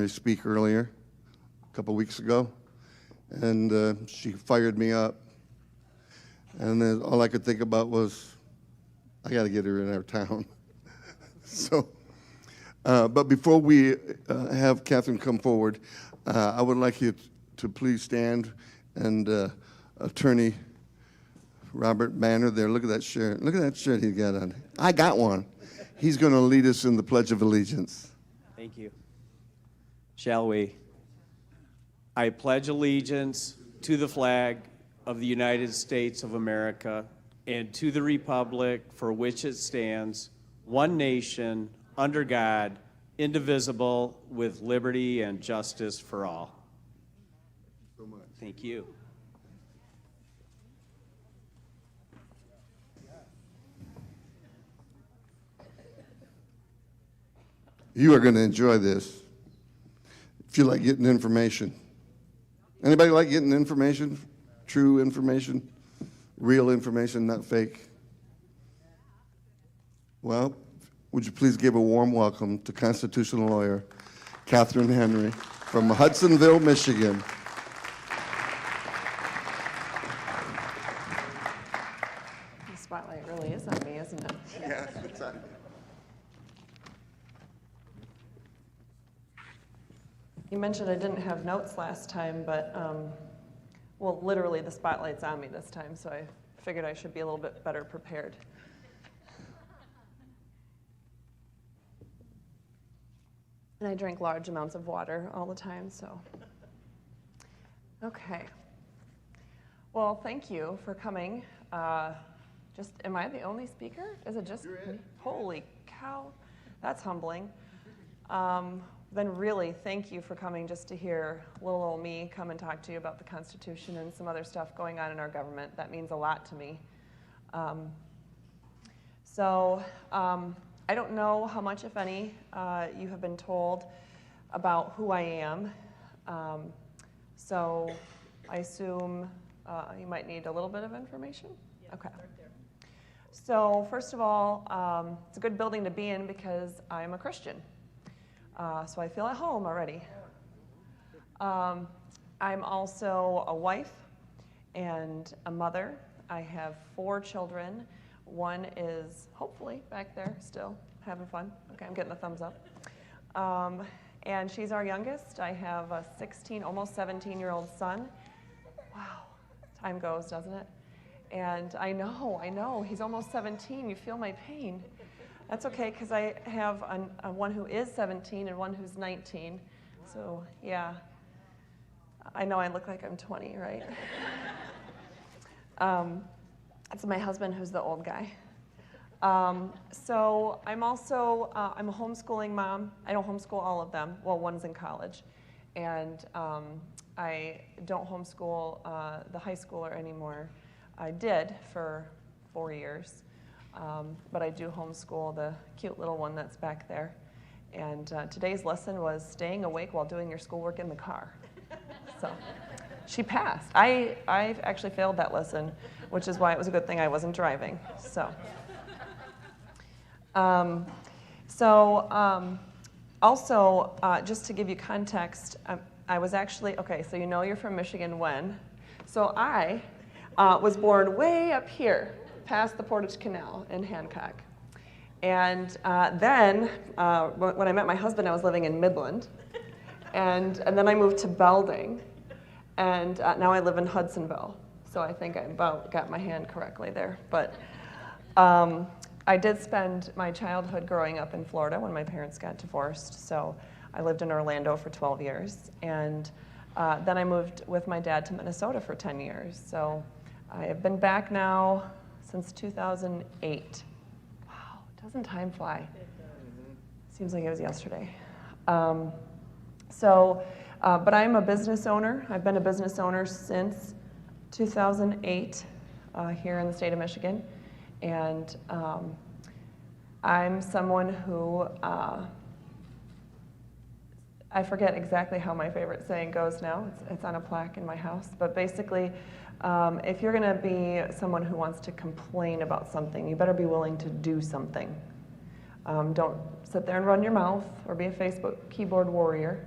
Henry speak earlier, a couple weeks ago, and she fired me up. And then all I could think about was, I got to get her in our town. So, but before we have Katherine come forward, I would like you to please stand, and Attorney Robert Banner there, look at that shirt. Look at that shirt he got on. I got one. He's going to lead us in the Pledge of Allegiance. Thank you. Shall we? I pledge allegiance to the flag of the United States of America and to the republic for which it stands, one nation, under God, indivisible, with liberty and justice for all. Thank you so much. Thank you. You are going to enjoy this if you like getting information. Anybody like getting information? True information? Real information, not fake? Well, would you please give a warm welcome to constitutional lawyer Katherine Henry from Hudsonville, Michigan. The spotlight really is on me, isn't it? Yeah, it's on. You mentioned I didn't have notes last time, but, well, literally the spotlight's on me this time, so I figured I should be a little bit better prepared. And I drink large amounts of water all the time, so. Okay. Well, thank you for coming. Am I the only speaker? Is it just me? Holy cow, that's humbling. Then really, thank you for coming just to hear little old me come and talk to you about the Constitution and some other stuff going on in our government. That means a lot to me. I don't know how much, if any, you have been told about who I am. So I assume you might need a little bit of information? Yeah, okay. Right there. So first of all, it's a good building to be in because I'm a Christian. So I feel at home already. I'm also a wife and a mother. I have 4 children. One is hopefully back there still having fun. Okay, I'm getting the thumbs up. And she's our youngest. I have a 16, almost 17-year-old son. Wow, time goes, doesn't it? And I know, he's almost 17. You feel my pain. That's okay, because I have one who is 17 and one who's 19. So, yeah. I know I look like I'm 20, right? That's my husband, who's the old guy. So I'm also, I'm a homeschooling mom. I don't homeschool all of them. Well, one's in college. And I don't homeschool the high schooler anymore. I did for 4 years. But I do homeschool the cute little one that's back there. And today's lesson was staying awake while doing your schoolwork in the car. So she passed. I actually failed that lesson, which is why it was a good thing I wasn't driving. So, also, just to give you context, I was actually, okay, so you know you're from Michigan when? So I was born way up here, past the Portage Canal in Hancock. And then, when I met my husband, I was living in Midland. And then I moved to Belding. And now I live in Hudsonville. So I think I about got my hand correctly there. But I did spend my childhood growing up in Florida when my parents got divorced. So I lived in Orlando for 12 years. And then I moved with my dad to Minnesota for 10 years. So I have been back now since 2008. Wow, doesn't time fly? Seems like it was yesterday. But I'm a business owner. I've been a business owner since 2008 here in the state of Michigan. And I'm someone who, I forget exactly how my favorite saying goes now. It's on a plaque in my house. But basically, if you're going to be someone who wants to complain about something, you better be willing to do something. Don't sit there and run your mouth or be a Facebook keyboard warrior.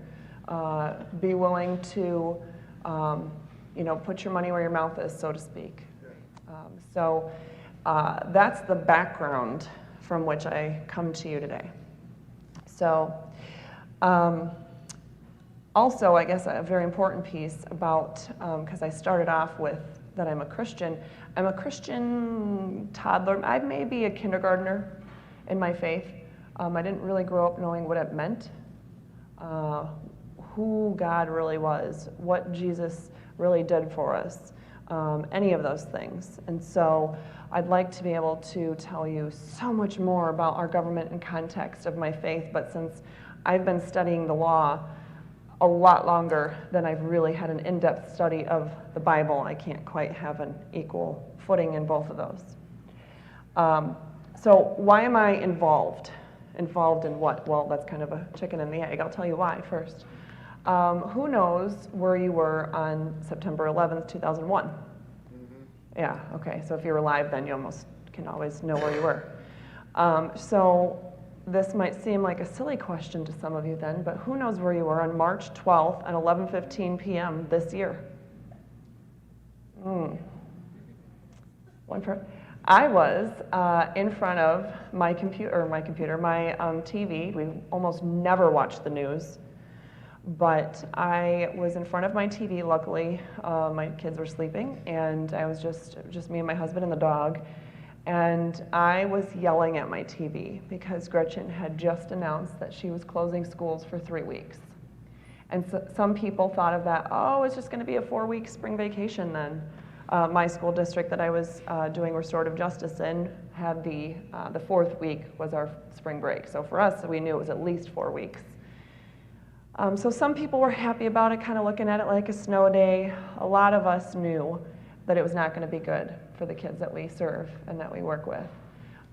Be willing to, put your money where your mouth is, so to speak. So that's the background from which I come to you today. So also, I guess a very important piece about, because I started off with that I'm a Christian toddler. I may be a kindergartner in my faith. I didn't really grow up knowing what it meant, who God really was, what Jesus really did for us, any of those things. And so I'd like to be able to tell you so much more about our government in context of my faith, but since I've been studying the law a lot longer than I've really had an in-depth study of the Bible, I can't quite have an equal footing in both of those. So why am I involved? Involved in what? Well, that's kind of a chicken and the egg. I'll tell you why first. Who knows where you were on September 11th, 2001? Yeah, okay, so if you were alive then you almost can always know where you were. So this might seem like a silly question to some of you then, but who knows where you were on March 12th at 11:15 p.m. this year? I was in front of my TV. We almost never watch the news, but I was in front of my TV. Luckily, my kids were sleeping, and I was just me and my husband and the dog. And I was yelling at my TV because Gretchen had just announced that she was closing schools for 3 weeks. And so some people thought of that, oh, it's just going to be a 4-week spring vacation then. My school district that I was doing restorative justice in had the 4th week was our spring break. So for us, we knew it was at least 4 weeks. So some people were happy about it, kind of looking at it like a snow day. A lot of us knew that it was not going to be good for the kids that we serve and that we work with.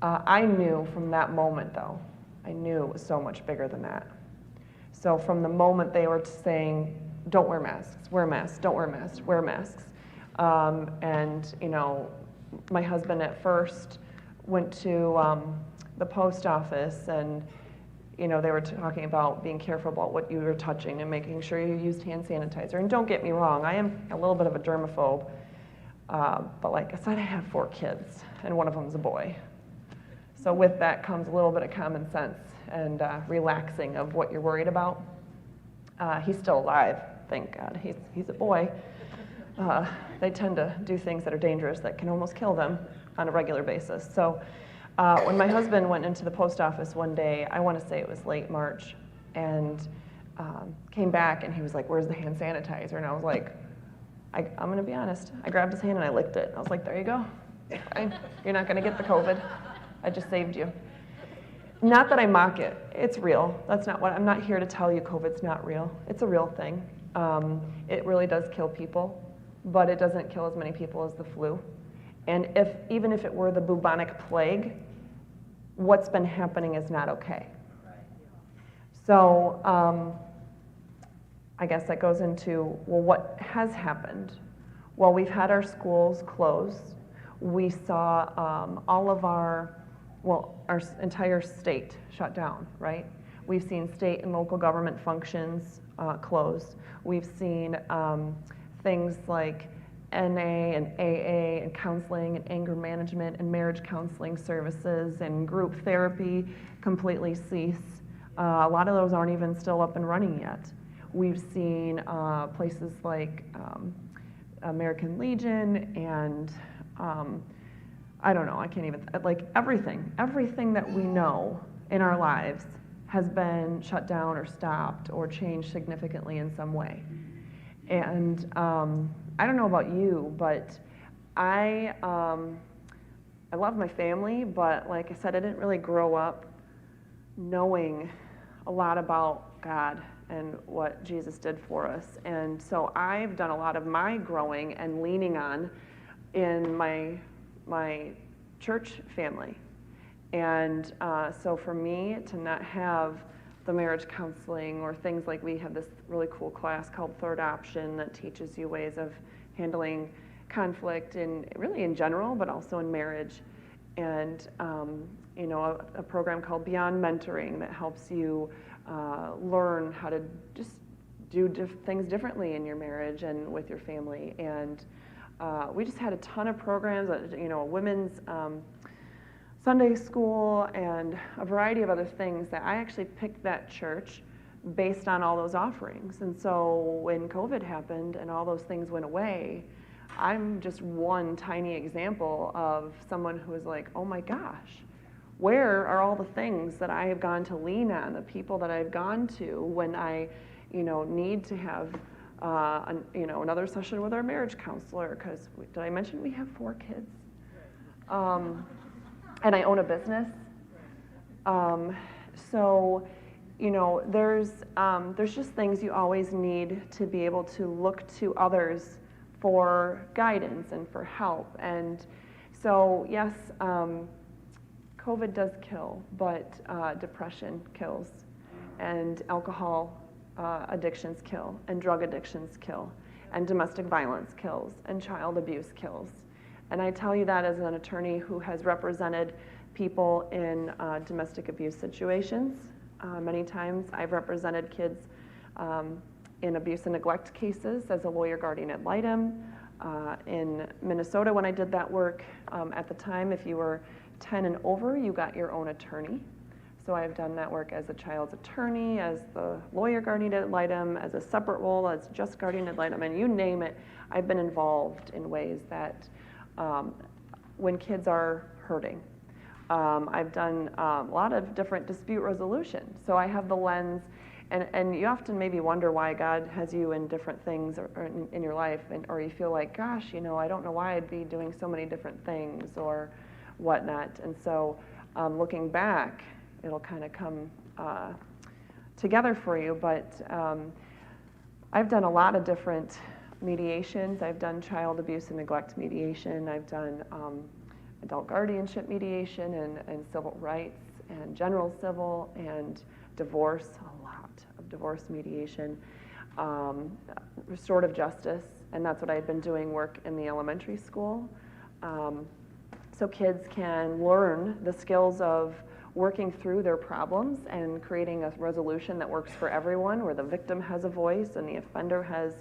I knew from that moment, though, I knew it was so much bigger than that. So from the moment they were saying, don't wear masks, wear masks, don't wear masks, wear masks. And, my husband at first went to the post office and, they were talking about being careful about what you were touching and making sure you used hand sanitizer. And don't get me wrong, I am a little bit of a germaphobe. But like I said, I have 4 kids, and one of them's a boy. So with that comes a little bit of common sense and relaxing of what you're worried about. He's still alive, thank God. He's a boy. They tend to do things that are dangerous that can almost kill them on a regular basis. So when my husband went into the post office one day, I want to say it was late March, and came back and he was like, where's the hand sanitizer? And I was like, I'm going to be honest. I grabbed his hand and I licked it. I was like, there you go. Fine. You're not going to get the COVID. I just saved you. Not that I mock it. It's real. That's not what I'm not here to tell you COVID's not real. It's a real thing. It really does kill people, but it doesn't kill as many people as the flu. And even if it were the bubonic plague, what's been happening is not okay. So I guess that goes into, well, what has happened? Well, we've had our schools closed. We saw all of our entire state shut down, right? We've seen state and local government functions closed. We've seen things like NA and AA and counseling and anger management and marriage counseling services and group therapy completely cease. A lot of those aren't even still up and running yet. We've seen places like American Legion and I don't know, I can't even, like everything that we know in our lives has been shut down or stopped or changed significantly in some way. And I don't know about you, but I love my family, but like I said, I didn't really grow up knowing a lot about God and what Jesus did for us. And so I've done a lot of my growing and leaning on in my church family. And so for me to not have the marriage counseling or things like, we have this really cool class called Third Option that teaches you ways of handling conflict in really in general, but also in marriage. And a program called Beyond Mentoring that helps you learn how to just do things differently in your marriage and with your family. And we just had a ton of programs, women's Sunday school and a variety of other things that I actually picked that church based on all those offerings. And so when COVID happened and all those things went away, I'm just one tiny example of someone who is like, oh my gosh, where are all the things that I have gone to lean on, the people that I've gone to when I, need to have, another session with our marriage counselor, because did I mention we have 4 kids? And I own a business. So, there's just things you always need to be able to look to others for guidance and for help. And so, yes, COVID does kill, but depression kills, and alcohol addictions kill, and drug addictions kill, and domestic violence kills, and child abuse kills. And I tell you that as an attorney who has represented people in domestic abuse situations. Many times I've represented kids in abuse and neglect cases as a lawyer guardian ad litem. In Minnesota, when I did that work, at the time, if you were 10 and over, you got your own attorney. So I've done that work as a child's attorney, as the lawyer guardian ad litem, as a separate role, as just guardian ad litem, and you name it, I've been involved in ways that when kids are hurting. I've done a lot of different dispute resolution. So I have the lens, and you often maybe wonder why God has you in different things or in your life, or you feel like, gosh, I don't know why I'd be doing so many different things or whatnot. And so looking back, it'll kind of come together for you. But I've done a lot of different mediations. I've done child abuse and neglect mediation. I've done adult guardianship mediation and civil rights and general civil and divorce, a lot of divorce mediation, restorative justice, and that's what I've been doing work in the elementary school. So kids can learn the skills of working through their problems and creating a resolution that works for everyone, where the victim has a voice and the offender has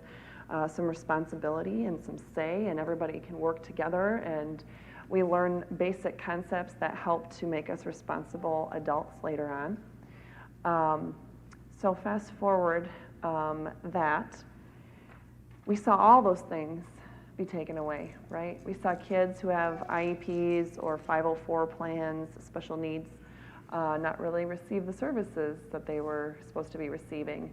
some responsibility and some say, and everybody can work together. And we learn basic concepts that help to make us responsible adults later on. So fast forward that, we saw all those things be taken away, right? We saw kids who have IEPs or 504 plans, special needs, not really receive the services that they were supposed to be receiving.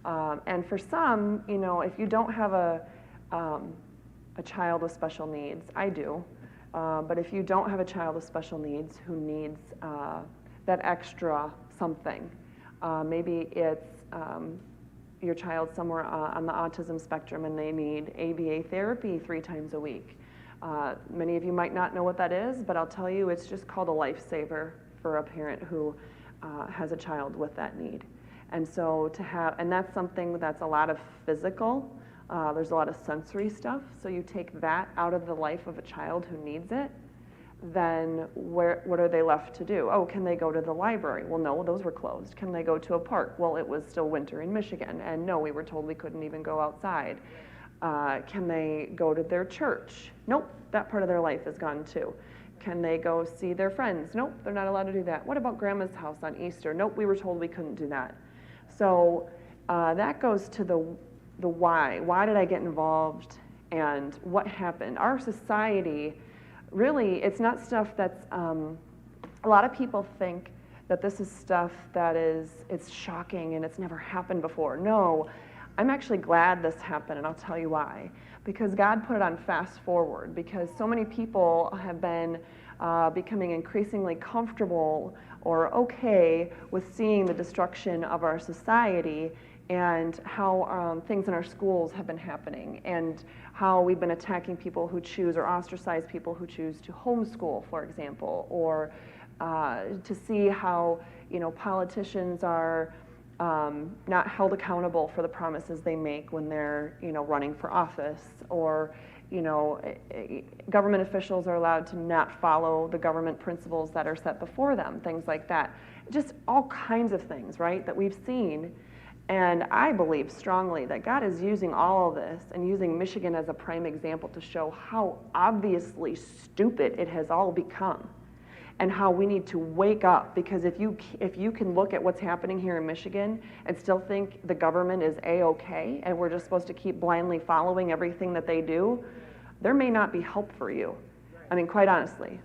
And for some, if you don't have a child with special needs, I do, but if you don't have a child with special needs who needs that extra something, maybe it's your child somewhere on the autism spectrum and they need ABA therapy 3 times a week. Many of you might not know what that is, but I'll tell you, it's just called a lifesaver for a parent who has a child with that need. And so and that's something that's a lot of physical, there's a lot of sensory stuff, so you take that out of the life of a child who needs it, then what are they left to do? Oh, can they go to the library? Well, no, those were closed. Can they go to a park? Well, it was still winter in Michigan, and no, we were told we couldn't even go outside. Can they go to their church? Nope, that part of their life is gone too. Can they go see their friends? Nope, they're not allowed to do that. What about grandma's house on Easter? Nope, we were told we couldn't do that. So that goes to the why. Why did I get involved, and what happened? Our society, really, it's not stuff that's, a lot of people think that this is stuff that it's shocking and it's never happened before. No, I'm actually glad this happened, and I'll tell you why. Because God put it on fast forward, because so many people have been becoming increasingly comfortable or okay with seeing the destruction of our society and how things in our schools have been happening, and how we've been attacking people who choose, or ostracize people who choose to homeschool, for example, or to see how politicians are not held accountable for the promises they make when they're running for office, or government officials are allowed to not follow the government principles that are set before them, things like that. Just all kinds of things, right, that we've seen. And I believe strongly that God is using all of this and using Michigan as a prime example to show how obviously stupid it has all become and how we need to wake up. Because if you can look at what's happening here in Michigan and still think the government is A-okay and we're just supposed to keep blindly following everything that they do, there may not be help for you. I mean, quite honestly.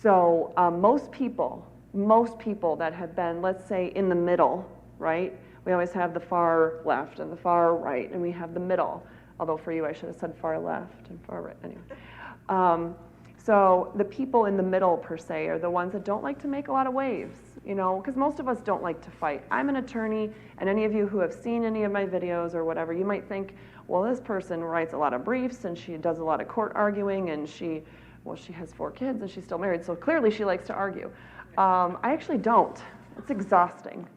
So most people that have been, let's say, in the middle, right? We always have the far left and the far right, and we have the middle. Although for you, I should have said far left and far right. Anyway, so the people in the middle, per se, are the ones that don't like to make a lot of waves, you know, because most of us don't like to fight. I'm an attorney, and any of you who have seen any of my videos or whatever, you might think, well, this person writes a lot of briefs, and she does a lot of court arguing, and she has 4 kids, and she's still married, so clearly she likes to argue. I actually don't. It's exhausting.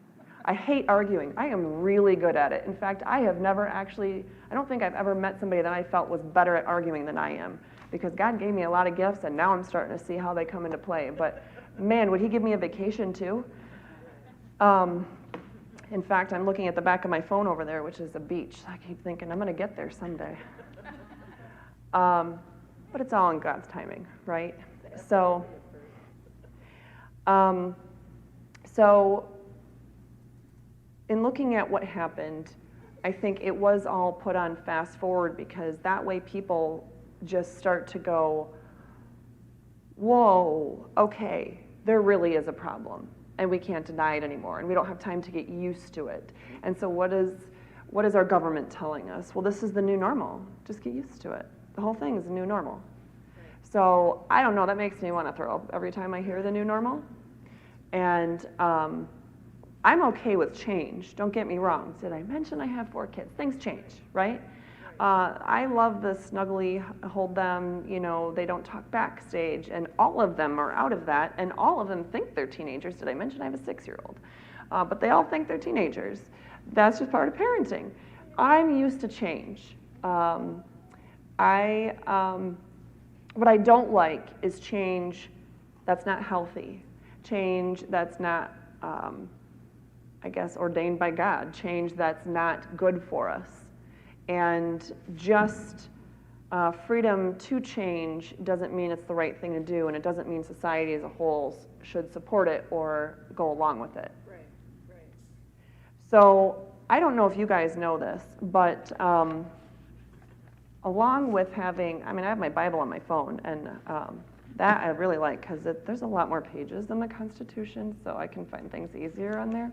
I hate arguing. I am really good at it. In fact, I don't think I've ever met somebody that I felt was better at arguing than I am, because God gave me a lot of gifts, and now I'm starting to see how they come into play. But man, would he give me a vacation too? In fact, I'm looking at the back of my phone over there, which is a beach. I keep thinking, I'm going to get there someday. But it's all in God's timing, right? So in looking at what happened, I think it was all put on fast forward, because that way people just start to go, whoa, okay, there really is a problem, and we can't deny it anymore, and we don't have time to get used to it. And so what is our government telling us? Well, this is the new normal. Just get used to it. The whole thing is the new normal. So I don't know, that makes me want to throw up every time I hear the new normal. And I'm okay with change, don't get me wrong. Did I mention I have 4 kids? Things change, right? I love the snuggly, hold them, you know, they don't talk backstage, and all of them are out of that, and all of them think they're teenagers. Did I mention I have a 6-year-old? But they all think they're teenagers. That's just part of parenting. I'm used to change. What I don't like is change that's not healthy, change that's not, I guess, ordained by God, change that's not good for us. And just freedom to change doesn't mean it's the right thing to do, and it doesn't mean society as a whole should support it or go along with it. Right, right. So I don't know if you guys know this, but along with having, I have my Bible on my phone, and that I really like, because there's a lot more pages than the Constitution, so I can find things easier on there.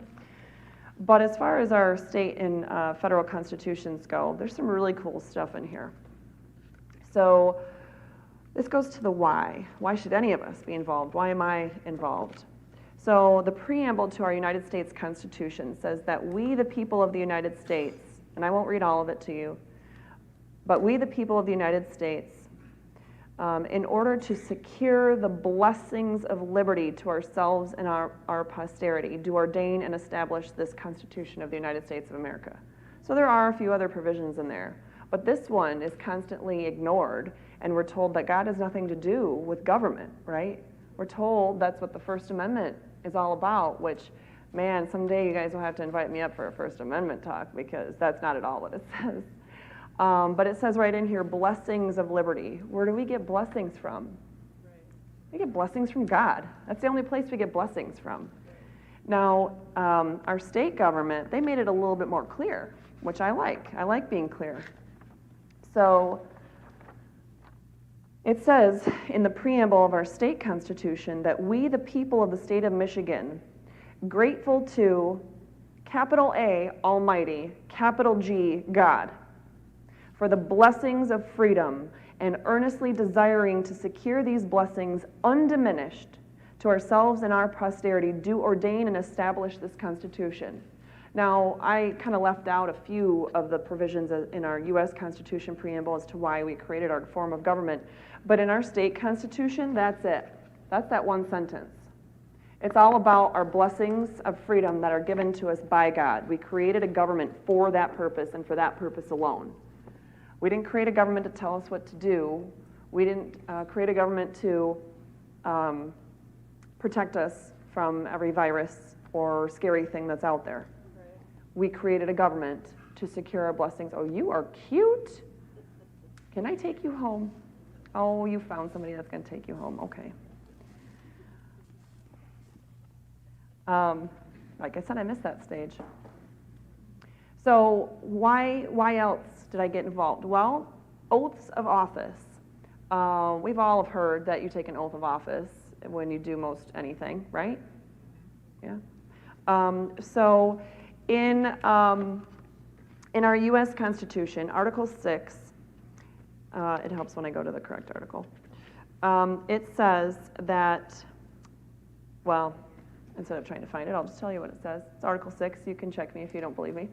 But as far as our state and federal constitutions go, there's some really cool stuff in here. So this goes to the why. Why should any of us be involved? Why am I involved? So the preamble to our United States Constitution says that we, the people of the United States, and I won't read all of it to you, but we, the people of the United States, in order to secure the blessings of liberty to ourselves and our posterity, do ordain and establish this Constitution of the United States of America. So there are a few other provisions in there, but this one is constantly ignored, and we're told that God has nothing to do with government, right? We're told that's what the First Amendment is all about, which, man, someday you guys will have to invite me up for a First Amendment talk, because that's not at all what it says. But it says right in here, blessings of liberty. Where do we get blessings from? Right. We get blessings from God. That's the only place we get blessings from. Now, our state government, they made it a little bit more clear, which I like. I like being clear. So it says in the preamble of our state constitution that we, the people of the state of Michigan, grateful to, capital A, Almighty, capital G, God, for the blessings of freedom, and earnestly desiring to secure these blessings undiminished to ourselves and our posterity, do ordain and establish this Constitution. Now, I kind of left out a few of the provisions in our U.S. Constitution preamble as to why we created our form of government, but in our state constitution, that's it. That's that one sentence. It's all about our blessings of freedom that are given to us by God. We created a government for that purpose and for that purpose alone. We didn't create a government to tell us what to do. We didn't create a government to protect us from every virus or scary thing that's out there. Right. we created a government to secure our blessings. Oh, you are cute. Can I take you home? Oh, you found somebody that's going to take you home. Okay. Like I said, I missed that stage. So why else did I get involved? Well, oaths of office. We've all have heard that you take an oath of office when you do most anything, right? Yeah. So in our U.S. Constitution, Article 6, it helps when I go to the correct article. It says that, well, instead of trying to find it, I'll just tell you what it says. It's Article 6. You can check me if you don't believe me.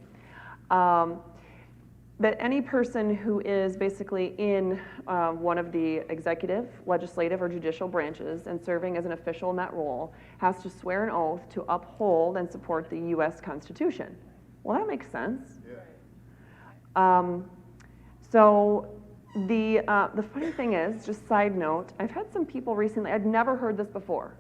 That any person who is basically in one of the executive, legislative, or judicial branches and serving as an official in that role has to swear an oath to uphold and support the U.S. Constitution. Well, that makes sense. Yeah. So the funny thing is, just side note, I've had some people recently, I'd never heard this before,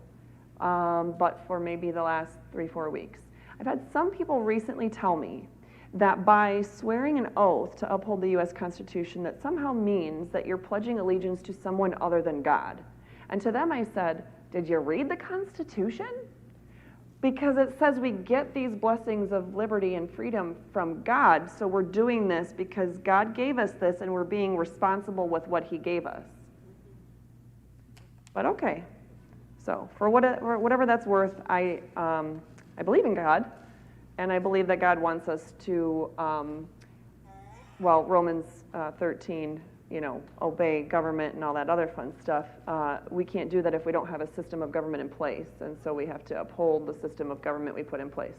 but for maybe the last 3-4 weeks. I've had some people recently tell me that by swearing an oath to uphold the U.S. Constitution, that somehow means that you're pledging allegiance to someone other than God. And to them I said, did you read the Constitution? Because it says we get these blessings of liberty and freedom from God, so we're doing this because God gave us this and we're being responsible with what he gave us. But okay, so for whatever that's worth, I believe in God. And I believe that God wants us to, well, Romans 13, obey government and all that other fun stuff. We can't do that if we don't have a system of government in place. And so we have to uphold the system of government we put in place.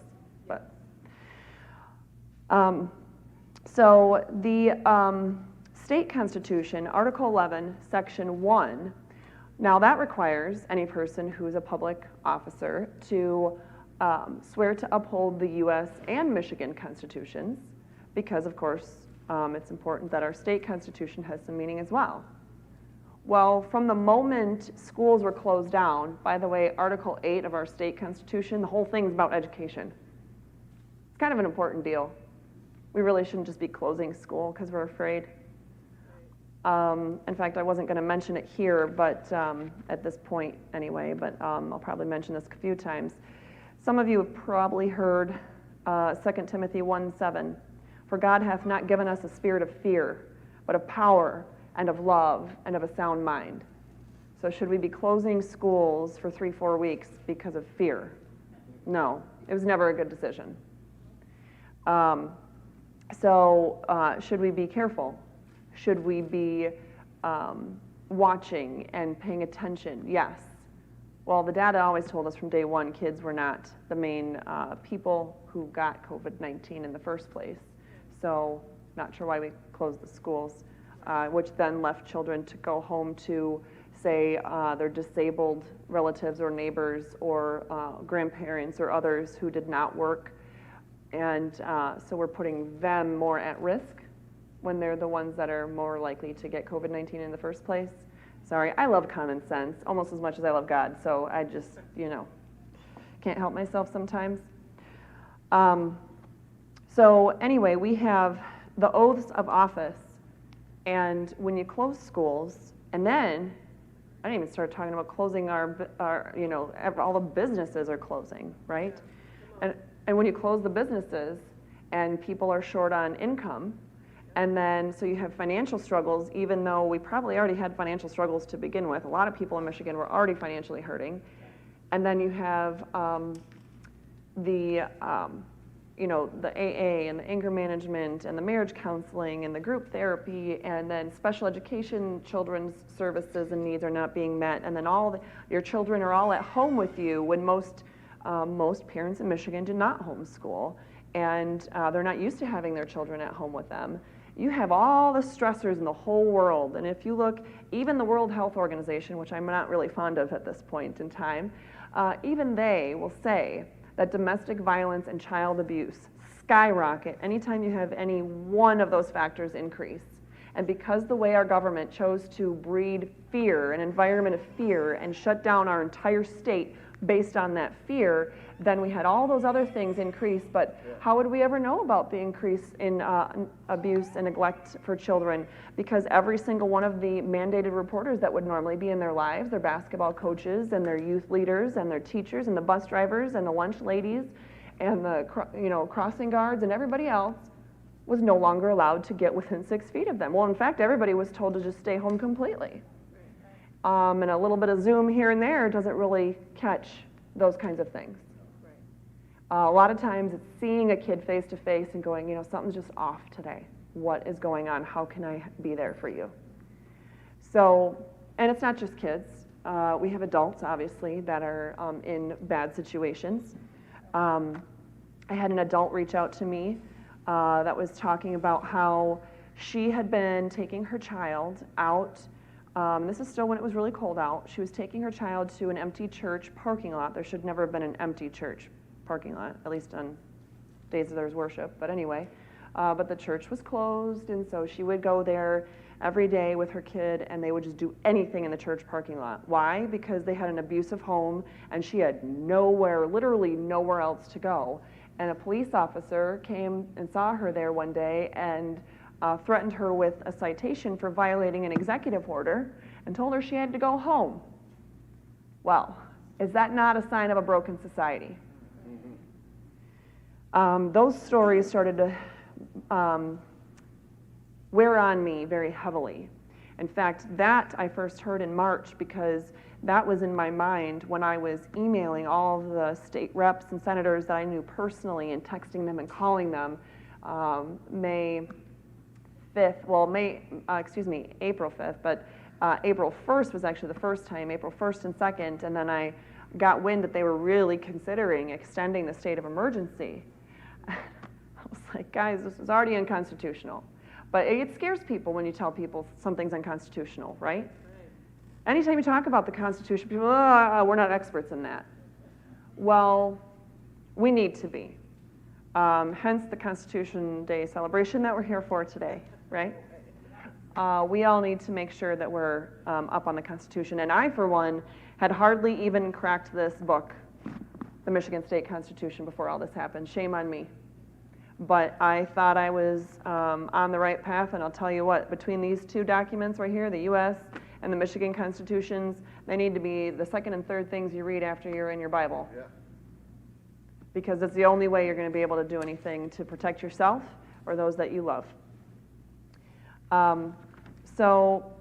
But so the state constitution, Article 11, Section 1, now that requires any person who's a public officer to swear to uphold the U.S. and Michigan constitutions, because of course it's important that our state constitution has some meaning as well. Well, from the moment schools were closed down, by the way, Article 8 of our state constitution, the whole thing's about education. It's kind of an important deal. We really shouldn't just be closing school because we're afraid. In fact, I wasn't going to mention it here, but at this point anyway, but I'll probably mention this a few times. Some of you have probably heard 2 Timothy 1:7. For God hath not given us a spirit of fear, but of power and of love and of a sound mind. So should we be closing schools for 3-4 weeks because of fear? No, it was never a good decision. Should we be careful? Should we be watching and paying attention? Yes. Well, the data always told us from day one kids were not the main people who got COVID-19 in the first place. So not sure why we closed the schools, which then left children to go home to, say, their disabled relatives or neighbors or grandparents or others who did not work. And so we're putting them more at risk when they're the ones that are more likely to get COVID-19 in the first place. Sorry, I love common sense almost as much as I love God, so I just, can't help myself sometimes. So anyway, we have the oaths of office, and when you close schools, and then, I didn't even start talking about closing our all the businesses are closing, right? And when you close the businesses, and people are short on income, and then, so you have financial struggles, even though we probably already had financial struggles to begin with. A lot of people in Michigan were already financially hurting. And then you have the AA and the anger management and the marriage counseling and the group therapy, and then special education children's services and needs are not being met. And then your children are all at home with you when most parents in Michigan do not homeschool. And they're not used to having their children at home with them. You have all the stressors in the whole world. And if you look, even the World Health Organization, which I'm not really fond of at this point in time, even they will say that domestic violence and child abuse skyrocket anytime you have any one of those factors increase. And because the way our government chose to breed fear, an environment of fear, and shut down our entire state based on that fear, then we had all those other things increase, but how would we ever know about the increase in abuse and neglect for children? Because every single one of the mandated reporters that would normally be in their lives, their basketball coaches and their youth leaders and their teachers and the bus drivers and the lunch ladies and the crossing guards and everybody else, was no longer allowed to get within 6 feet of them. Well, in fact, everybody was told to just stay home completely. And a little bit of Zoom here and there doesn't really catch those kinds of things. A lot of times it's seeing a kid face to face and going, something's just off today. What is going on? How can I be there for you? So, and it's not just kids. We have adults, obviously, that are in bad situations. I had an adult reach out to me that was talking about how she had been taking her child out. This is still when it was really cold out. She was taking her child to an empty church parking lot. There should never have been an empty church parking lot, at least on days that there's worship. But anyway, but the church was closed, and so she would go there every day with her kid, and they would just do anything in the church parking lot. Why? Because they had an abusive home, and she had nowhere, literally nowhere else to go. And a police officer came and saw her there one day and threatened her with a citation for violating an executive order and told her she had to go home. Well, is that not a sign of a broken society? Those stories started to wear on me very heavily. In fact, that I first heard in March because that was in my mind when I was emailing all of the state reps and senators that I knew personally and texting them and calling them April 5th, but April 1st was actually the first time, April 1st and 2nd, and then I got wind that they were really considering extending the state of emergency. I was like, guys, this is already unconstitutional. But it scares people when you tell people something's unconstitutional, right? Anytime you talk about the Constitution, people, we're not experts in that. Well, we need to be. Hence the Constitution Day celebration that we're here for today, right? We all need to make sure that we're up on the Constitution. And I, for one, had hardly even cracked this book, the Michigan State Constitution, before all this happened. Shame on me. But I thought I was on the right path, and I'll tell you what, between these two documents right here, the U.S. and the Michigan Constitutions, they need to be the second and third things you read after you're in your Bible. Yeah. Because it's the only way you're going to be able to do anything to protect yourself or those that you love. So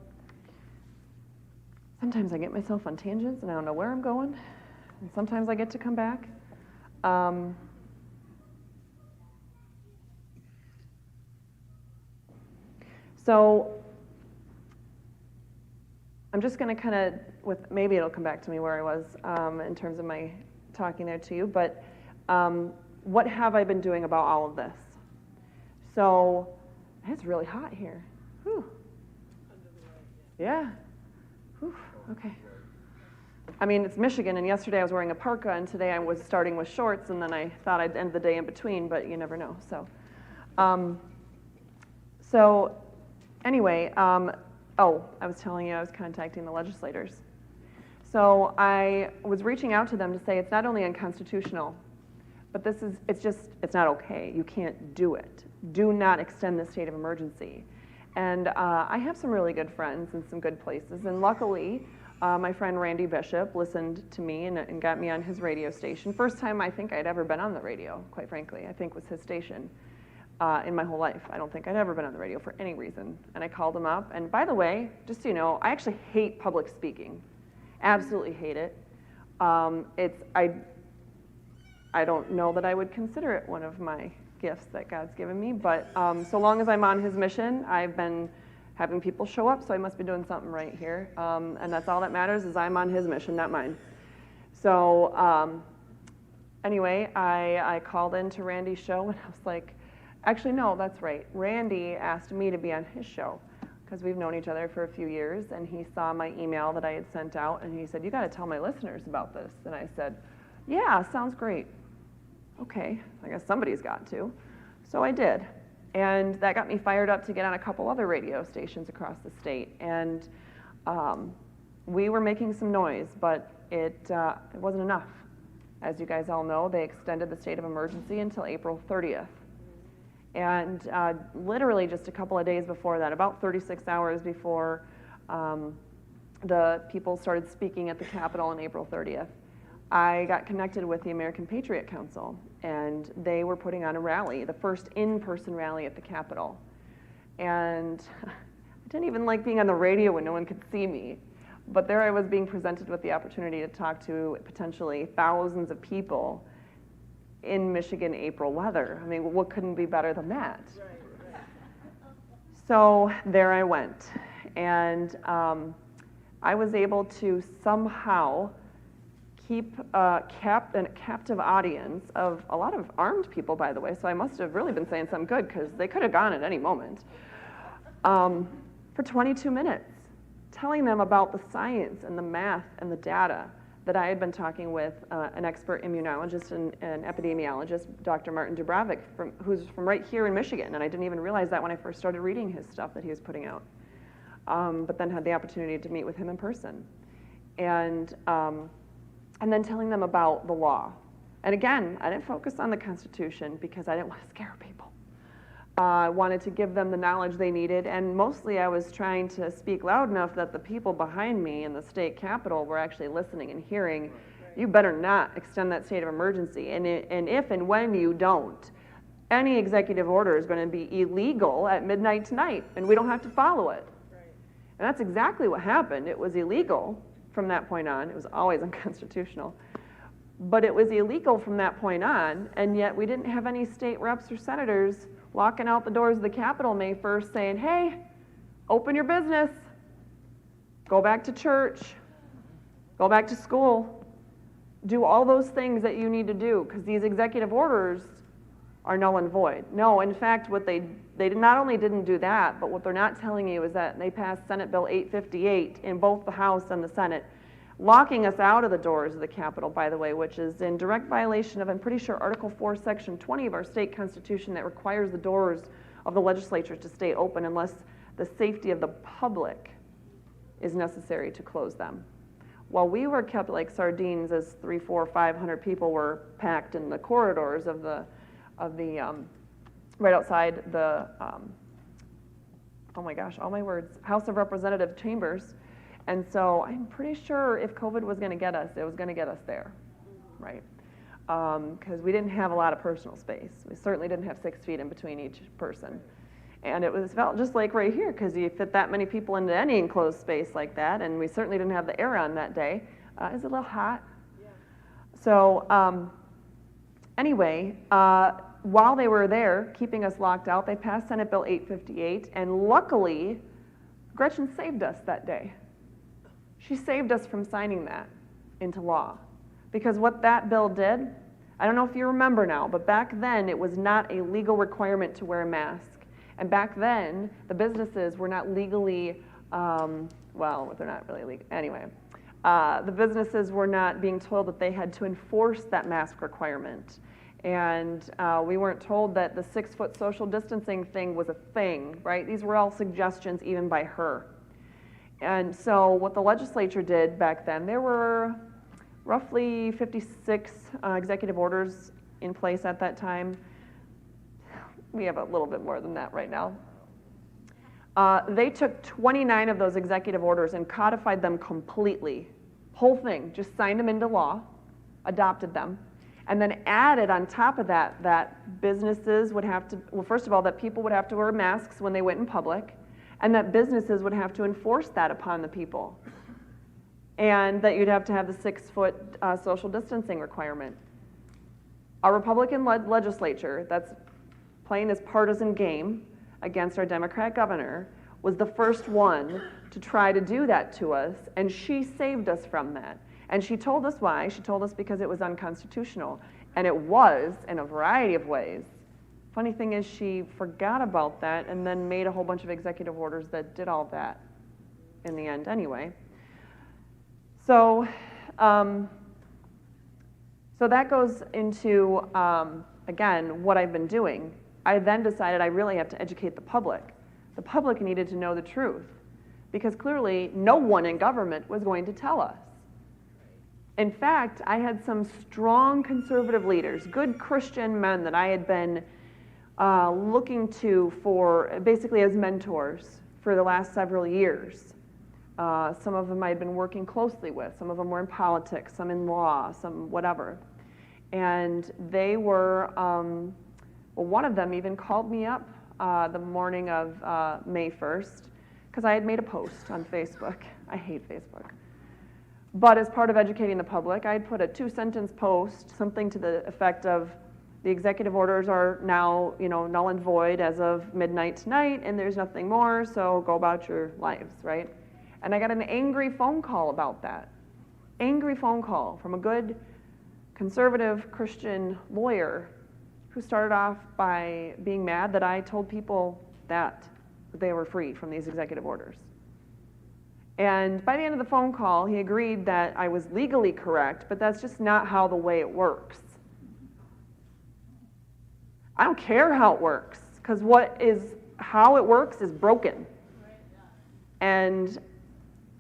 sometimes I get myself on tangents and I don't know where I'm going, and sometimes I get to come back. So I'm just going to kind of, maybe it'll come back to me where I was in terms of my talking there to you, but what have I been doing about all of this? So it's really hot here. Whew. Yeah. Whew. Okay. I mean, it's Michigan, and yesterday I was wearing a parka, and today I was starting with shorts, and then I thought I'd end the day in between, but you never know. So anyway, I was telling you I was contacting the legislators. So I was reaching out to them to say it's not only unconstitutional, but it's not okay. You can't do it. Do not extend the state of emergency. And I have some really good friends in some good places, and luckily, my friend Randy Bishop listened to me and got me on his radio station. First time I think I'd ever been on the radio, quite frankly, I think was his station in my whole life. I don't think I'd ever been on the radio for any reason. And I called him up, and by the way, just so you know, I actually hate public speaking. Absolutely hate it. I don't know that I would consider it one of my gifts that God's given me, but so long as I'm on his mission, I've been having people show up, so I must be doing something right here. And that's all that matters, is I'm on his mission, not mine. So anyway, I called into Randy's show, and I was like, actually, no, that's right. Randy asked me to be on his show, because we've known each other for a few years, and he saw my email that I had sent out, and he said, you got to tell my listeners about this. And I said, yeah, sounds great. Okay, I guess somebody's got to. So I did. And that got me fired up to get on a couple other radio stations across the state. And we were making some noise, but it wasn't enough. As you guys all know, they extended the state of emergency until April 30th. And literally just a couple of days before that, about 36 hours before the people started speaking at the Capitol on April 30th, I got connected with the American Patriot Council, and they were putting on a rally, the first in-person rally at the Capitol. And I didn't even like being on the radio when no one could see me. But there I was being presented with the opportunity to talk to potentially thousands of people in Michigan April weather. I mean, what couldn't be better than that? So there I went. And I was able to somehow keep a captive audience of a lot of armed people, by the way, so I must have really been saying something good, because they could have gone at any moment, for 22 minutes, telling them about the science and the math and the data that I had been talking with an expert immunologist and epidemiologist, Dr. Martin Dubravik, who's from right here in Michigan, and I didn't even realize that when I first started reading his stuff that he was putting out, but then had the opportunity to meet with him in person. And then telling them about the law. And again, I didn't focus on the Constitution because I didn't want to scare people. I wanted to give them the knowledge they needed, and mostly I was trying to speak loud enough that the people behind me in the state capitol were actually listening and hearing, you better not extend that state of emergency, and if and when you don't, any executive order is going to be illegal at midnight tonight, and we don't have to follow it. And that's exactly what happened. It was illegal from that point on. It was always unconstitutional. But it was illegal from that point on, and yet we didn't have any state reps or senators walking out the doors of the Capitol May 1st saying, hey, open your business, go back to church, go back to school, do all those things that you need to do, because these executive orders are null and void. No, in fact, what they not only didn't do that, but what they're not telling you is that they passed Senate Bill 858 in both the House and the Senate, locking us out of the doors of the Capitol, by the way, which is in direct violation of, I'm pretty sure, Article 4, Section 20 of our state constitution that requires the doors of the legislature to stay open unless the safety of the public is necessary to close them. While we were kept like sardines as 300, 400, 500 people were packed in the corridors of the right outside the, oh my gosh, all my words, House of Representative chambers. And so I'm pretty sure if COVID was going to get us, it was going to get us there, right? Because we didn't have a lot of personal space. We certainly didn't have 6 feet in between each person. And it felt just like right here, because you fit that many people into any enclosed space like that, and we certainly didn't have the air on that day. It was a little hot. Yeah. So anyway, while they were there, keeping us locked out, they passed Senate Bill 858, and luckily, Gretchen saved us that day. She saved us from signing that into law. Because what that bill did, I don't know if you remember now, but back then it was not a legal requirement to wear a mask. And back then, the businesses were not legally, well, they're not really legal, anyway. The businesses were not being told that they had to enforce that mask requirement. And we weren't told that the 6-foot social distancing thing was a thing, right? These were all suggestions even by her. And so what the legislature did back then, there were roughly 56 executive orders in place at that time. We have a little bit more than that right now. They took 29 of those executive orders and codified them completely. Whole thing, just signed them into law, adopted them, and then added on top of that, that businesses would have to, well, first of all, that people would have to wear masks when they went in public, and that businesses would have to enforce that upon the people, and that you'd have to have the 6-foot social distancing requirement. Our Republican legislature, that's playing this partisan game against our Democrat governor, was the first one to try to do that to us, and she saved us from that. And she told us why. She told us because it was unconstitutional, and it was in a variety of ways. Funny thing is, she forgot about that and then made a whole bunch of executive orders that did all that in the end anyway. So, so that goes into, again, what I've been doing. I then decided I really have to educate the public. The public needed to know the truth, because clearly no one in government was going to tell us. In fact, I had some strong conservative leaders, good Christian men that I had been looking to for basically as mentors for the last several years. Some of them I had been working closely with. Some of them were in politics, some in law, some whatever. And they were, well, one of them even called me up the morning of May 1st because I had made a post on Facebook. I hate Facebook. But as part of educating the public, I had put a 2-sentence post, something to the effect of, the executive orders are now, null and void as of midnight tonight, and there's nothing more, so go about your lives, right? And I got an angry phone call about that. Angry phone call from a good conservative Christian lawyer who started off by being mad that I told people that they were free from these executive orders. And by the end of the phone call, he agreed that I was legally correct, but that's just not how the way it works. I don't care how it works, because how it works is broken. And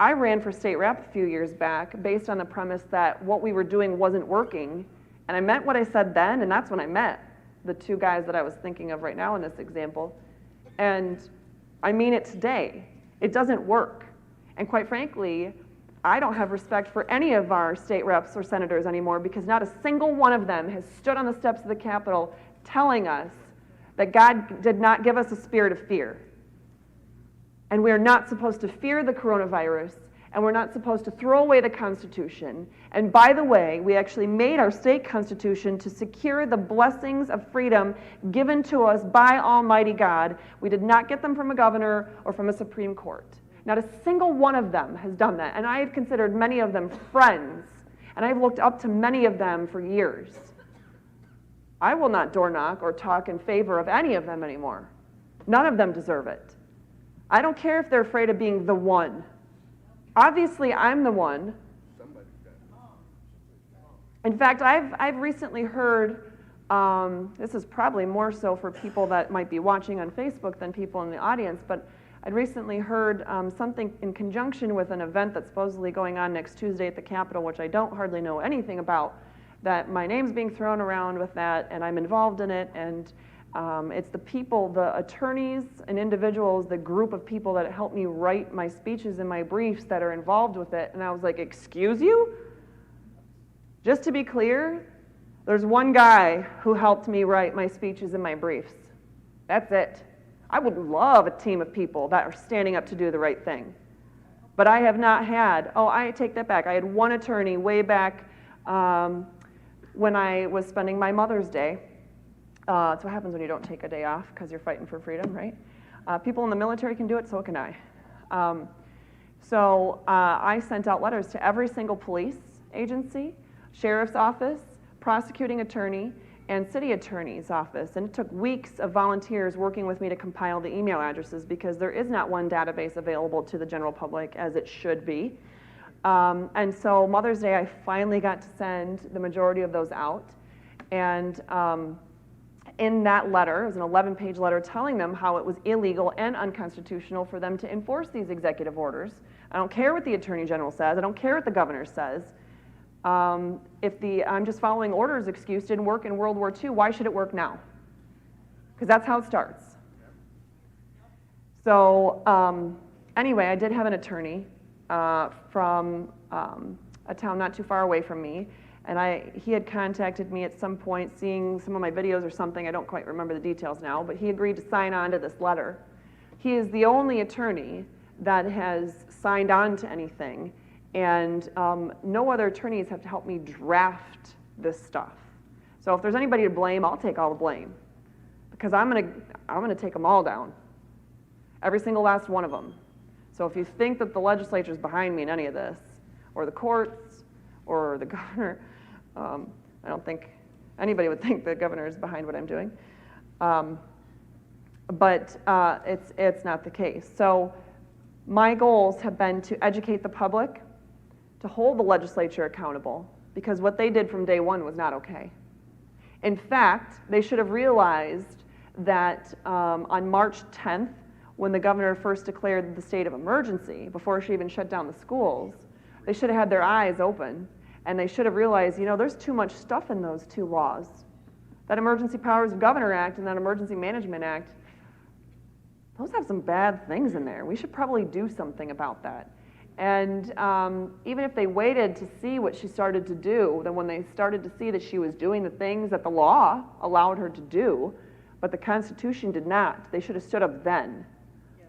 I ran for state rep a few years back based on the premise that what we were doing wasn't working, and I meant what I said then, and that's when I met the two guys that I was thinking of right now in this example. And I mean it today. It doesn't work. And quite frankly, I don't have respect for any of our state reps or senators anymore because not a single one of them has stood on the steps of the Capitol telling us that God did not give us a spirit of fear. And we are not supposed to fear the coronavirus, and we're not supposed to throw away the Constitution. And by the way, we actually made our state constitution to secure the blessings of freedom given to us by Almighty God. We did not get them from a governor or from a Supreme Court. Not a single one of them has done that, and I have considered many of them friends, and I've looked up to many of them for years. I will not door knock or talk in favor of any of them anymore. None of them deserve it. I don't care if they're afraid of being the one. Obviously, I'm the one. In fact, I've recently heard, this is probably more so for people that might be watching on Facebook than people in the audience, but I'd recently heard something in conjunction with an event that's supposedly going on next Tuesday at the Capitol, which I don't hardly know anything about, that my name's being thrown around with that, and I'm involved in it, and it's the people, the attorneys and individuals, the group of people that helped me write my speeches and my briefs that are involved with it. And I was like, excuse you? Just to be clear, there's one guy who helped me write my speeches and my briefs. That's it. I would love a team of people that are standing up to do the right thing. But I have not had, I take that back. I had one attorney way back when I was spending my Mother's Day. That's what happens when you don't take a day off because you're fighting for freedom, right? People in the military can do it, so can I. I sent out letters to every single police agency, sheriff's office, prosecuting attorney, and city attorney's office. And it took weeks of volunteers working with me to compile the email addresses because there is not one database available to the general public as it should be. And so Mother's Day, I finally got to send the majority of those out. And in that letter, it was an 11-page letter telling them how it was illegal and unconstitutional for them to enforce these executive orders. I don't care what the Attorney General says. I don't care what the governor says. If the I'm just following orders excuse didn't work in World War II, why should it work now? Because that's how it starts. So anyway, I did have an attorney from a town not too far away from me, and he had contacted me at some point, seeing some of my videos or something. I don't quite remember the details now, but he agreed to sign on to this letter. He is the only attorney that has signed on to anything, and no other attorneys have to help me draft this stuff. So if there's anybody to blame, I'll take all the blame, because I'm gonna take them all down, every single last one of them. So if you think that the legislature is behind me in any of this, or the courts, or the governor, I don't think anybody would think the governor is behind what I'm doing. But it's not the case. So my goals have been to educate the public, to hold the legislature accountable, because what they did from day one was not okay. In fact, they should have realized that on March 10th, when the governor first declared the state of emergency, before she even shut down the schools, they should have had their eyes open And they should have realized, there's too much stuff in those two laws. That Emergency Powers of Governor Act and that Emergency Management Act, those have some bad things in there. We should probably do something about that. And even if they waited to see what she started to do, then when they started to see that she was doing the things that the law allowed her to do, but the Constitution did not, they should have stood up then.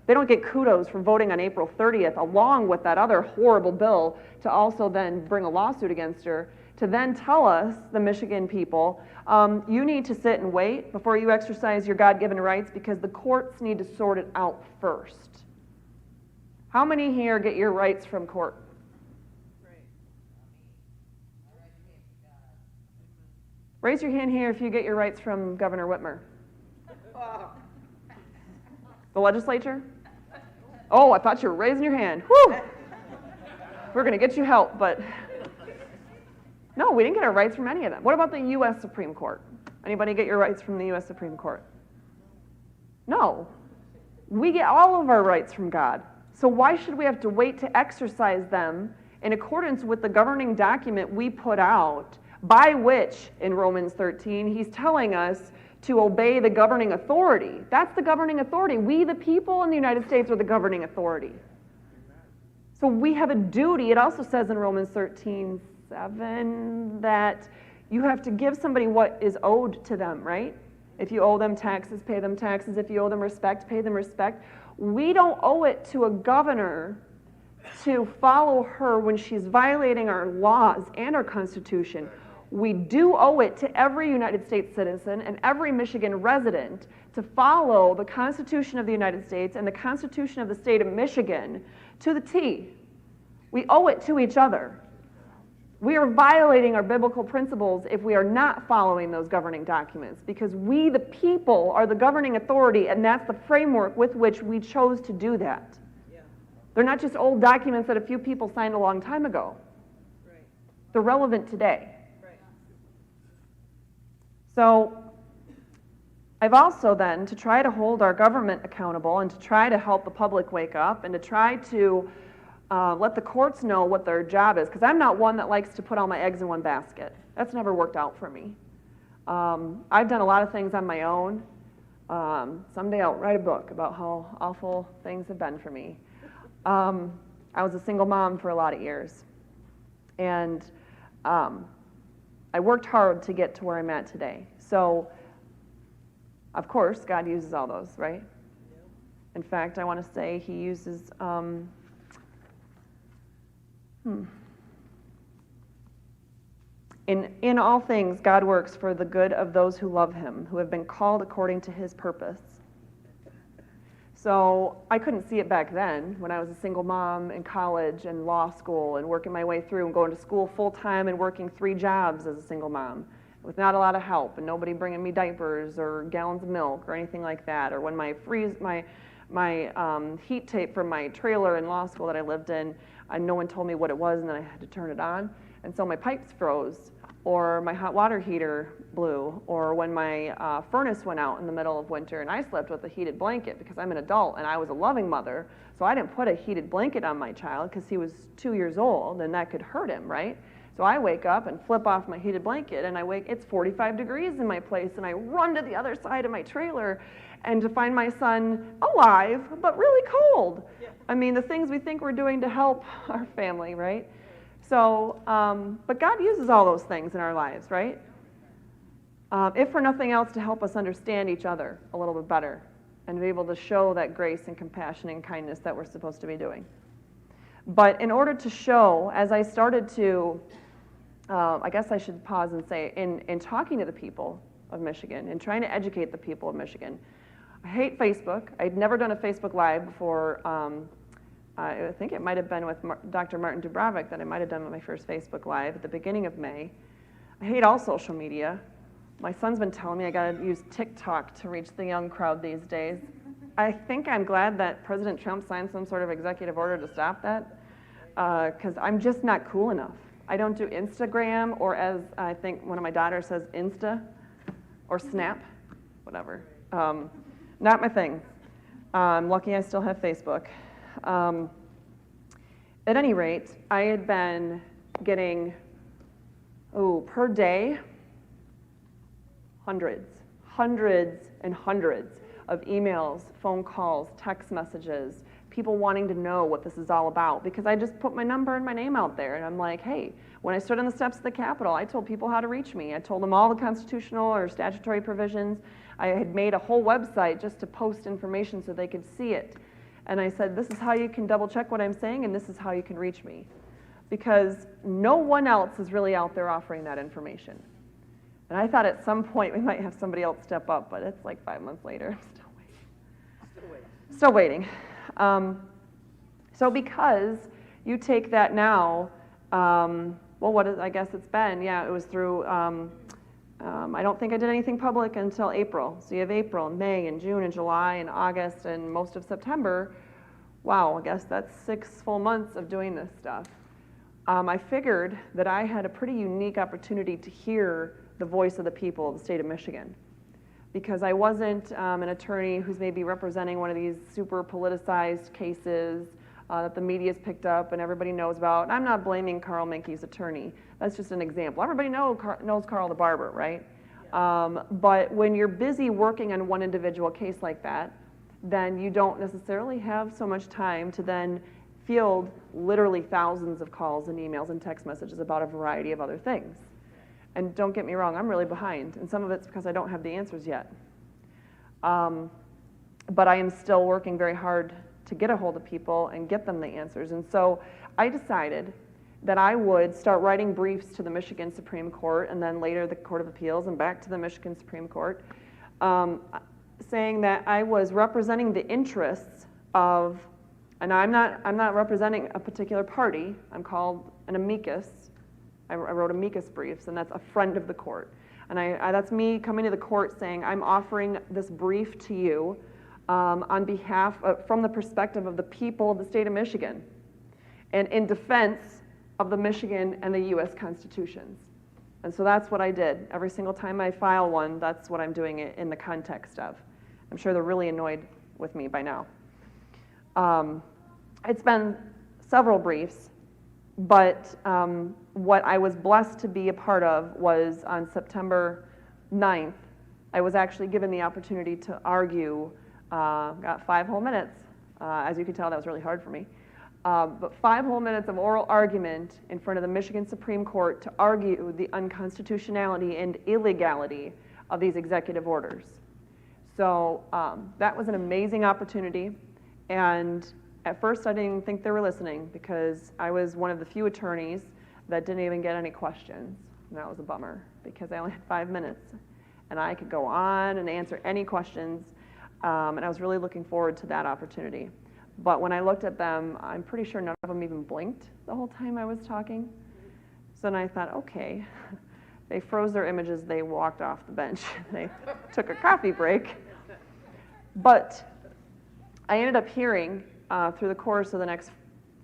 They don't get kudos for voting on April 30th, along with that other horrible bill, to also then bring a lawsuit against her, to then tell us, the Michigan people, you need to sit and wait before you exercise your God-given rights because the courts need to sort it out first. How many here get your rights from court? Raise your hand here if you get your rights from Governor Whitmer. The legislature? Oh, I thought you were raising your hand. Whew! We're going to get you help, but no, we didn't get our rights from any of them. What about the U.S. Supreme Court? Anybody get your rights from the U.S. Supreme Court? No. We get all of our rights from God. So why should we have to wait to exercise them in accordance with the governing document we put out, by which, in Romans 13, he's telling us to obey the governing authority. That's the governing authority. We, the people in the United States, are the governing authority. So we have a duty. It also says in Romans 13:7 that you have to give somebody what is owed to them, right? If you owe them taxes, pay them taxes. If you owe them respect, pay them respect. We don't owe it to a governor to follow her when she's violating our laws and our Constitution. We do owe it to every United States citizen and every Michigan resident to follow the Constitution of the United States and the Constitution of the state of Michigan to the T. We owe it to each other. We are violating our biblical principles if we are not following those governing documents, because we, the people, are the governing authority, and that's the framework with which we chose to do that. Yeah. They're not just old documents that a few people signed a long time ago. Right. They're relevant today. Right. So I've also then, to try to hold our government accountable and to try to help the public wake up and to try to let the courts know what their job is, because I'm not one that likes to put all my eggs in one basket. That's never worked out for me. I've done a lot of things on my own. Someday I'll write a book about how awful things have been for me. I was a single mom for a lot of years. And I worked hard to get to where I'm at today. So, of course, God uses all those, right? In fact, I want to say he uses... In all things, God works for the good of those who love him, who have been called according to his purpose. So I couldn't see it back then when I was a single mom in college and law school and working my way through and going to school full-time and working 3 jobs as a single mom with not a lot of help and nobody bringing me diapers or gallons of milk or anything like that. Or when my heat tape from my trailer in law school that I lived in, no one told me what it was, and then I had to turn it on. And so my pipes froze, or my hot water heater blew, or when my furnace went out in the middle of winter, and I slept with a heated blanket because I'm an adult, and I was a loving mother, so I didn't put a heated blanket on my child because he was 2 years old, and that could hurt him, right? So I wake up and flip off my heated blanket, and it's 45 degrees in my place, and I run to the other side of my trailer, and to find my son alive, but really cold. Yeah. I mean, the things we think we're doing to help our family, right? So, but God uses all those things in our lives, right? If for nothing else, to help us understand each other a little bit better and be able to show that grace and compassion and kindness that we're supposed to be doing. But in order to show, as I started to, I guess I should pause and say, in talking to the people of Michigan and trying to educate the people of Michigan, I hate Facebook. I'd never done a Facebook Live before. I think it might have been with Dr. Martin Dubrovic that I might have done my first Facebook Live at the beginning of May. I hate all social media. My son's been telling me I got to use TikTok to reach the young crowd these days. I think I'm glad that President Trump signed some sort of executive order to stop that, because I'm just not cool enough. I don't do Instagram, or as I think one of my daughters says, Insta, or Snap, whatever. Not my thing. I'm lucky I still have Facebook. At any rate, I had been getting per day, hundreds and hundreds of emails, phone calls, text messages, people wanting to know what this is all about, because I just put my number and my name out there, and I'm like, hey, when I stood on the steps of the Capitol, I told people how to reach me. I told them all the constitutional or statutory provisions. I had made a whole website just to post information so they could see it. And I said, this is how you can double check what I'm saying, and this is how you can reach me. Because no one else is really out there offering that information. And I thought at some point we might have somebody else step up, but it's like 5 months later. I'm still waiting. Still waiting. So because you take that now, I guess it's been, it was through, I don't think I did anything public until April. So you have April, and May, and June, and July, and August, and most of September. Wow, I guess that's 6 full months of doing this stuff. I figured that I had a pretty unique opportunity to hear the voice of the people of the state of Michigan, because I wasn't an attorney who's maybe representing one of these super politicized cases that the media's picked up and everybody knows about. And I'm not blaming Carl Menke's attorney. That's just an example. Everybody knows Carl the barber, right? Yeah. But when you're busy working on one individual case like that, then you don't necessarily have so much time to then field literally thousands of calls and emails and text messages about a variety of other things. And don't get me wrong, I'm really behind, and some of it's because I don't have the answers yet. But I am still working very hard to get a hold of people and get them the answers. And so I decided that I would start writing briefs to the Michigan Supreme Court, and then later the Court of Appeals, and back to the Michigan Supreme Court, saying that I was representing the interests of, and I'm not representing a particular party. I'm called an amicus. I wrote amicus briefs, and that's a friend of the court. And that's me coming to the court saying, I'm offering this brief to you on behalf of, from the perspective of the people of the state of Michigan, and in defense of the Michigan and the U.S. constitutions. And so that's what I did. Every single time I file one, that's what I'm doing it in the context of. I'm sure they're really annoyed with me by now. It's been several briefs, but what I was blessed to be a part of was on September 9th, I was actually given the opportunity to argue, got 5 whole minutes. As you can tell, that was really hard for me. But 5 whole minutes of oral argument in front of the Michigan Supreme Court to argue the unconstitutionality and illegality of these executive orders. So that was an amazing opportunity, and at first I didn't think they were listening, because I was one of the few attorneys that didn't even get any questions, and that was a bummer, because I only had 5 minutes, and I could go on and answer any questions, and I was really looking forward to that opportunity. But when I looked at them, I'm pretty sure none of them even blinked the whole time I was talking. So then I thought, okay, they froze their images, they walked off the bench, they took a coffee break. But I ended up hearing through the course of the next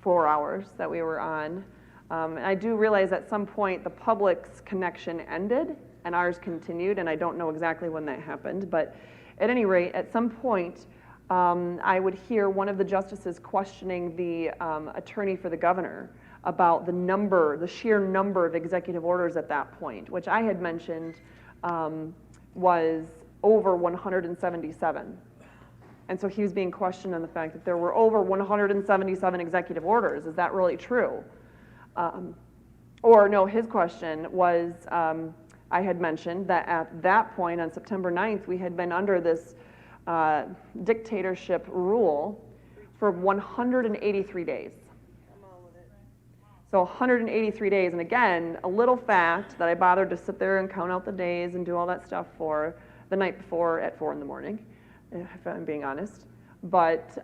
4 hours that we were on, and I do realize at some point the public's connection ended and ours continued, and I don't know exactly when that happened, but at any rate, at some point, I would hear one of the justices questioning the attorney for the governor about the sheer number of executive orders at that point, which I had mentioned was over 177. And so he was being questioned on the fact that there were over 177 executive orders. Is that really true? Or no, his question was, I had mentioned that at that point on September 9th, we had been under this dictatorship rule for 183 days. So 183 days, and again, a little fact that I bothered to sit there and count out the days and do all that stuff for the night before at 4 in the morning, if I'm being honest. But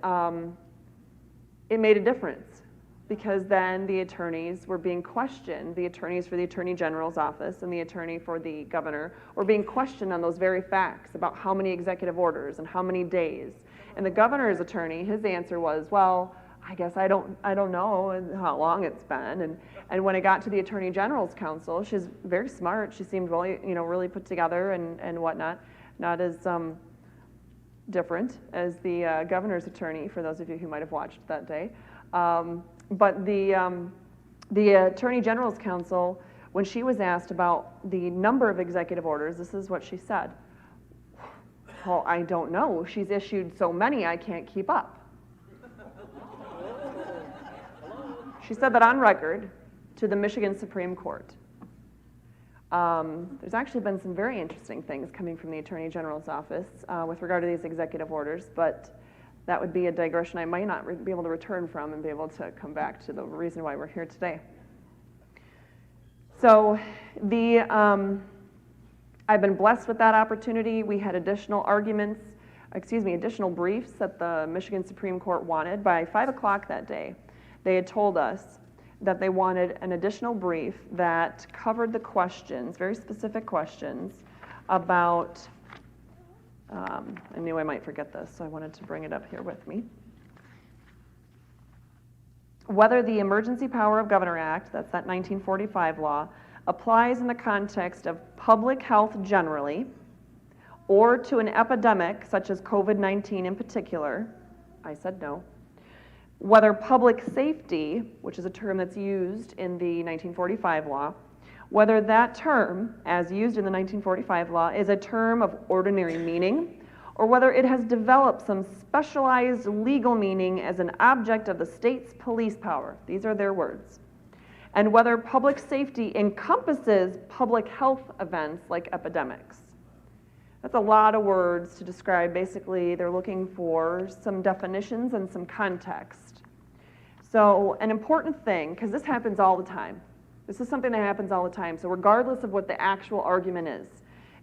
it made a difference, because then the attorneys were being questioned, the attorneys for the Attorney General's office and the attorney for the governor were being questioned on those very facts about how many executive orders and how many days. And the governor's attorney, his answer was, well, I guess I don't know how long it's been. And when it got to the Attorney General's counsel, she's very smart. She seemed really, really put together and whatnot, not as different as the governor's attorney, for those of you who might have watched that day. But the Attorney General's counsel when she was asked about the number of executive orders, this is what she said. Well, I don't know. She's issued so many, I can't keep up. She said that on record to the Michigan Supreme Court. There's actually been some very interesting things coming from the Attorney General's office with regard to these executive orders, but that would be a digression I might not be able to return from and be able to come back to the reason why we're here today. So I've been blessed with that opportunity. We had additional briefs that the Michigan Supreme Court wanted. By 5 o'clock that day, they had told us that they wanted an additional brief that covered the questions, very specific questions, about, I knew I might forget this, so I wanted to bring it up here with me. Whether the Emergency Power of Governor Act, that's that 1945 law, applies in the context of public health generally, or to an epidemic such as COVID-19 in particular. I said no. Whether public safety, which is a term that's used in the 1945 law, whether that term, as used in the 1945 law, is a term of ordinary meaning, or whether it has developed some specialized legal meaning as an object of the state's police power. These are their words. And whether public safety encompasses public health events like epidemics. That's a lot of words to describe. Basically, they're looking for some definitions and some context. So an important thing, because this happens all the time. This is something that happens all the time. So regardless of what the actual argument is,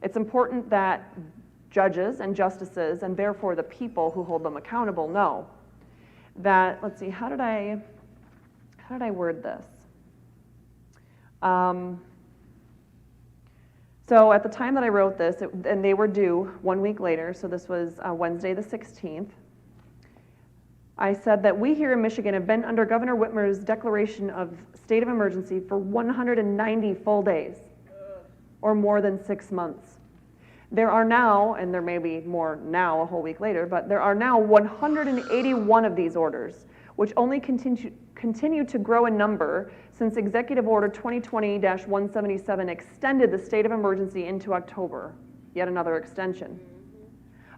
it's important that judges and justices, and therefore the people who hold them accountable, know that, let's see, how did I word this? So at the time that I wrote this, and they were due 1 week later, so this was Wednesday the 16th, I said that we here in Michigan have been under Governor Whitmer's declaration of state of emergency for 190 full days, or more than 6 months. There are now, and there may be more now a whole week later, but there are now 181 of these orders, which only continue to grow in number since Executive Order 2020-177 extended the state of emergency into October, yet another extension.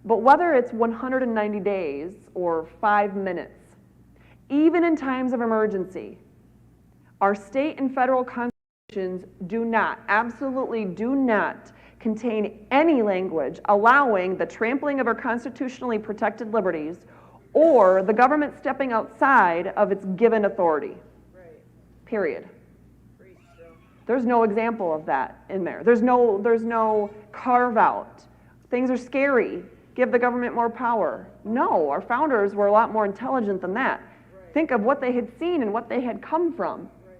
But whether it's 190 days or 5 minutes, even in times of emergency, our state and federal constitutions do not, absolutely do not, contain any language allowing the trampling of our constitutionally protected liberties or the government stepping outside of its given authority. Right. Period. There's no example of that in there. There's no carve out. Things are scary. Give the government more power. No, our founders were a lot more intelligent than that. Right. Think of what they had seen and what they had come from. Right.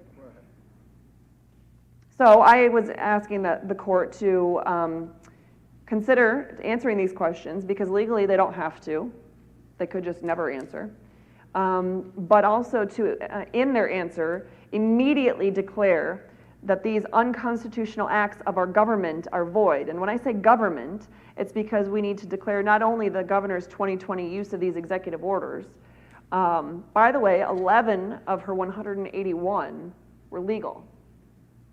So I was asking the court to consider answering these questions, because legally they don't have to. They could just never answer. But also to, in their answer, immediately declare that these unconstitutional acts of our government are void. And when I say government, it's because we need to declare not only the governor's 2020 use of these executive orders. By the way, 11 of her 181 were legal,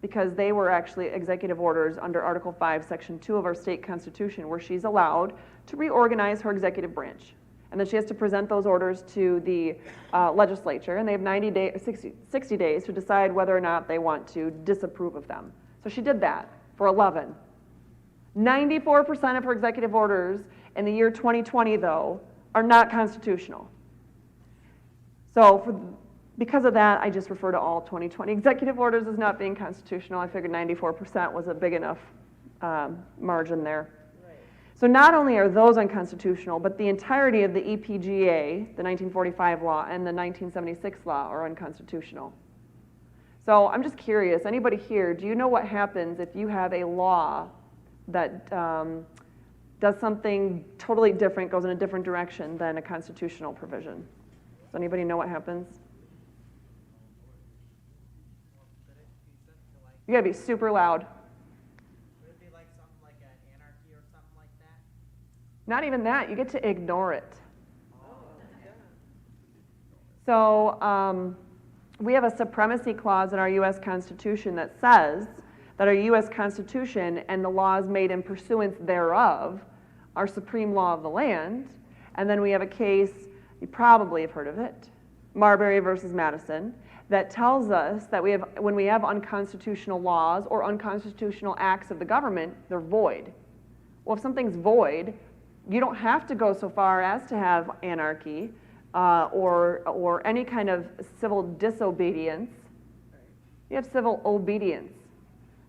because they were actually executive orders under Article 5, Section 2 of our state constitution, where she's allowed to reorganize her executive branch. And then she has to present those orders to the legislature, and they have 60 days to decide whether or not they want to disapprove of them. So she did that for 11. 94% of her executive orders in the year 2020, though, are not constitutional. So because of that, I just refer to all 2020 executive orders as not being constitutional. I figured 94% was a big enough margin there. So not only are those unconstitutional, but the entirety of the EPGA, the 1945 law, and the 1976 law are unconstitutional. So I'm just curious, anybody here, do you know what happens if you have a law that does something totally different, goes in a different direction than a constitutional provision? Does anybody know what happens? You gotta be super loud. Not even that, you get to ignore it. So we have a supremacy clause in our U.S. Constitution that says that our U.S. Constitution and the laws made in pursuance thereof are supreme law of the land. And then we have a case, you probably have heard of it, Marbury versus Madison, that tells us that when we have unconstitutional laws or unconstitutional acts of the government, they're void. Well, if something's void, you don't have to go so far as to have anarchy or any kind of civil disobedience. You have civil obedience.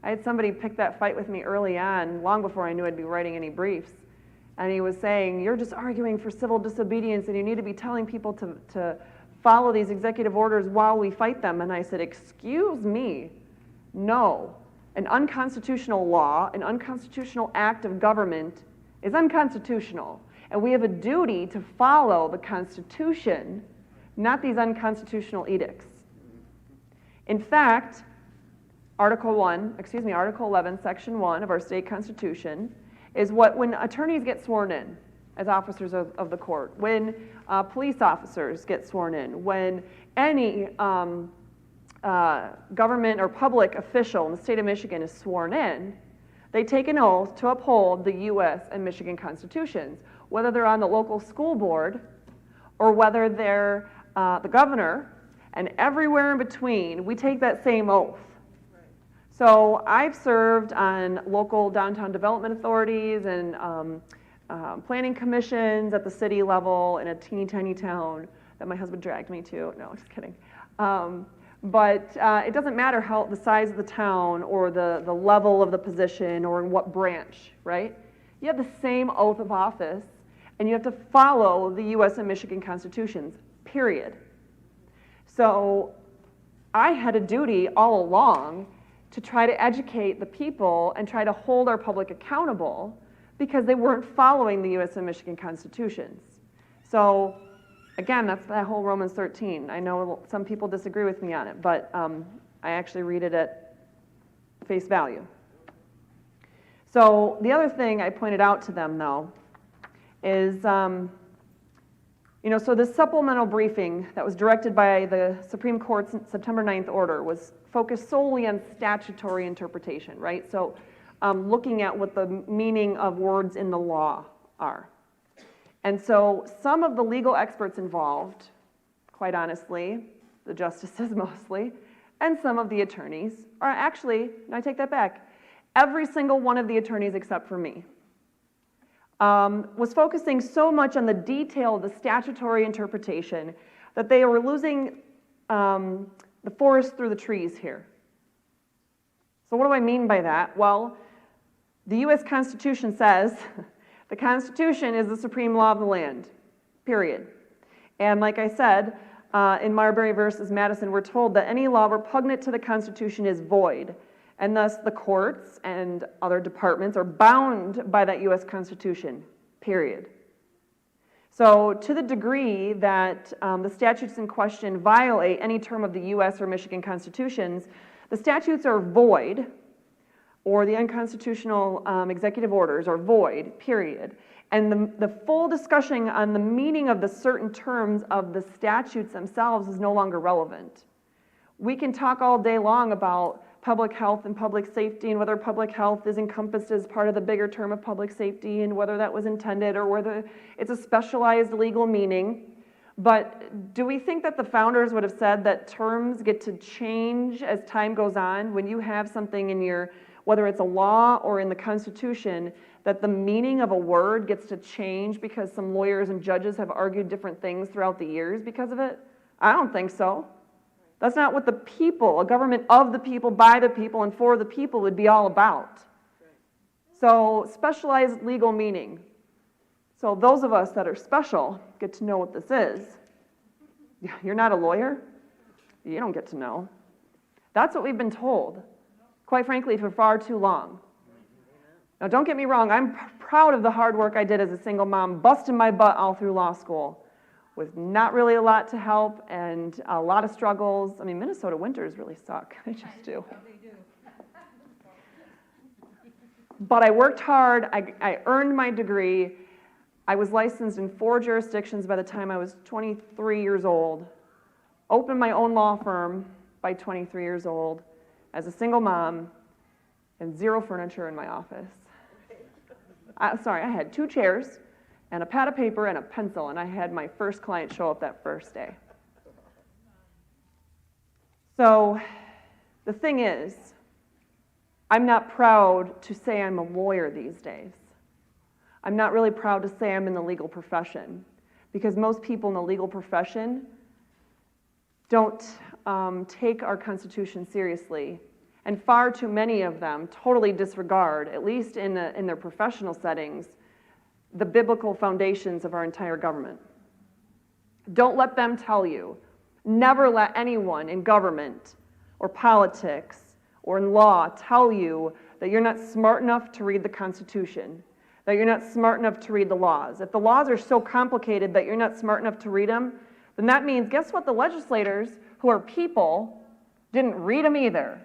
I had somebody pick that fight with me early on, long before I knew I'd be writing any briefs. And he was saying, you're just arguing for civil disobedience and you need to be telling people to follow these executive orders while we fight them. And I said, excuse me, no. An unconstitutional law, an unconstitutional act of government is unconstitutional. And we have a duty to follow the Constitution, not these unconstitutional edicts. In fact, Article 11, Section 1 of our state constitution is when attorneys get sworn in as officers of the court, when police officers get sworn in, when any government or public official in the state of Michigan is sworn in, they take an oath to uphold the U.S. and Michigan constitutions, whether they're on the local school board or whether they're the governor, and everywhere in between, we take that same oath. So I've served on local downtown development authorities and planning commissions at the city level in a teeny tiny town that my husband dragged me to. No, just kidding. But it doesn't matter how the size of the town or the level of the position or in what branch, right? You have the same oath of office and you have to follow the U.S. and Michigan constitutions, period. So I had a duty all along to try to educate the people and try to hold our public accountable because they weren't following the U.S. and Michigan constitutions. So again, that's that whole Romans 13. I know some people disagree with me on it, but I actually read it at face value. So the other thing I pointed out to them, though, is, so this supplemental briefing that was directed by the Supreme Court's September 9th order was focused solely on statutory interpretation, right? So looking at what the meaning of words in the law are. And so some of the legal experts involved, quite honestly, the justices mostly, and some of the attorneys, are actually, and I take that back, every single one of the attorneys except for me, was focusing so much on the detail of the statutory interpretation that they were losing the forest through the trees here. So what do I mean by that? Well, the U.S. Constitution says the Constitution is the supreme law of the land, period. And like I said, in Marbury versus Madison, we're told that any law repugnant to the Constitution is void, and thus the courts and other departments are bound by that U.S. Constitution, period. So to the degree that the statutes in question violate any term of the U.S. or Michigan constitutions, the statutes are void, or the unconstitutional executive orders are void, period. And the full discussion on the meaning of the certain terms of the statutes themselves is no longer relevant. We can talk all day long about public health and public safety and whether public health is encompassed as part of the bigger term of public safety and whether that was intended or whether it's a specialized legal meaning. But do we think that the founders would have said that terms get to change as time goes on? When you have something in your, whether it's a law or in the Constitution, that the meaning of a word gets to change because some lawyers and judges have argued different things throughout the years because of it? I don't think so. That's not what the people, a government of the people, by the people, and for the people would be all about. So specialized legal meaning. So those of us that are special get to know what this is. You're not a lawyer? You don't get to know. That's what we've been told, quite frankly, for far too long. Now don't get me wrong, I'm proud of the hard work I did as a single mom, busting my butt all through law school, with not really a lot to help and a lot of struggles. I mean, Minnesota winters really suck. They just do. But I worked hard. I earned my degree. I was licensed in 4 jurisdictions by the time I was 23 years old. Opened my own law firm by 23 years old as a single mom. and 0 furniture in my office. I had 2 chairs and a pad of paper and a pencil, and I had my first client show up that first day. So the thing is, I'm not proud to say I'm a lawyer these days. I'm not really proud to say I'm in the legal profession, because most people in the legal profession don't take our Constitution seriously, and far too many of them totally disregard, at least in their professional settings, the biblical foundations of our entire government. Don't let them tell you, never let anyone in government or politics or in law tell you that you're not smart enough to read the Constitution, that you're not smart enough to read the laws. If the laws are so complicated that you're not smart enough to read them, then that means, guess what, the legislators, who are people, didn't read them either.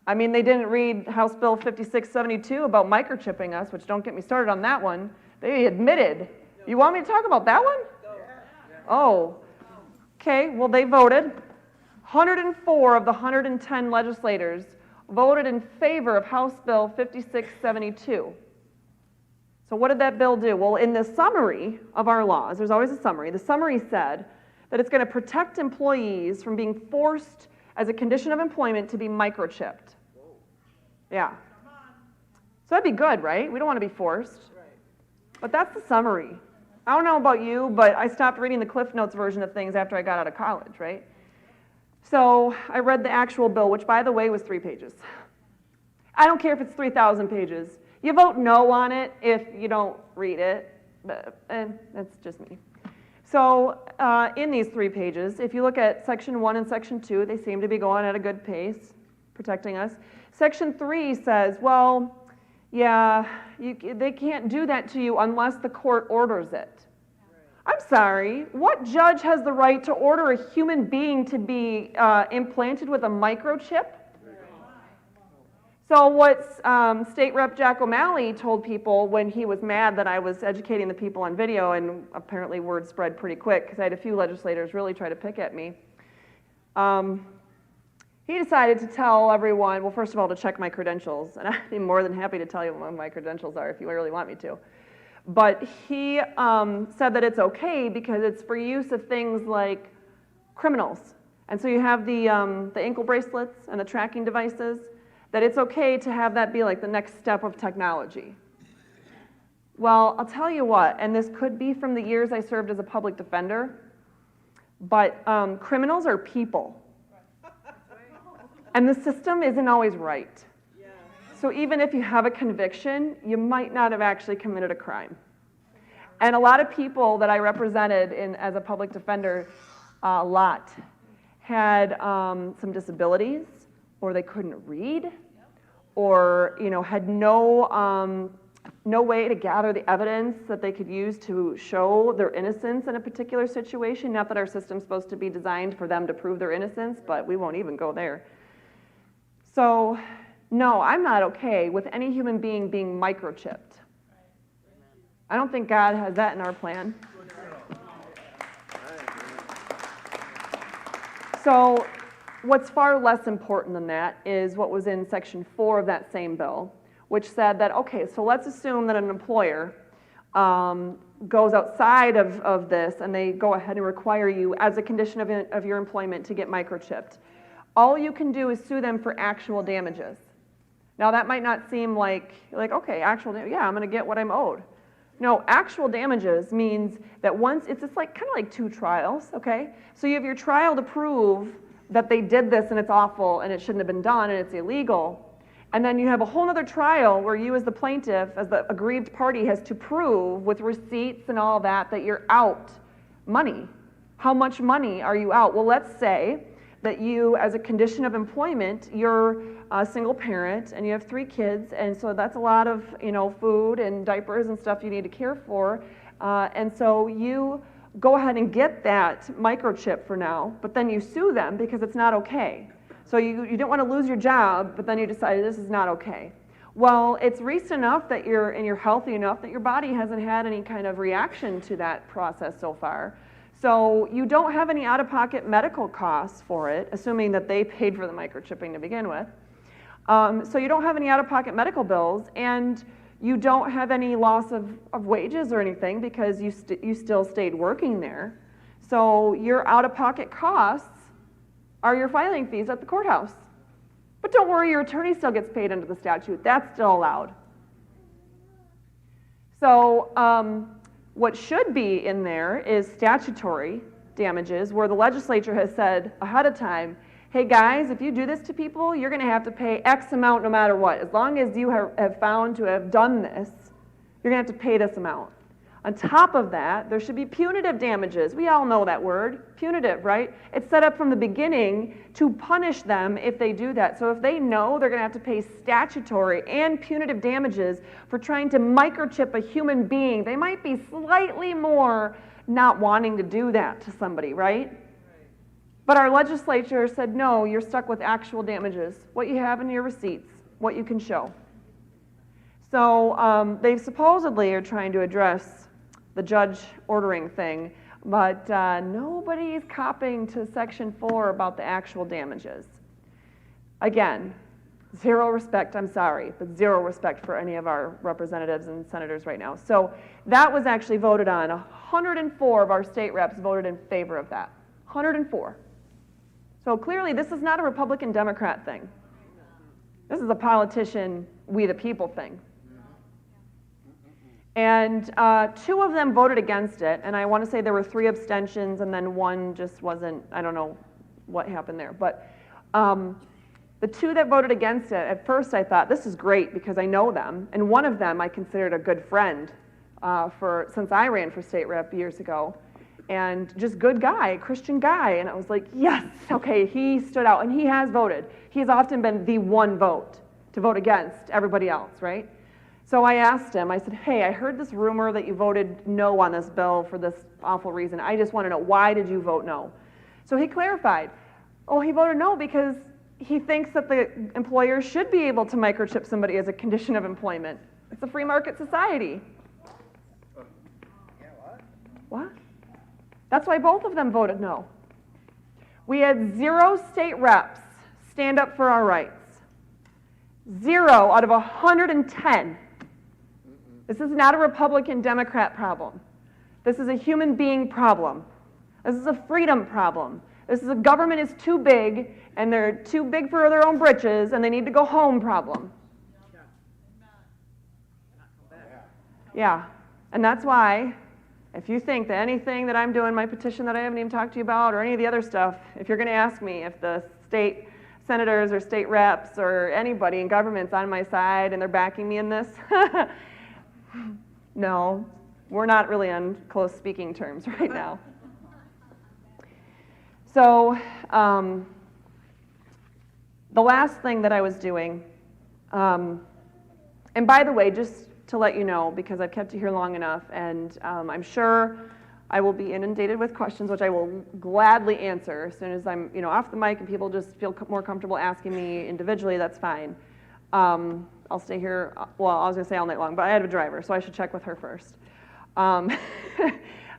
I mean, they didn't read House Bill 5672 about microchipping us, which don't get me started on that one. They admitted. You want me to talk about that one? Oh, okay, well, they voted. 104 of the 110 legislators voted in favor of House Bill 5672. So what did that bill do? Well, in the summary of our laws, there's always a summary. The summary said that it's going to protect employees from being forced as a condition of employment to be microchipped. Yeah. So that'd be good, right? We don't want to be forced. But that's the summary. I don't know about you, but I stopped reading the Cliff Notes version of things after I got out of college, right? So I read the actual bill, which, by the way, was 3 pages. I don't care if it's 3,000 pages. You vote no on it if you don't read it, and that's just me. So in these 3 pages, if you look at Section 1 and Section 2, they seem to be going at a good pace, protecting us. Section 3 says, well, yeah, they can't do that to you unless the court orders it. I'm sorry, what judge has the right to order a human being to be implanted with a microchip? So what State Rep Jack O'Malley told people when he was mad that I was educating the people on video, and apparently word spread pretty quick because I had a few legislators really try to pick at me, he decided to tell everyone, well, first of all, to check my credentials, and I'd be more than happy to tell you what my credentials are if you really want me to. But he said that it's okay because it's for use of things like criminals. And so you have the ankle bracelets and the tracking devices, that it's okay to have that be like the next step of technology. Well, I'll tell you what, and this could be from the years I served as a public defender, but criminals are people. And the system isn't always right. So even if you have a conviction, you might not have actually committed a crime. And a lot of people that I represented as a public defender, a lot, had some disabilities, or they couldn't read, or had no way to gather the evidence that they could use to show their innocence in a particular situation. Not that our system's supposed to be designed for them to prove their innocence, but we won't even go there. So, no, I'm not okay with any human being being microchipped. I don't think God has that in our plan. So, what's far less important than that is what was in Section 4 of that same bill, which said that, okay, so let's assume that an employer goes outside of this and they go ahead and require you as a condition of your employment to get microchipped. All you can do is sue them for actual damages. Now that might not seem like okay, actual damage, yeah, I'm going to get what I'm owed. No, actual damages means that once, it's just like kind of like 2 trials, okay? So you have your trial to prove that they did this and it's awful and it shouldn't have been done and it's illegal. And then you have a whole other trial where you as the plaintiff, as the aggrieved party, has to prove with receipts and all that you're out money. How much money are you out? Well, let's say that you, as a condition of employment, you're a single parent and you have 3 kids, and so that's a lot of food and diapers and stuff you need to care for, and so you go ahead and get that microchip for now, but then you sue them because it's not okay. So you don't want to lose your job, but then you decided this is not okay. Well, it's recent enough that you're healthy enough that your body hasn't had any kind of reaction to that process so far. So you don't have any out-of-pocket medical costs for it, assuming that they paid for the microchipping to begin with. So you don't have any out-of-pocket medical bills, and you don't have any loss of wages or anything because you still stayed working there. So your out-of-pocket costs are your filing fees at the courthouse. But don't worry, your attorney still gets paid under the statute. That's still allowed. So what should be in there is statutory damages, where the legislature has said ahead of time, hey guys, if you do this to people, you're going to have to pay X amount no matter what. As long as you have found to have done this, you're going to have to pay this amount. On top of that, there should be punitive damages. We all know that word, punitive, right? It's set up from the beginning to punish them if they do that. So if they know they're going to have to pay statutory and punitive damages for trying to microchip a human being, they might be slightly more not wanting to do that to somebody, right? But our legislature said, no, you're stuck with actual damages, what you have in your receipts, what you can show. So they supposedly are trying to address the judge ordering thing, but nobody's copping to Section 4 about the actual damages. Again, zero respect, I'm sorry, but zero respect for any of our representatives and senators right now. So that was actually voted on. 104 of our state reps voted in favor of that. 104. So clearly this is not a Republican-Democrat thing. This is a politician, we the people thing. And 2 of them voted against it, and I want to say there were 3 abstentions, and then 1 just wasn't, I don't know what happened there. But the 2 that voted against it, at first I thought, this is great because I know them, and one of them I considered a good friend since I ran for state rep years ago, and just good guy, Christian guy, and I was like, yes, okay, he stood out, and he has voted. He's often been the one vote to vote against everybody else, right? So I asked him, I said, hey, I heard this rumor that you voted no on this bill for this awful reason. I just want to know, why did you vote no? So he clarified, oh, he voted no because he thinks that the employer should be able to microchip somebody as a condition of employment. It's a free market society. Yeah, What? That's why both of them voted no. We had 0 state reps stand up for our rights. 0 out of 110. This is not a Republican-Democrat problem. This is a human being problem. This is a freedom problem. This is a government is too big, and they're too big for their own britches, and they need to go home problem. Yeah, and that's why, if you think that anything that I'm doing, my petition that I haven't even talked to you about, or any of the other stuff, if you're going to ask me if the state senators or state reps or anybody in government's on my side and they're backing me in this, no, we're not really on close speaking terms right now. So the last thing that I was doing, and by the way, just to let you know, because I've kept you here long enough, and I'm sure I will be inundated with questions, which I will gladly answer as soon as I'm off the mic and people just feel more comfortable asking me individually, that's fine. I'll stay here, well, I was going to say all night long, but I have a driver, so I should check with her first.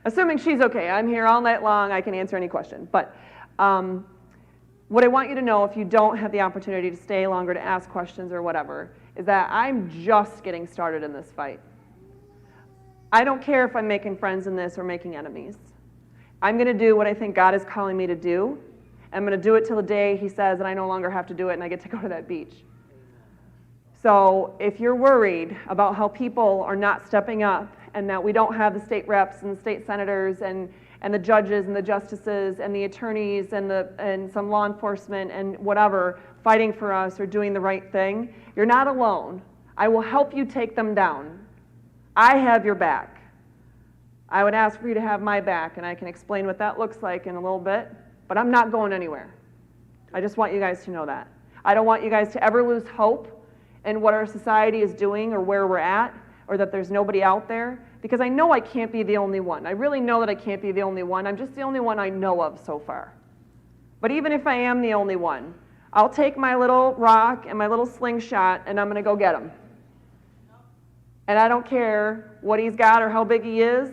Assuming she's okay, I'm here all night long, I can answer any question. But what I want you to know, if you don't have the opportunity to stay longer to ask questions or whatever, is that I'm just getting started in this fight. I don't care if I'm making friends in this or making enemies. I'm going to do what I think God is calling me to do. I'm going to do it till the day He says that I no longer have to do it and I get to go to that beach. So if you're worried about how people are not stepping up and that we don't have the state reps and the state senators and the judges and the justices and the attorneys and some law enforcement and whatever fighting for us or doing the right thing, you're not alone. I will help you take them down. I have your back. I would ask for you to have my back, and I can explain what that looks like in a little bit, but I'm not going anywhere. I just want you guys to know that. I don't want you guys to ever lose hope in what our society is doing or where we're at, or that there's nobody out there, because I know I can't be the only one. I really know that I can't be the only one. I'm just the only one I know of so far. But even if I am the only one, I'll take my little rock and my little slingshot, and I'm going to go get him. And I don't care what he's got or how big he is.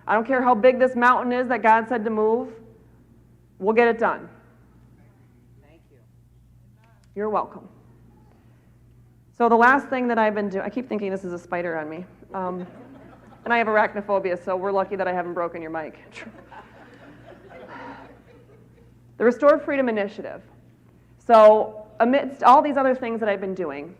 I don't care how big this mountain is that God said to move. We'll get it done. Thank you. You're welcome. So the last thing that I've been doing, I keep thinking this is a spider on me. And I have arachnophobia, so we're lucky that I haven't broken your mic. The Restored Freedom Initiative. So amidst all these other things that I've been doing,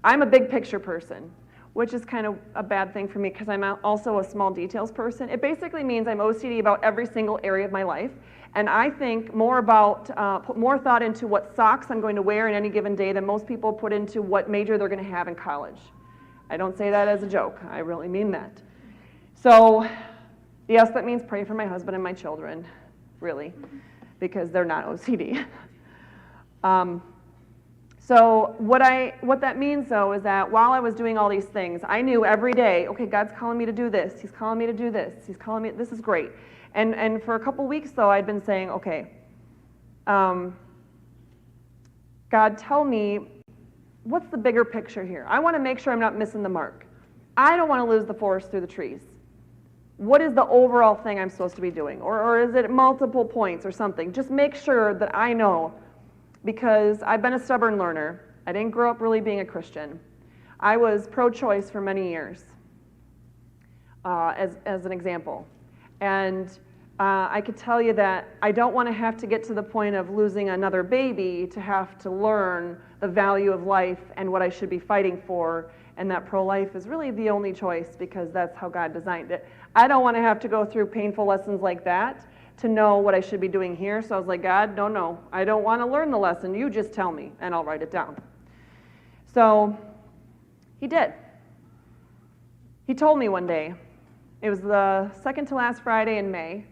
I'm a big picture person, which is kind of a bad thing for me because I'm also a small details person. It basically means I'm OCD about every single area of my life, and I think more about, put more thought into what socks I'm going to wear in any given day than most people put into what major they're going to have in college. I don't say that as a joke. I really mean that. So yes, that means pray for my husband and my children, really, because they're not OCD. So what that means, though, is that while I was doing all these things, I knew every day, okay, God's calling me to do this. He's calling me to do this. He's calling me, this is great. And for a couple weeks, though, I'd been saying, okay, God, tell me, what's the bigger picture here? I want to make sure I'm not missing the mark. I don't want to lose the forest through the trees. What is the overall thing I'm supposed to be doing? Or is it multiple points or something? Just make sure that I know, because I've been a stubborn learner. I didn't grow up really being a Christian. I was pro-choice for many years, as an example. And I could tell you that I don't want to have to get to the point of losing another baby to have to learn the value of life and what I should be fighting for, and that pro-life is really the only choice because that's how God designed it. I don't want to have to go through painful lessons like that to know what I should be doing here. So I was like, God, no, I don't want to learn the lesson. You just tell me, and I'll write it down. So he did. He told me one day. It was the second to last Friday in May,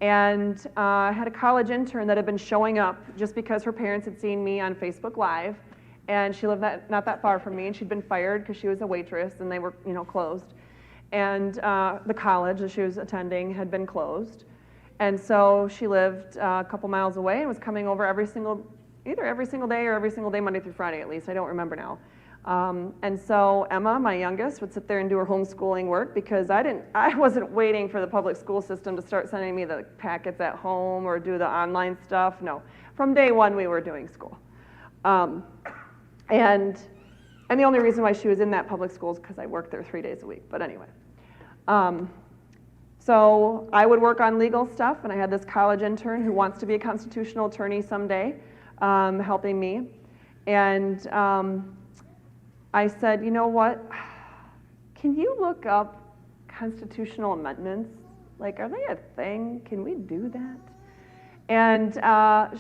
and I had a college intern that had been showing up just because her parents had seen me on Facebook Live, and she lived not that far from me, and she'd been fired because she was a waitress, and they were, closed. And the college that she was attending had been closed. And so she lived a couple miles away and was coming over either every single day or every single day, Monday through Friday at least. I don't remember now. And so Emma, my youngest, would sit there and do her homeschooling work because I wasn't waiting for the public school system to start sending me the packets at home or do the online stuff. No, from day one we were doing school. And the only reason why she was in that public school is because I worked there 3 days a week. But anyway. So I would work on legal stuff, and I had this college intern who wants to be a constitutional attorney someday, helping me. And I said, you know what? Can you look up constitutional amendments? Like, are they a thing? Can we do that? And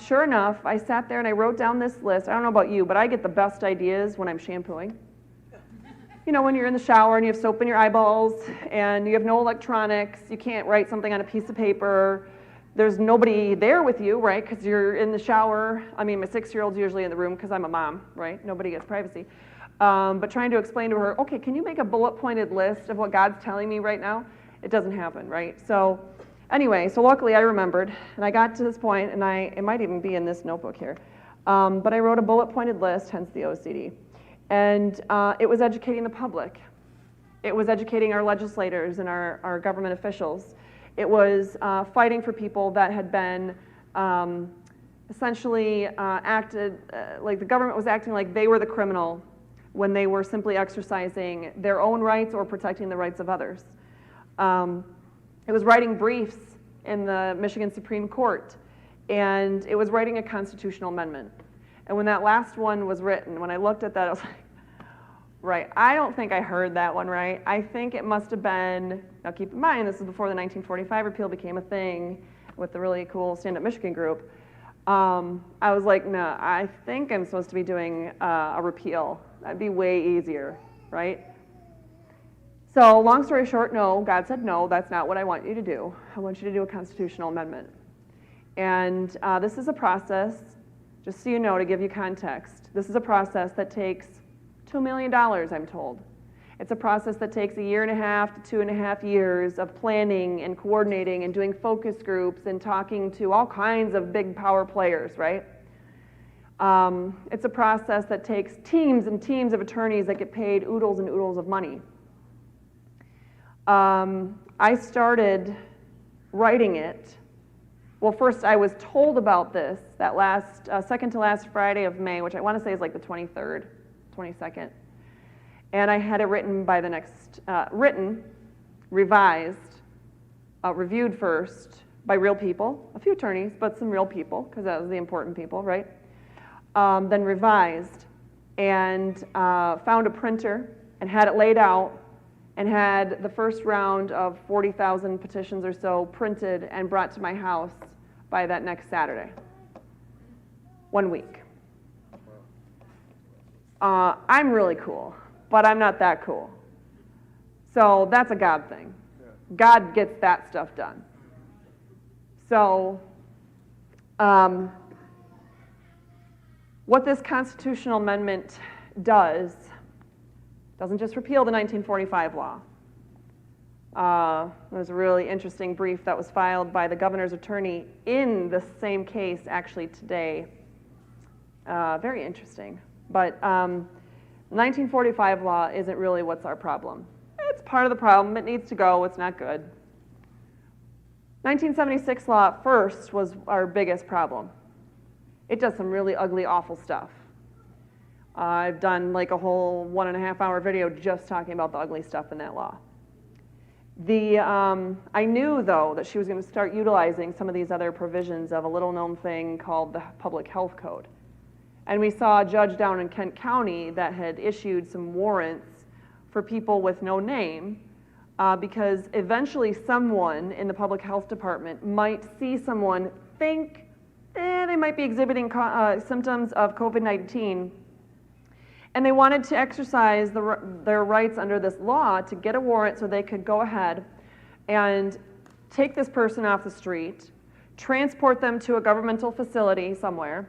sure enough, I sat there and I wrote down this list. I don't know about you, but I get the best ideas when I'm shampooing. When you're in the shower and you have soap in your eyeballs and you have no electronics, you can't write something on a piece of paper. There's nobody there with you, right? Because you're in the shower. I mean, my 6-year-old's usually in the room because I'm a mom, right? Nobody gets privacy. But trying to explain to her, okay, can you make a bullet-pointed list of what God's telling me right now? It doesn't happen, right? So anyway, so luckily I remembered, and I got to this point, and it might even be in this notebook here. But I wrote a bullet-pointed list, hence the OCD. And it was educating the public. It was educating our legislators and our government officials. It was fighting for people that had been essentially acted, like the government was acting like they were the criminal when they were simply exercising their own rights or protecting the rights of others. It was writing briefs in the Michigan Supreme Court, and it was writing a constitutional amendment. And when that last one was written, when I looked at that, I was like, right, I don't think I heard that one right. I think it must have been, now keep in mind, this is before the 1945 repeal became a thing with the really cool Stand Up Michigan group. I was like, no, I think I'm supposed to be doing a repeal. That'd be way easier, right? So long story short, no, God said, no, that's not what I want you to do. I want you to do a constitutional amendment. And this is a process, just so you know, to give you context, this is a process that takes $2 million, I'm told. It's a process that takes 1.5 to 2.5 years of planning and coordinating and doing focus groups and talking to all kinds of big power players, right? It's a process that takes teams and teams of attorneys that get paid oodles and oodles of money. I started writing it. Well, first I was told about this that second to last Friday of May, which I want to say is like the 23rd, 22nd. And I had it written by the next, revised, reviewed first by real people, a few attorneys, but some real people, because that was the important people, right? Then revised, and found a printer and had it laid out, and had the first round of 40,000 petitions or so printed and brought to my house by that next Saturday. 1 week. I'm really cool, but I'm not that cool. So that's a God thing. God gets that stuff done. So what this constitutional amendment doesn't just repeal the 1945 law. There was a really interesting brief that was filed by the governor's attorney in the same case actually today. Very interesting. But 1945 law isn't really what's our problem. It's part of the problem. It needs to go. It's not good. 1976 law first was our biggest problem. It does some really ugly, awful stuff. I've done like a whole 1.5-hour video just talking about the ugly stuff in that law. I knew, though, that she was going to start utilizing some of these other provisions of a little-known thing called the Public Health Code. And we saw a judge down in Kent County that had issued some warrants for people with no name because eventually someone in the public health department might see someone, think they might be exhibiting symptoms of COVID-19, and they wanted to exercise their rights under this law to get a warrant so they could go ahead and take this person off the street, transport them to a governmental facility somewhere,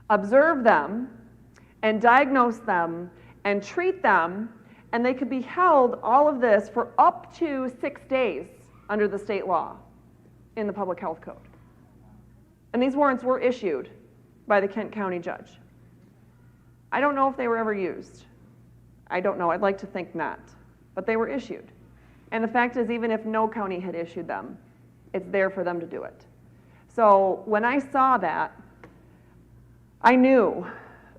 observe them, and diagnose them, and treat them, and they could be held, all of this, for up to 6 days under the state law in the Public Health Code. And these warrants were issued by the Kent County judge. I don't know if they were ever used. I don't know. I'd like to think not. But they were issued. And the fact is, even if no county had issued them, it's there for them to do it. So when I saw that, I knew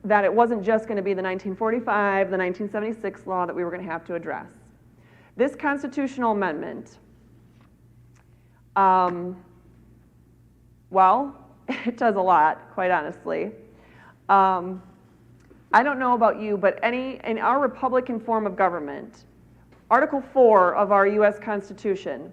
that it wasn't just going to be the 1945, the 1976 law that we were going to have to address. This constitutional amendment, well, it does a lot, quite honestly. I don't know about you, but in our Republican form of government, Article 4 of our U.S. Constitution,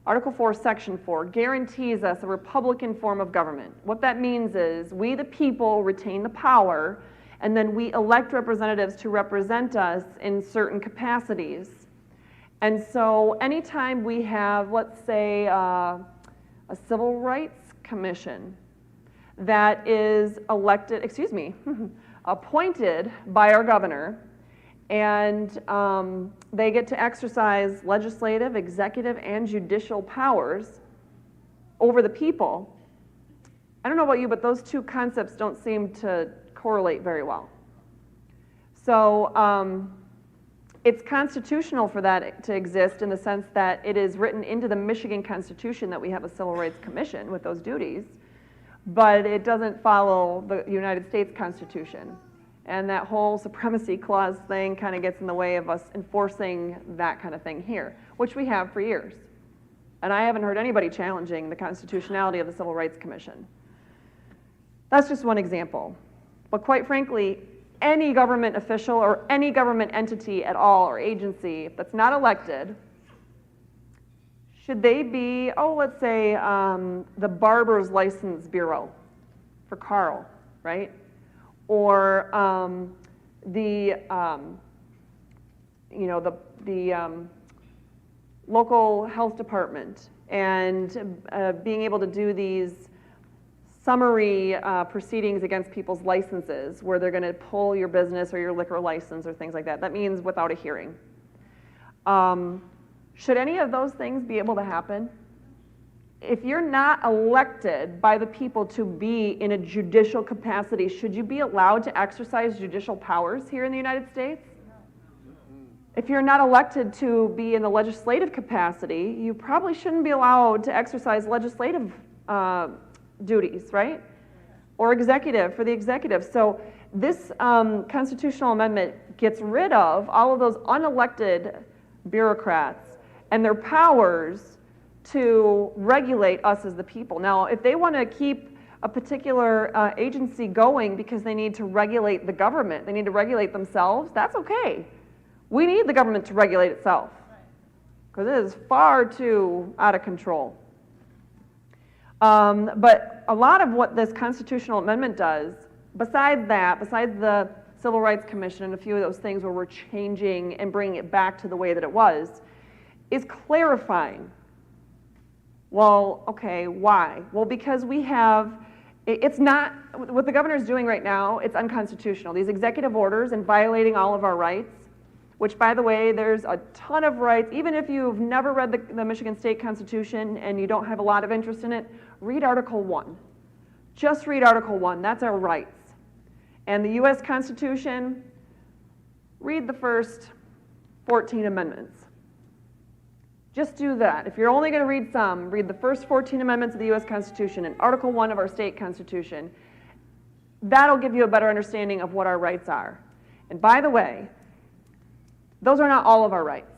Article 4, Section 4, guarantees us a Republican form of government. What that means is we, the people, retain the power, and then we elect representatives to represent us in certain capacities. And so anytime we have, let's say, a civil rights commission that is appointed by our governor, and they get to exercise legislative, executive, and judicial powers over the people. I don't know about you, but those two concepts don't seem to correlate very well. So it's constitutional for that to exist in the sense that it is written into the Michigan Constitution that we have a Civil Rights Commission with those duties, but it doesn't follow the United States Constitution. And that whole supremacy clause thing kind of gets in the way of us enforcing that kind of thing here, which we have for years. And I haven't heard anybody challenging the constitutionality of the Civil Rights Commission. That's just one example. But quite frankly, any government official or any government entity at all or agency that's not elected, should they be, let's say the Barber's License Bureau for Carl, right? Or the local health department, and being able to do these summary proceedings against people's licenses where they're going to pull your business or your liquor license or things like that. That means without a hearing. Should any of those things be able to happen? If you're not elected by the people to be in a judicial capacity, should you be allowed to exercise judicial powers here in the United States? If you're not elected to be in the legislative capacity, you probably shouldn't be allowed to exercise legislative duties, right? Or executive, for the executive. So this constitutional amendment gets rid of all of those unelected bureaucrats and their powers to regulate us as the people. Now, if they want to keep a particular agency going because they need to regulate the government, they need to regulate themselves, that's okay. We need the government to regulate itself because it is far too out of control. But a lot of what this constitutional amendment does, besides the Civil Rights Commission and a few of those things where we're changing and bringing it back to the way that it was, is clarifying. Well, okay, why? Well, because we have, it's not, what the governor's doing right now, it's unconstitutional. These executive orders and violating all of our rights, which, by the way, there's a ton of rights. Even if you've never read the Michigan State Constitution and you don't have a lot of interest in it, read Article 1. Just read Article 1. That's our rights. And the U.S. Constitution, read the first 14 amendments. Just do that. If you're only going to read some, read the first 14 amendments of the U.S. Constitution and Article 1 of our state constitution. That'll give you a better understanding of what our rights are. And by the way, those are not all of our rights.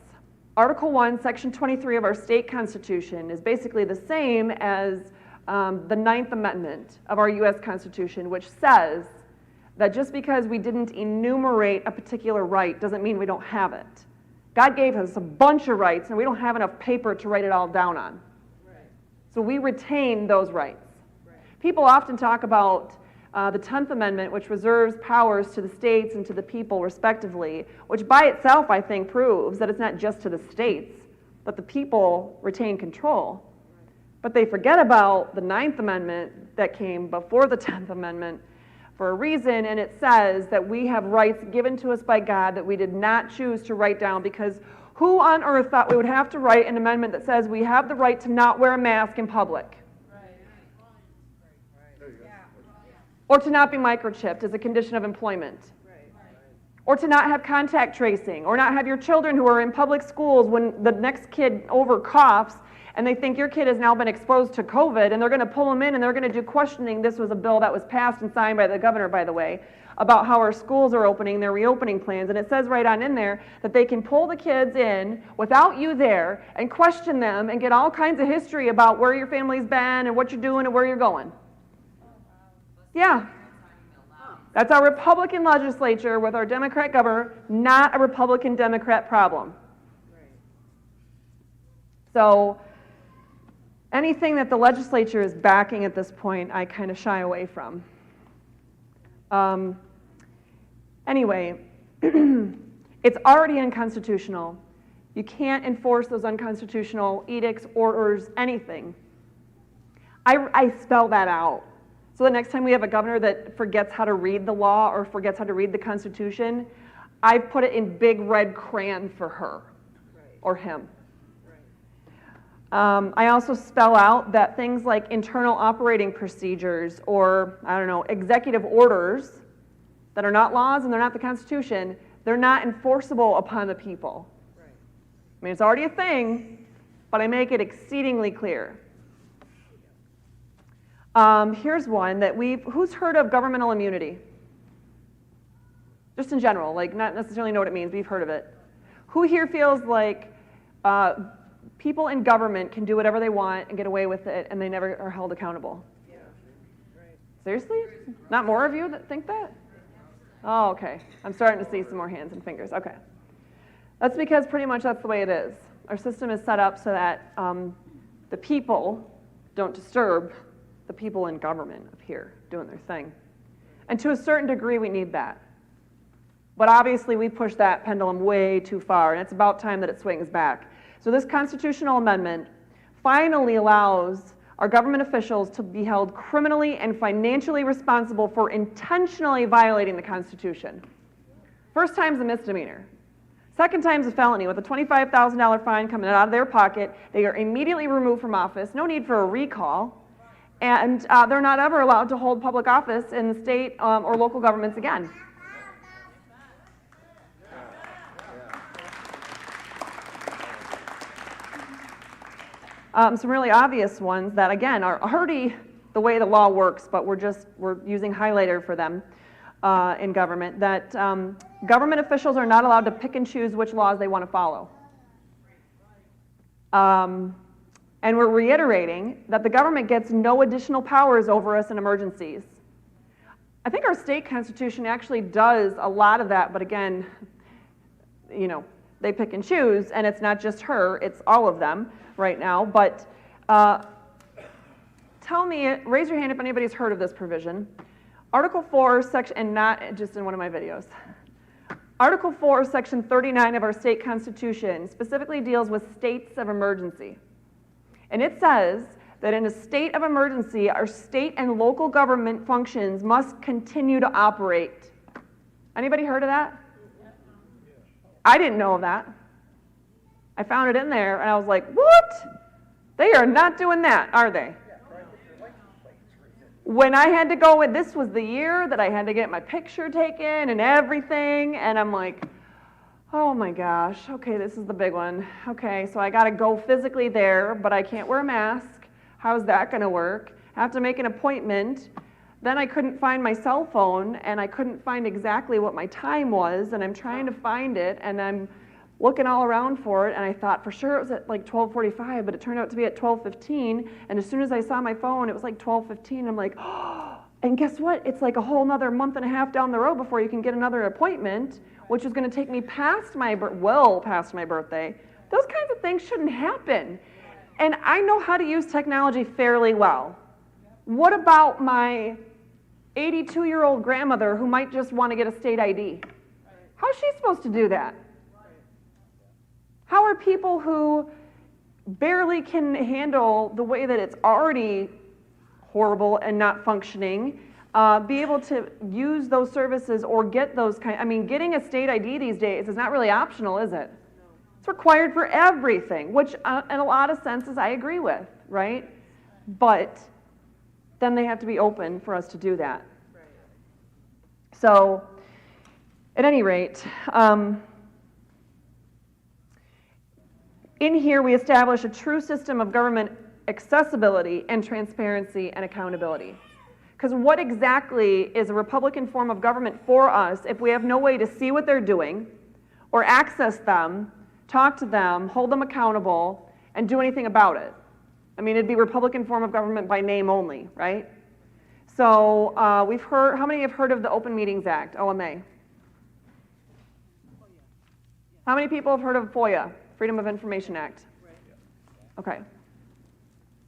Article 1, Section 23 of our state constitution is basically the same as the 9th Amendment of our U.S. Constitution, which says that just because we didn't enumerate a particular right doesn't mean we don't have it. God gave us a bunch of rights, and we don't have enough paper to write it all down on. Right. So we retain those rights. Right. People often talk about the 10th Amendment, which reserves powers to the states and to the people, respectively, which by itself, I think, proves that it's not just to the states, but the people retain control. But they forget about the 9th Amendment that came before the 10th Amendment for a reason, and it says that we have rights given to us by God that we did not choose to write down, because who on earth thought we would have to write an amendment that says we have the right to not wear a mask in public? Or to not be microchipped as a condition of employment? Or to not have contact tracing, or not have your children who are in public schools when the next kid over coughs and they think your kid has now been exposed to COVID, and they're going to pull them in and they're going to do questioning. This was a bill that was passed and signed by the governor, by the way, about how our schools are opening, their reopening plans, and it says right on in there that they can pull the kids in without you there and question them and get all kinds of history about where your family's been and what you're doing and where you're going. Yeah. That's our Republican legislature with our Democrat governor, not a Republican-Democrat problem. So anything that the legislature is backing at this point, I kind of shy away from. Anyway, it's already unconstitutional. You can't enforce those unconstitutional edicts, orders, anything. I spell that out. So the next time we have a governor that forgets how to read the law or forgets how to read the Constitution, I put it in big red crayon for her or him. I also spell out that things like internal operating procedures or, I don't know, executive orders that are not laws and they're not the Constitution, they're not enforceable upon the people. I mean, it's already a thing, but I make it exceedingly clear. Here's one that who's heard of governmental immunity? Just in general, like not necessarily know what it means, but you've heard of it. Who here feels like people in government can do whatever they want and get away with it and they never are held accountable? Yeah. Right. Seriously? Not more of you that think that? Oh, okay. I'm starting to see some more hands and fingers. Okay. That's because pretty much that's the way it is. Our system is set up so that the people don't disturb the people in government up here doing their thing. And to a certain degree, we need that. But obviously, we push that pendulum way too far, and it's about time that it swings back. So this constitutional amendment finally allows our government officials to be held criminally and financially responsible for intentionally violating the Constitution. First time's a misdemeanor. Second time's a felony with a $25,000 fine coming out of their pocket. They are immediately removed from office, no need for a recall, and they're not ever allowed to hold public office in the state or local governments again. Some really obvious ones that, again, are already the way the law works, but we're using highlighter for them. in government, that government officials are not allowed to pick and choose which laws they want to follow. And we're reiterating that the government gets no additional powers over us in emergencies. I think our state constitution actually does a lot of that, but again, you know, they pick and choose, and it's not just her, it's all of them right now. But tell me, raise your hand if anybody's heard of this provision. Article 4, section, and not just in one of my videos. Article 4, section 39 of our state constitution specifically deals with states of emergency. And it says that in a state of emergency, our state and local government functions must continue to operate. Anybody heard of that? I didn't know of that. I found it in there and I was like, what? They are not doing that, are they? When I had to go in, this was the year that I had to get my picture taken and everything, and I'm like, oh my gosh, okay, this is the big one. Okay, so I gotta go physically there, but I can't wear a mask. How's that gonna work? I have to make an appointment. Then I couldn't find my cell phone, and I couldn't find exactly what my time was, and I'm trying to find it, and I'm looking all around for it, and I thought for sure it was at like 12:45, but it turned out to be at 12:15, and as soon as I saw my phone, it was like 12:15. I'm like, oh, and guess what? It's like a whole nother month and a half down the road before you can get another appointment, which is going to take me well past my birthday. Those kinds of things shouldn't happen. And I know how to use technology fairly well. What about my 82-year-old grandmother who might just want to get a state ID? How's she supposed to do that? How are people who barely can handle the way that it's already horrible and not functioning, be able to use those services or get those I mean, getting a state ID these days is not really optional, is it? It's required for everything, which in a lot of senses I agree with, right? But then they have to be open for us to do that. So, at any rate, in here, we establish a true system of government accessibility and transparency and accountability. Because what exactly is a Republican form of government for us if we have no way to see what they're doing or access them, talk to them, hold them accountable, and do anything about it? I mean, it'd be Republican form of government by name only, right? So we've heard, how many have heard of the Open Meetings Act, OMA? How many people have heard of FOIA? Freedom of Information Act. Okay.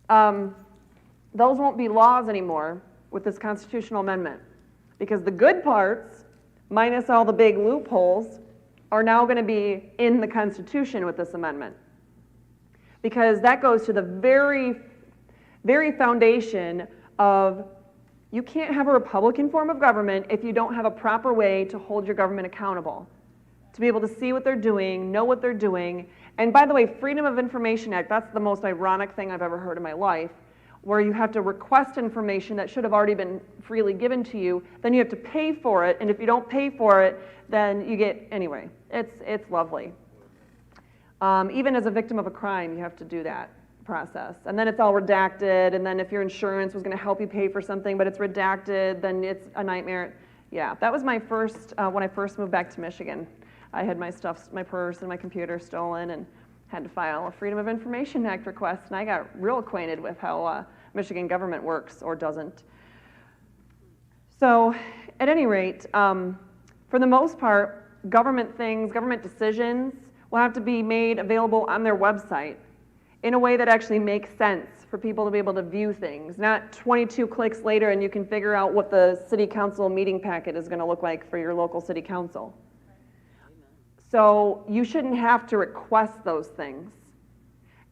Those won't be laws anymore with this constitutional amendment because the good parts, minus all the big loopholes, are now going to be in the Constitution with this amendment. Because that goes to the very, very foundation of you can't have a Republican form of government if you don't have a proper way to hold your government accountable, to be able to see what they're doing, know what they're doing. And by the way, Freedom of Information Act, that's the most ironic thing I've ever heard in my life, where you have to request information that should have already been freely given to you, then you have to pay for it, and if you don't pay for it, then you get, anyway, it's lovely. Even as a victim of a crime, you have to do that process. And then it's all redacted, and then if your insurance was going to help you pay for something, but it's redacted, then it's a nightmare. Yeah, that was my first, when I first moved back to Michigan. I had my stuff, my purse and my computer stolen and had to file a Freedom of Information Act request, and I got real acquainted with how Michigan government works or doesn't. So at any rate, for the most part, government things, government decisions will have to be made available on their website in a way that actually makes sense for people to be able to view things, not 22 clicks later and you can figure out what the city council meeting packet is going to look like for your local city council. So you shouldn't have to request those things.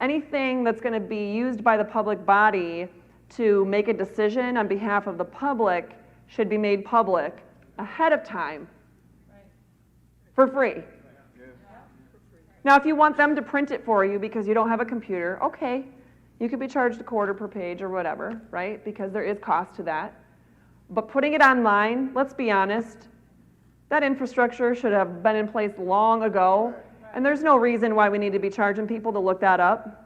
Anything that's going to be used by the public body to make a decision on behalf of the public should be made public ahead of time for free. Now, if you want them to print it for you because you don't have a computer, okay, you could be charged $0.25 per page or whatever, right? Because there is cost to that. But putting it online, let's be honest, that infrastructure should have been in place long ago, and there's no reason why we need to be charging people to look that up.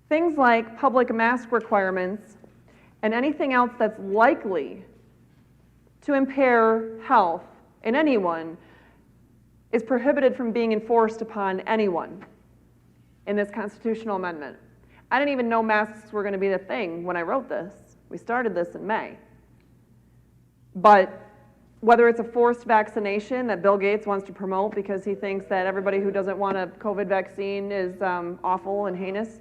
things like public mask requirements and anything else that's likely to impair health in anyone is prohibited from being enforced upon anyone in this constitutional amendment. I didn't even know masks were going to be the thing when I wrote this. We started this in May. But whether it's a forced vaccination that Bill Gates wants to promote because he thinks that everybody who doesn't want a COVID vaccine is awful and heinous,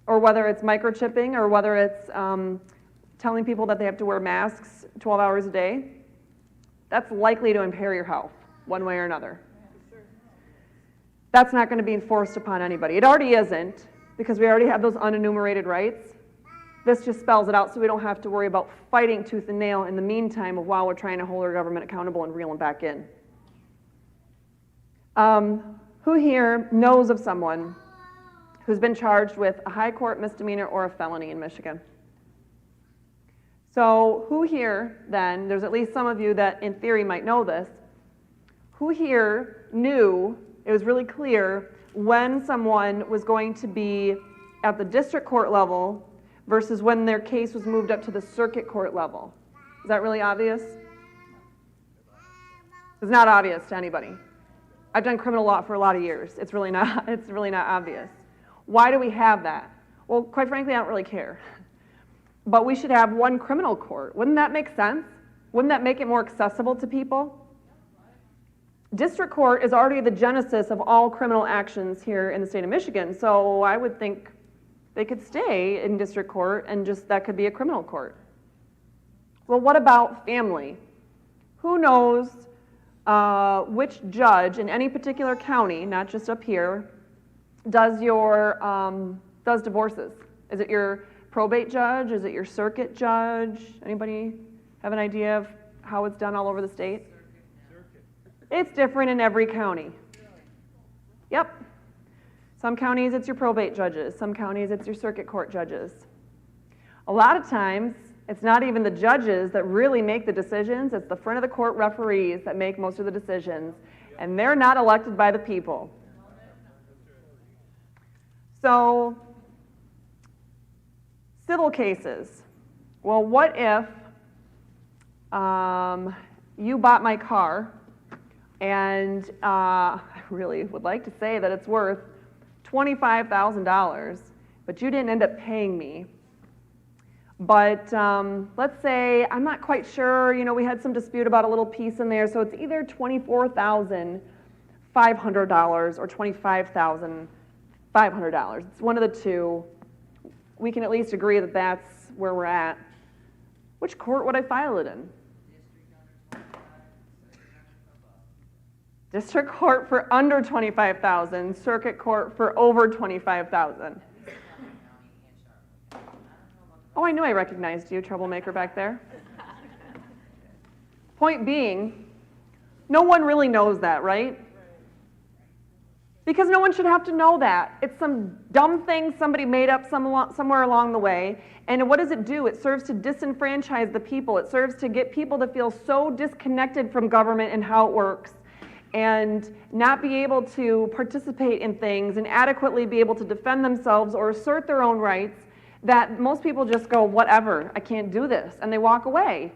or whether it's microchipping, or whether it's telling people that they have to wear masks 12 hours a day, that's likely to impair your health one way or another. That's not going to be enforced upon anybody. It already isn't, because we already have those unenumerated rights. This just spells it out so we don't have to worry about fighting tooth and nail in the meantime while we're trying to hold our government accountable and reel them back in. Who here knows of someone who's been charged with a high court misdemeanor or a felony in Michigan? So who here then, there's at least some of you that in theory might know this, who here knew, it was really clear, when someone was going to be at the district court level versus when their case was moved up to the circuit court level? Is that really obvious? It's not obvious to anybody. I've done criminal law for a lot of years. It's really not obvious. Why do we have that? Well, quite frankly, I don't really care. But we should have one criminal court. Wouldn't that make sense? Wouldn't that make it more accessible to people? District court is already the genesis of all criminal actions here in the state of Michigan, so I would think they could stay in district court and just that could be a criminal court. Well, what about family? Who knows which judge in any particular county, not just up here, does divorces? Is it your probate judge? Is it your circuit judge? Anybody have an idea of how it's done all over the state? It's different in every county. Yep. Some counties it's your probate judges. Some counties it's your circuit court judges. A lot of times it's not even the judges that really make the decisions. It's the front of the court referees that make most of the decisions. And they're not elected by the people. So, civil cases. Well, what if you bought my car and I really would like to say that it's worth $25,000, but you didn't end up paying me. But let's say, I'm not quite sure, we had some dispute about a little piece in there, so it's either $24,500 or $25,500. It's one of the two. We can at least agree that that's where we're at. Which court would I file it in? District court for under $25,000, circuit court for over $25,000. Oh, I knew I recognized you, troublemaker back there. Point being, no one really knows that, right? Because no one should have to know that. It's some dumb thing somebody made up somewhere along the way. And what does it do? It serves to disenfranchise the people. It serves to get people to feel so disconnected from government and how it works, and not be able to participate in things and adequately be able to defend themselves or assert their own rights, that most people just go, whatever, I can't do this, and they walk away.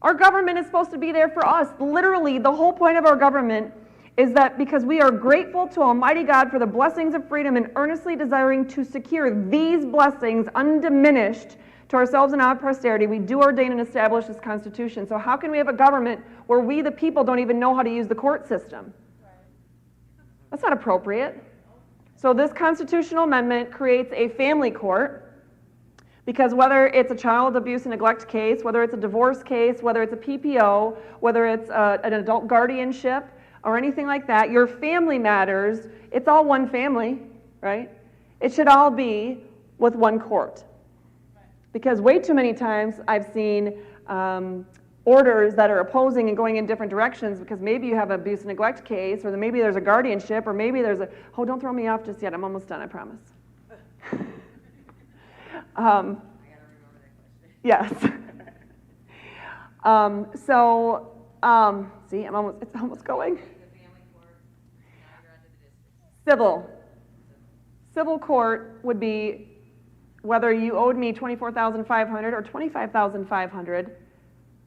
Our government is supposed to be there for us. Literally, the whole point of our government is that because we are grateful to Almighty God for the blessings of freedom and earnestly desiring to secure these blessings undiminished to ourselves and our posterity, we do ordain and establish this Constitution. So how can we have a government where we, the people, don't even know how to use the court system? That's not appropriate. So this constitutional amendment creates a family court, because whether it's a child abuse and neglect case, whether it's a divorce case, whether it's a PPO, whether it's an adult guardianship, or anything like that, your family matters. It's all one family, right? It should all be with one court. Because way too many times I've seen orders that are opposing and going in different directions because maybe you have an abuse and neglect case, or maybe there's a guardianship, or maybe there's a, oh, don't throw me off just yet, I'm almost done, I promise. Yes. See, it's almost going. Civil. Civil court would be whether you owed me $24,500 or $25,500,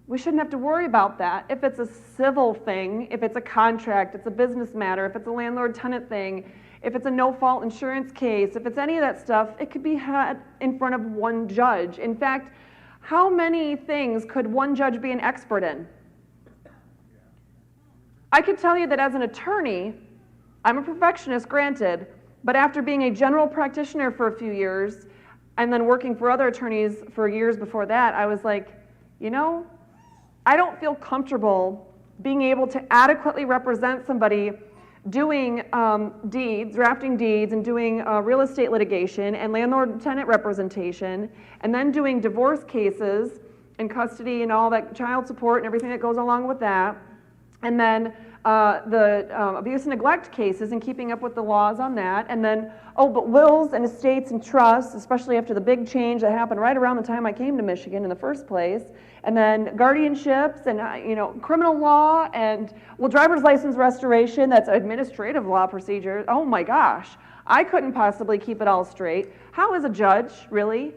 we shouldn't have to worry about that. If it's a civil thing, if it's a contract, it's a business matter, if it's a landlord-tenant thing, if it's a no-fault insurance case, if it's any of that stuff, it could be had in front of one judge. In fact, how many things could one judge be an expert in? I could tell you that as an attorney, I'm a perfectionist, granted, but after being a general practitioner for a few years and then working for other attorneys for years before that, I was like, you know, I don't feel comfortable being able to adequately represent somebody doing deeds, drafting deeds, and doing real estate litigation and landlord-tenant representation, and then doing divorce cases and custody and all that, child support and everything that goes along with that, and then the abuse and neglect cases and keeping up with the laws on that, and then, oh, but wills and estates and trusts, especially after the big change that happened right around the time I came to Michigan in the first place, and then guardianships and, you know, criminal law and, well, driver's license restoration, that's administrative law procedure. Oh my gosh, I couldn't possibly keep it all straight. How is a judge, really?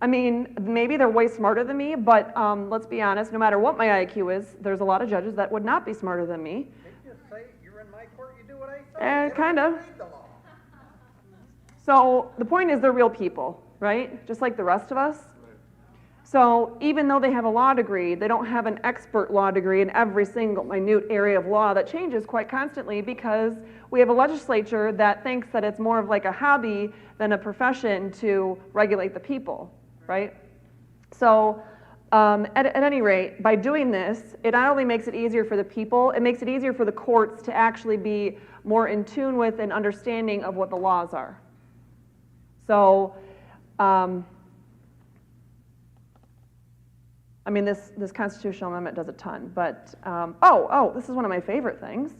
I mean, maybe they're way smarter than me, but let's be honest, no matter what my IQ is, there's a lot of judges that would not be smarter than me. They just say, you're in my court, you do what I say. Kind of. Read the law. So the point is they're real people, right? Just like the rest of us. So even though they have a law degree, they don't have an expert law degree in every single minute area of law that changes quite constantly, because we have a legislature that thinks that it's more of like a hobby than a profession to regulate the people, right? So at any rate, by doing this, it not only makes it easier for the people, it makes it easier for the courts to actually be more in tune with and understanding of what the laws are. So, I mean, this constitutional amendment does a ton, but, this is one of my favorite things.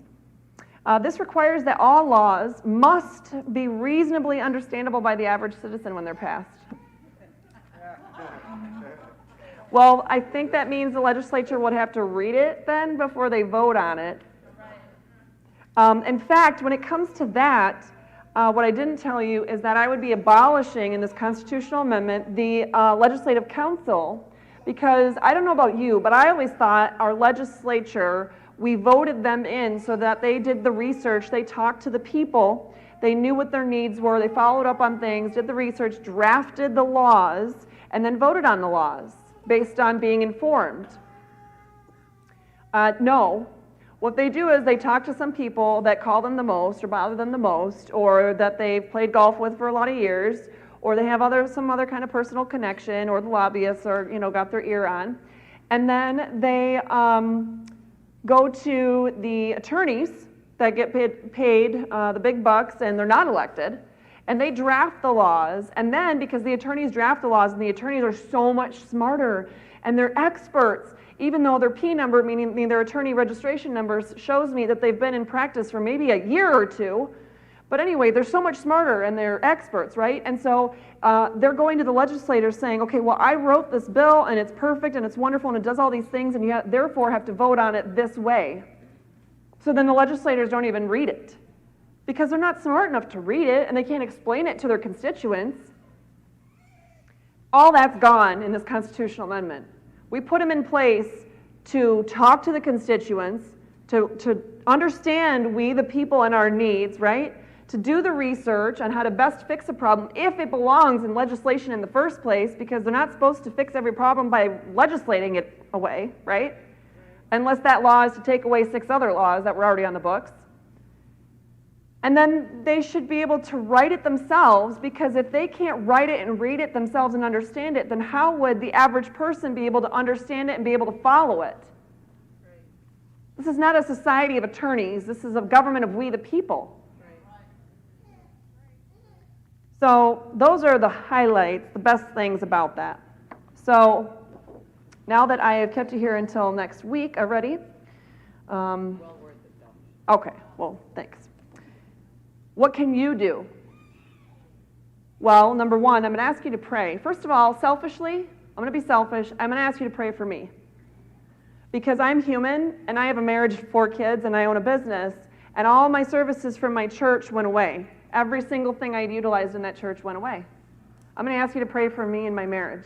This requires that all laws must be reasonably understandable by the average citizen when they're passed. Well, I think that means the legislature would have to read it then before they vote on it. In fact, when it comes to that, what I didn't tell you is that I would be abolishing in this constitutional amendment the legislative council, because I don't know about you, but I always thought our legislature, we voted them in so that they did the research, they talked to the people, they knew what their needs were, they followed up on things, did the research, drafted the laws, and then voted on the laws based on being informed. No. What they do is they talk to some people that call them the most or bother them the most, or that they've played golf with for a lot of years, or they have some other kind of personal connection, or the lobbyists are, got their ear on. And then they go to the attorneys that get paid the big bucks and they're not elected, and they draft the laws. And then, because the attorneys draft the laws and the attorneys are so much smarter and they're experts, even though their P number, meaning their attorney registration numbers, shows me that they've been in practice for maybe a year or two. But anyway, they're so much smarter and they're experts, right? And so they're going to the legislators saying, okay, well, I wrote this bill and it's perfect and it's wonderful and it does all these things, and you therefore have to vote on it this way. So then the legislators don't even read it because they're not smart enough to read it and they can't explain it to their constituents. All that's gone in this constitutional amendment. We put them in place to talk to the constituents, to understand we, the people, and our needs, right? To do the research on how to best fix a problem if it belongs in legislation in the first place, because they're not supposed to fix every problem by legislating it away, right? Unless that law is to take away 6 other laws that were already on the books. And then they should be able to write it themselves, because if they can't write it and read it themselves and understand it, then how would the average person be able to understand it and be able to follow it? Right. This is not a society of attorneys. This is a government of we the people. Right. So those are the highlights, the best things about that. So now that I have kept you here until next week already. Well worth it, though. Okay, well, thanks. What can you do? Well, number one, I'm going to ask you to pray. First of all, selfishly, I'm going to be selfish. I'm going to ask you to pray for me. Because I'm human, and I have a marriage, 4 kids, and I own a business, and all my services from my church went away. Every single thing I'd utilized in that church went away. I'm going to ask you to pray for me and my marriage.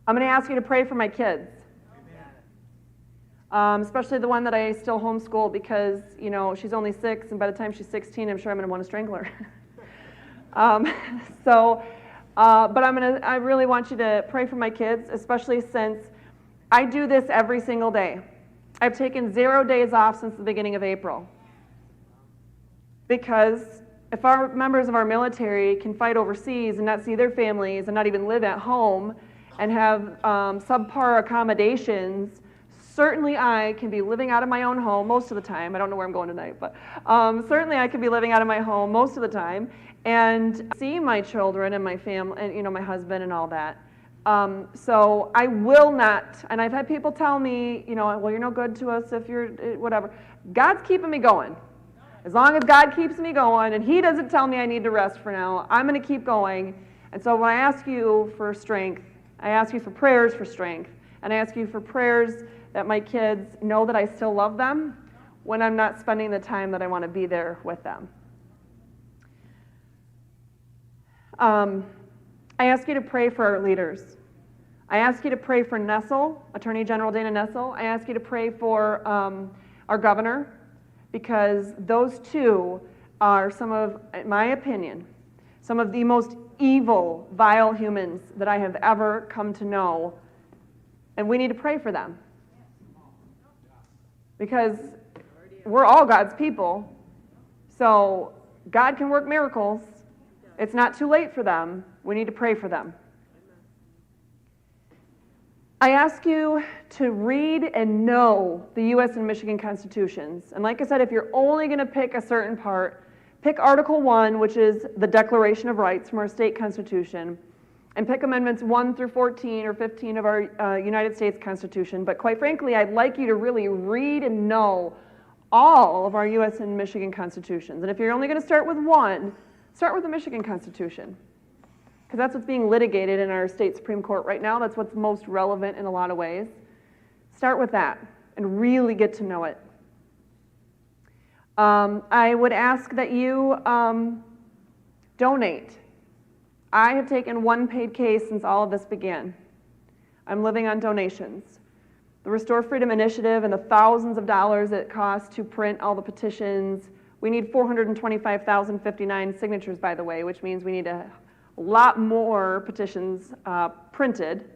I'm going to ask you to pray for my kids. Especially the one that I still homeschool because, you know, she's only 6, and by the time she's 16, I'm sure I'm going to want to strangle her. But I really want you to pray for my kids, especially since I do this every single day. I've taken 0 days off since the beginning of April. Because if our members of our military can fight overseas and not see their families and not even live at home and have subpar accommodations, certainly I can be living out of my own home most of the time. I don't know where I'm going tonight, but certainly I can be living out of my home most of the time and see my children and my family and, you know, my husband and all that. So I will not, and I've had people tell me, you know, well, you're no good to us if you're whatever. God's keeping me going. As long as God keeps me going and He doesn't tell me I need to rest for now, I'm going to keep going. And so when I ask you for strength, I ask you for prayers for strength, and I ask you for prayers that my kids know that I still love them when I'm not spending the time that I want to be there with them. I ask you to pray for our leaders. I ask you to pray for Nessel, Attorney General Dana Nessel. I ask you to pray for our governor, because those two are some of, in my opinion, some of the most evil, vile humans that I have ever come to know, and we need to pray for them. Because we're all God's people, so God can work miracles. It's not too late for them. We need to pray for them. I ask you to read and know the U.S. and Michigan constitutions. And like I said, if you're only going to pick a certain part, pick Article 1, which is the Declaration of Rights from our state constitution, and pick Amendments 1 through 14 or 15 of our United States Constitution. But quite frankly, I'd like you to really read and know all of our U.S. and Michigan constitutions. And if you're only going to start with one, start with the Michigan Constitution, because that's what's being litigated in our state Supreme Court right now. That's what's most relevant in a lot of ways. Start with that and really get to know it. I would ask that you donate. I have taken one paid case since all of this began. I'm living on donations. The Restore Freedom Initiative and the thousands of dollars it costs to print all the petitions. We need 425,059 signatures, by the way, which means we need a lot more petitions printed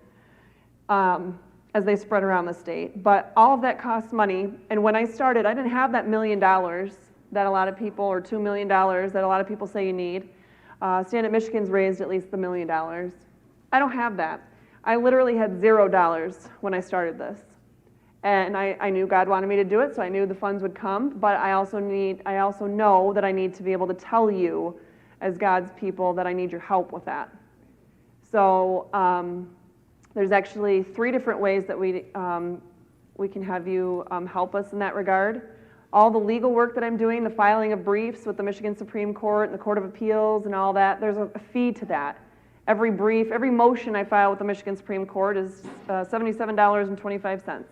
as they spread around the state. But all of that costs money, and when I started, I didn't have that $1 million that a lot of people, or $2 million that a lot of people say you need. Stand Up Michigan's raised at least $1 million. I don't have that. I literally had $0 when I started this. And I knew God wanted me to do it, so I knew the funds would come, but I also know that I need to be able to tell you as God's people that I need your help with that. So there's actually 3 different ways that we can have you help us in that regard. All the legal work that I'm doing, the filing of briefs with the Michigan Supreme Court and the Court of Appeals and all that, there's a fee to that. Every brief, every motion I file with the Michigan Supreme Court is $77.25.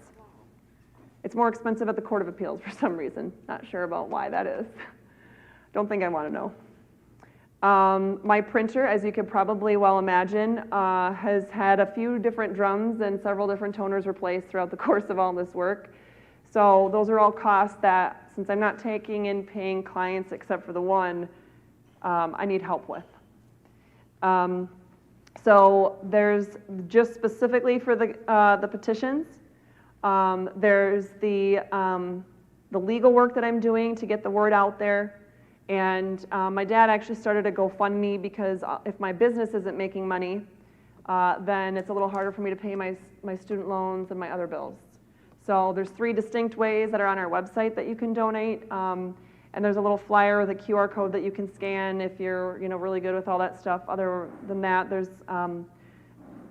It's more expensive at the Court of Appeals for some reason. Not sure about why that is. Don't think I want to know. My printer, as you could probably well imagine, has had a few different drums and several different toners replaced throughout the course of all this work. So those are all costs that, since I'm not taking and paying clients except for the one, I need help with. So there's just specifically for the petitions. There's the legal work that I'm doing to get the word out there. And my dad actually started a GoFundMe because if my business isn't making money, then it's a little harder for me to pay my student loans and my other bills. So there's 3 distinct ways that are on our website that you can donate. And there's a little flyer with a QR code that you can scan if you're really good with all that stuff. Other than that, there's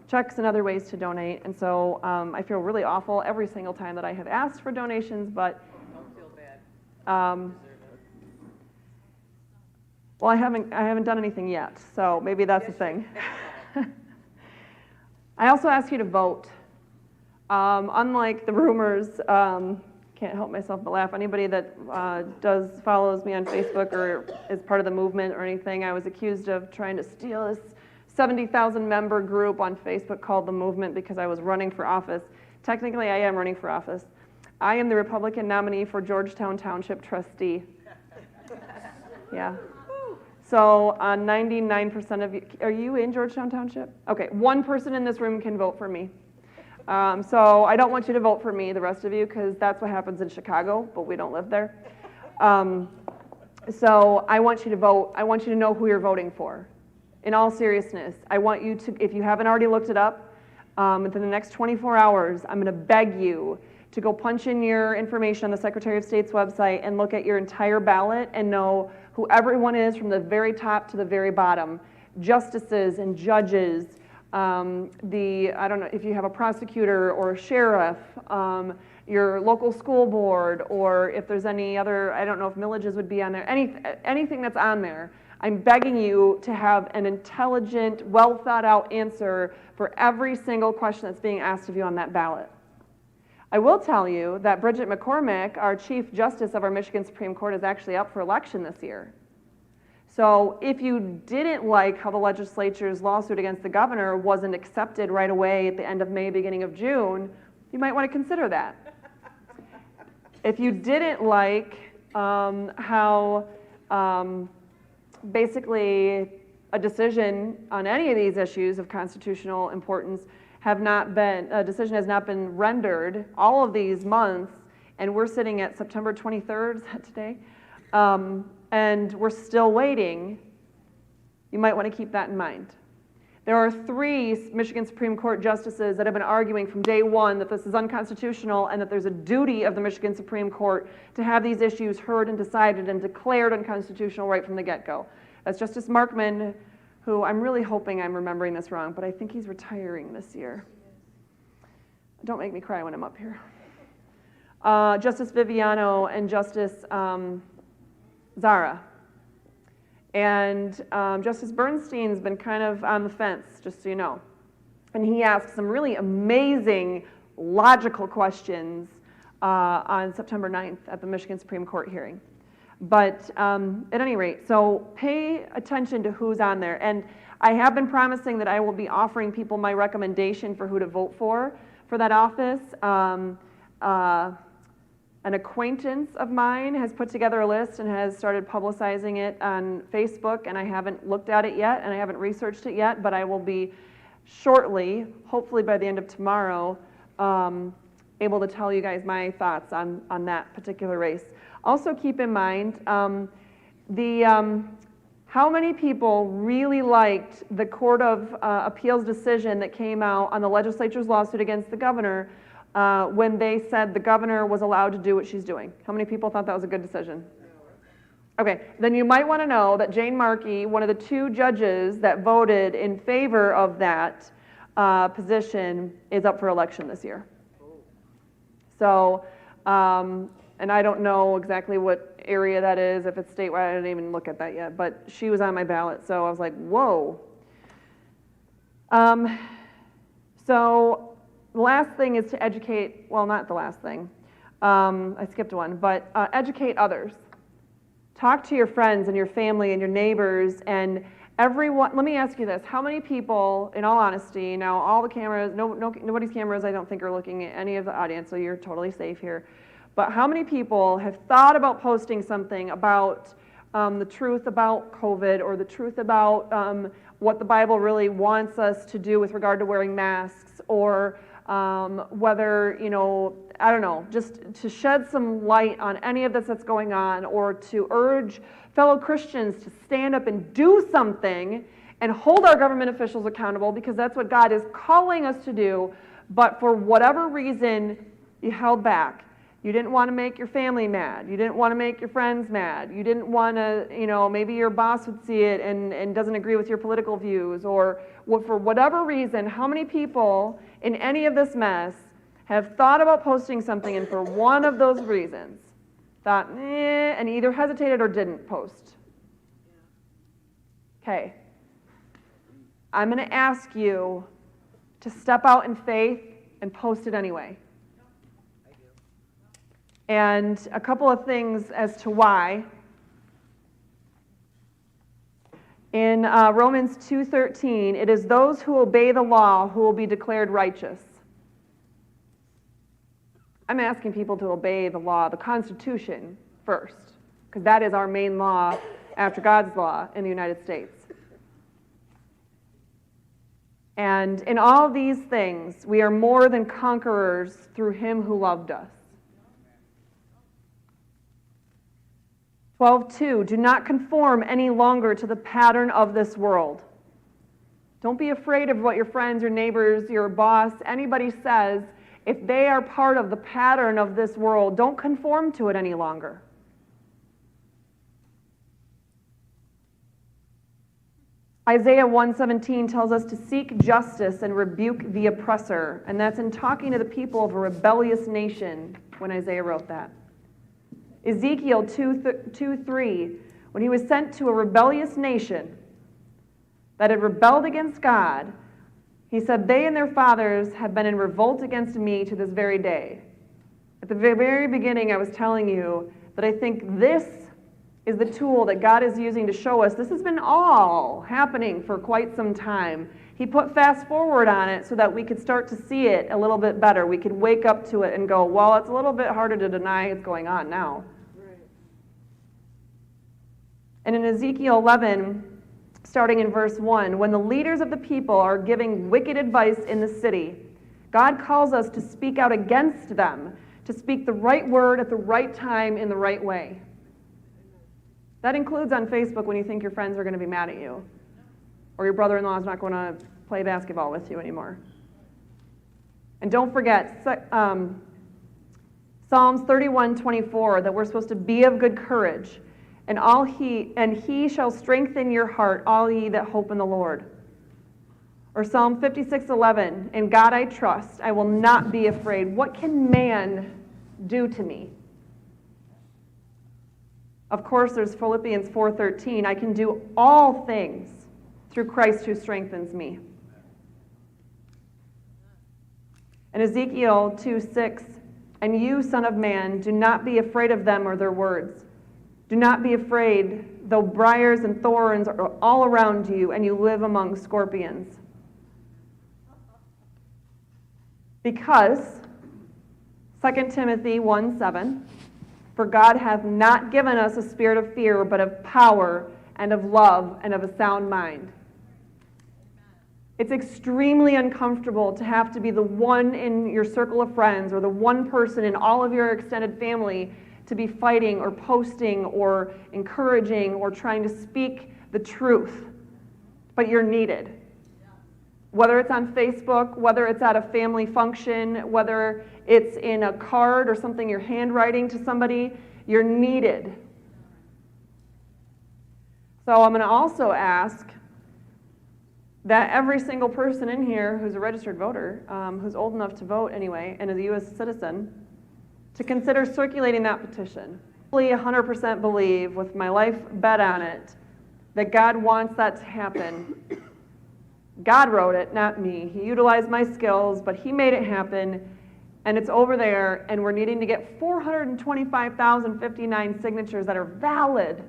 checks and other ways to donate. And so I feel really awful every single time that I have asked for donations, but Don't feel bad. well, I haven't done anything yet, so maybe that's the thing. I also ask you to vote. Unlike the rumors, can't can't help myself but laugh. Anybody that follows me on Facebook or is part of the movement or anything, I was accused of trying to steal this 70,000 member group on Facebook called The Movement because I was running for office. Technically, I am running for office. I am the Republican nominee for Georgetown Township trustee. Yeah. So 99% of you, are you in Georgetown Township? Okay, one person in this room can vote for me. So I don't want you to vote for me, the rest of you, because that's what happens in Chicago, but we don't live there. So I want you to vote. I want you to know who you're voting for. In all seriousness, I want you to, if you haven't already looked it up, within the next 24 hours, I'm going to beg you to go punch in your information on the Secretary of State's website and look at your entire ballot and know who everyone is from the very top to the very bottom. Justices and judges, I don't know if you have a prosecutor or a sheriff, your local school board, or if there's any other, I don't know if millages would be on there, anything that's on there. I'm begging you to have an intelligent, well thought out answer for every single question that's being asked of you on that ballot. I will tell you that Bridget McCormick, our Chief Justice of our Michigan Supreme Court, is actually up for election this year. So if you didn't like how the legislature's lawsuit against the governor wasn't accepted right away at the end of May, beginning of June, you might want to consider that. If you didn't like how basically a decision on any of these issues of constitutional importance a decision has not been rendered all of these months, and we're sitting at September 23rd, is that today? And we're still waiting, you might want to keep that in mind. There are 3 Michigan Supreme Court justices that have been arguing from day one that this is unconstitutional and that there's a duty of the Michigan Supreme Court to have these issues heard and decided and declared unconstitutional right from the get-go. That's Justice Markman, who I'm really hoping I'm remembering this wrong, but I think he's retiring this year. Don't make me cry when I'm up here. Justice Viviano and Justice Zara. And Justice Bernstein's been kind of on the fence, just so you know. And he asked some really amazing, logical questions on September 9th at the Michigan Supreme Court hearing. But at any rate, so pay attention to who's on there. And I have been promising that I will be offering people my recommendation for who to vote for that office. An acquaintance of mine has put together a list and has started publicizing it on Facebook, and I haven't looked at it yet, and I haven't researched it yet, but I will be shortly, hopefully by the end of tomorrow, able to tell you guys my thoughts on that particular race. Also keep in mind how many people really liked the Court of Appeals decision that came out on the legislature's lawsuit against the governor when they said the governor was allowed to do what she's doing. How many people thought that was a good decision? Okay, then you might want to know that Jane Markey, one of the 2 judges that voted in favor of that position, is up for election this year. So, and I don't know exactly what area that is, if it's statewide, I didn't even look at that yet, but she was on my ballot, so I was like, whoa. So the last thing is to educate, well, not the last thing, I skipped one, but educate others. Talk to your friends and your family and your neighbors and everyone. Let me ask you this, how many people, in all honesty, now all the cameras, nobody's cameras I don't think are looking at any of the audience, so you're totally safe here. But how many people have thought about posting something about the truth about COVID or the truth about what the Bible really wants us to do with regard to wearing masks, or whether, I don't know, just to shed some light on any of this that's going on, or to urge fellow Christians to stand up and do something and hold our government officials accountable, because that's what God is calling us to do, but for whatever reason, you held back. You didn't want to make your family mad. You didn't want to make your friends mad. You didn't want to, maybe your boss would see it and doesn't agree with your political views, or for whatever reason, how many people in any of this mess have thought about posting something and for one of those reasons thought, and either hesitated or didn't post? Okay. I'm going to ask you to step out in faith and post it anyway. And a couple of things as to why. In Romans 2:13, it is those who obey the law who will be declared righteous. I'm asking people to obey the law, the Constitution, first, because that is our main law after God's law in the United States. And in all these things, we are more than conquerors through him who loved us. 12:2, do not conform any longer to the pattern of this world. Don't be afraid of what your friends, your neighbors, your boss, anybody says. If they are part of the pattern of this world, don't conform to it any longer. Isaiah 1:17 tells us to seek justice and rebuke the oppressor, and that's in talking to the people of a rebellious nation when Isaiah wrote that. Ezekiel 2:3, when he was sent to a rebellious nation that had rebelled against God, he said, they and their fathers have been in revolt against me to this very day. At the very beginning, I was telling you that I think this is the tool that God is using to show us this has been all happening for quite some time. He put fast forward on it so that we could start to see it a little bit better. We could wake up to it and go, well, it's a little bit harder to deny it's going on now. Right. And in Ezekiel 11, starting in verse 1, when the leaders of the people are giving wicked advice in the city, God calls us to speak out against them, to speak the right word at the right time in the right way. That includes on Facebook when you think your friends are going to be mad at you, or your brother-in-law is not going to play basketball with you anymore. And don't forget Psalms 31:24, that we're supposed to be of good courage, and he shall strengthen your heart, all ye that hope in the Lord. Or Psalm 56:11, in God I trust, I will not be afraid. What can man do to me? Of course, there's Philippians 4:13, I can do all things through Christ who strengthens me. And Ezekiel 2:6, and you, son of man, do not be afraid of them or their words. Do not be afraid, though briars and thorns are all around you, and you live among scorpions. Because, 2 Timothy 1:7, for God hath not given us a spirit of fear, but of power and of love and of a sound mind. It's extremely uncomfortable to have to be the one in your circle of friends or the one person in all of your extended family to be fighting or posting or encouraging or trying to speak the truth. But you're needed. Whether it's on Facebook, whether it's at a family function, whether it's in a card or something you're handwriting to somebody, you're needed. So I'm going to also ask that every single person in here who's a registered voter, who's old enough to vote anyway, and is a U.S. citizen, to consider circulating that petition. I 100% believe, with my life bet on it, that God wants that to happen. God wrote it, not me. He utilized my skills, but he made it happen, and it's over there, and we're needing to get 425,059 signatures that are valid.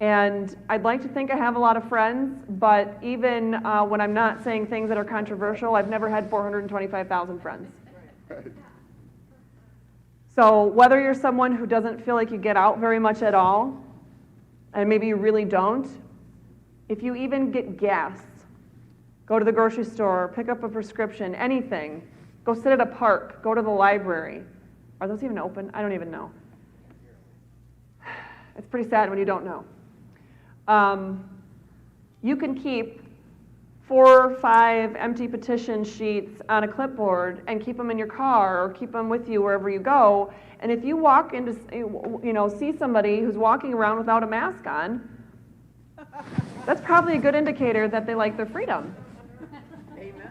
And I'd like to think I have a lot of friends, but even when I'm not saying things that are controversial, I've never had 425,000 friends. Right. So whether you're someone who doesn't feel like you get out very much at all, and maybe you really don't, if you even get gas, go to the grocery store, pick up a prescription, anything, go sit at a park, go to the library. Are those even open? I don't even know. It's pretty sad when you don't know. You can keep 4 or 5 empty petition sheets on a clipboard and keep them in your car or keep them with you wherever you go. And if you walk into, see somebody who's walking around without a mask on, that's probably a good indicator that they like their freedom. Amen.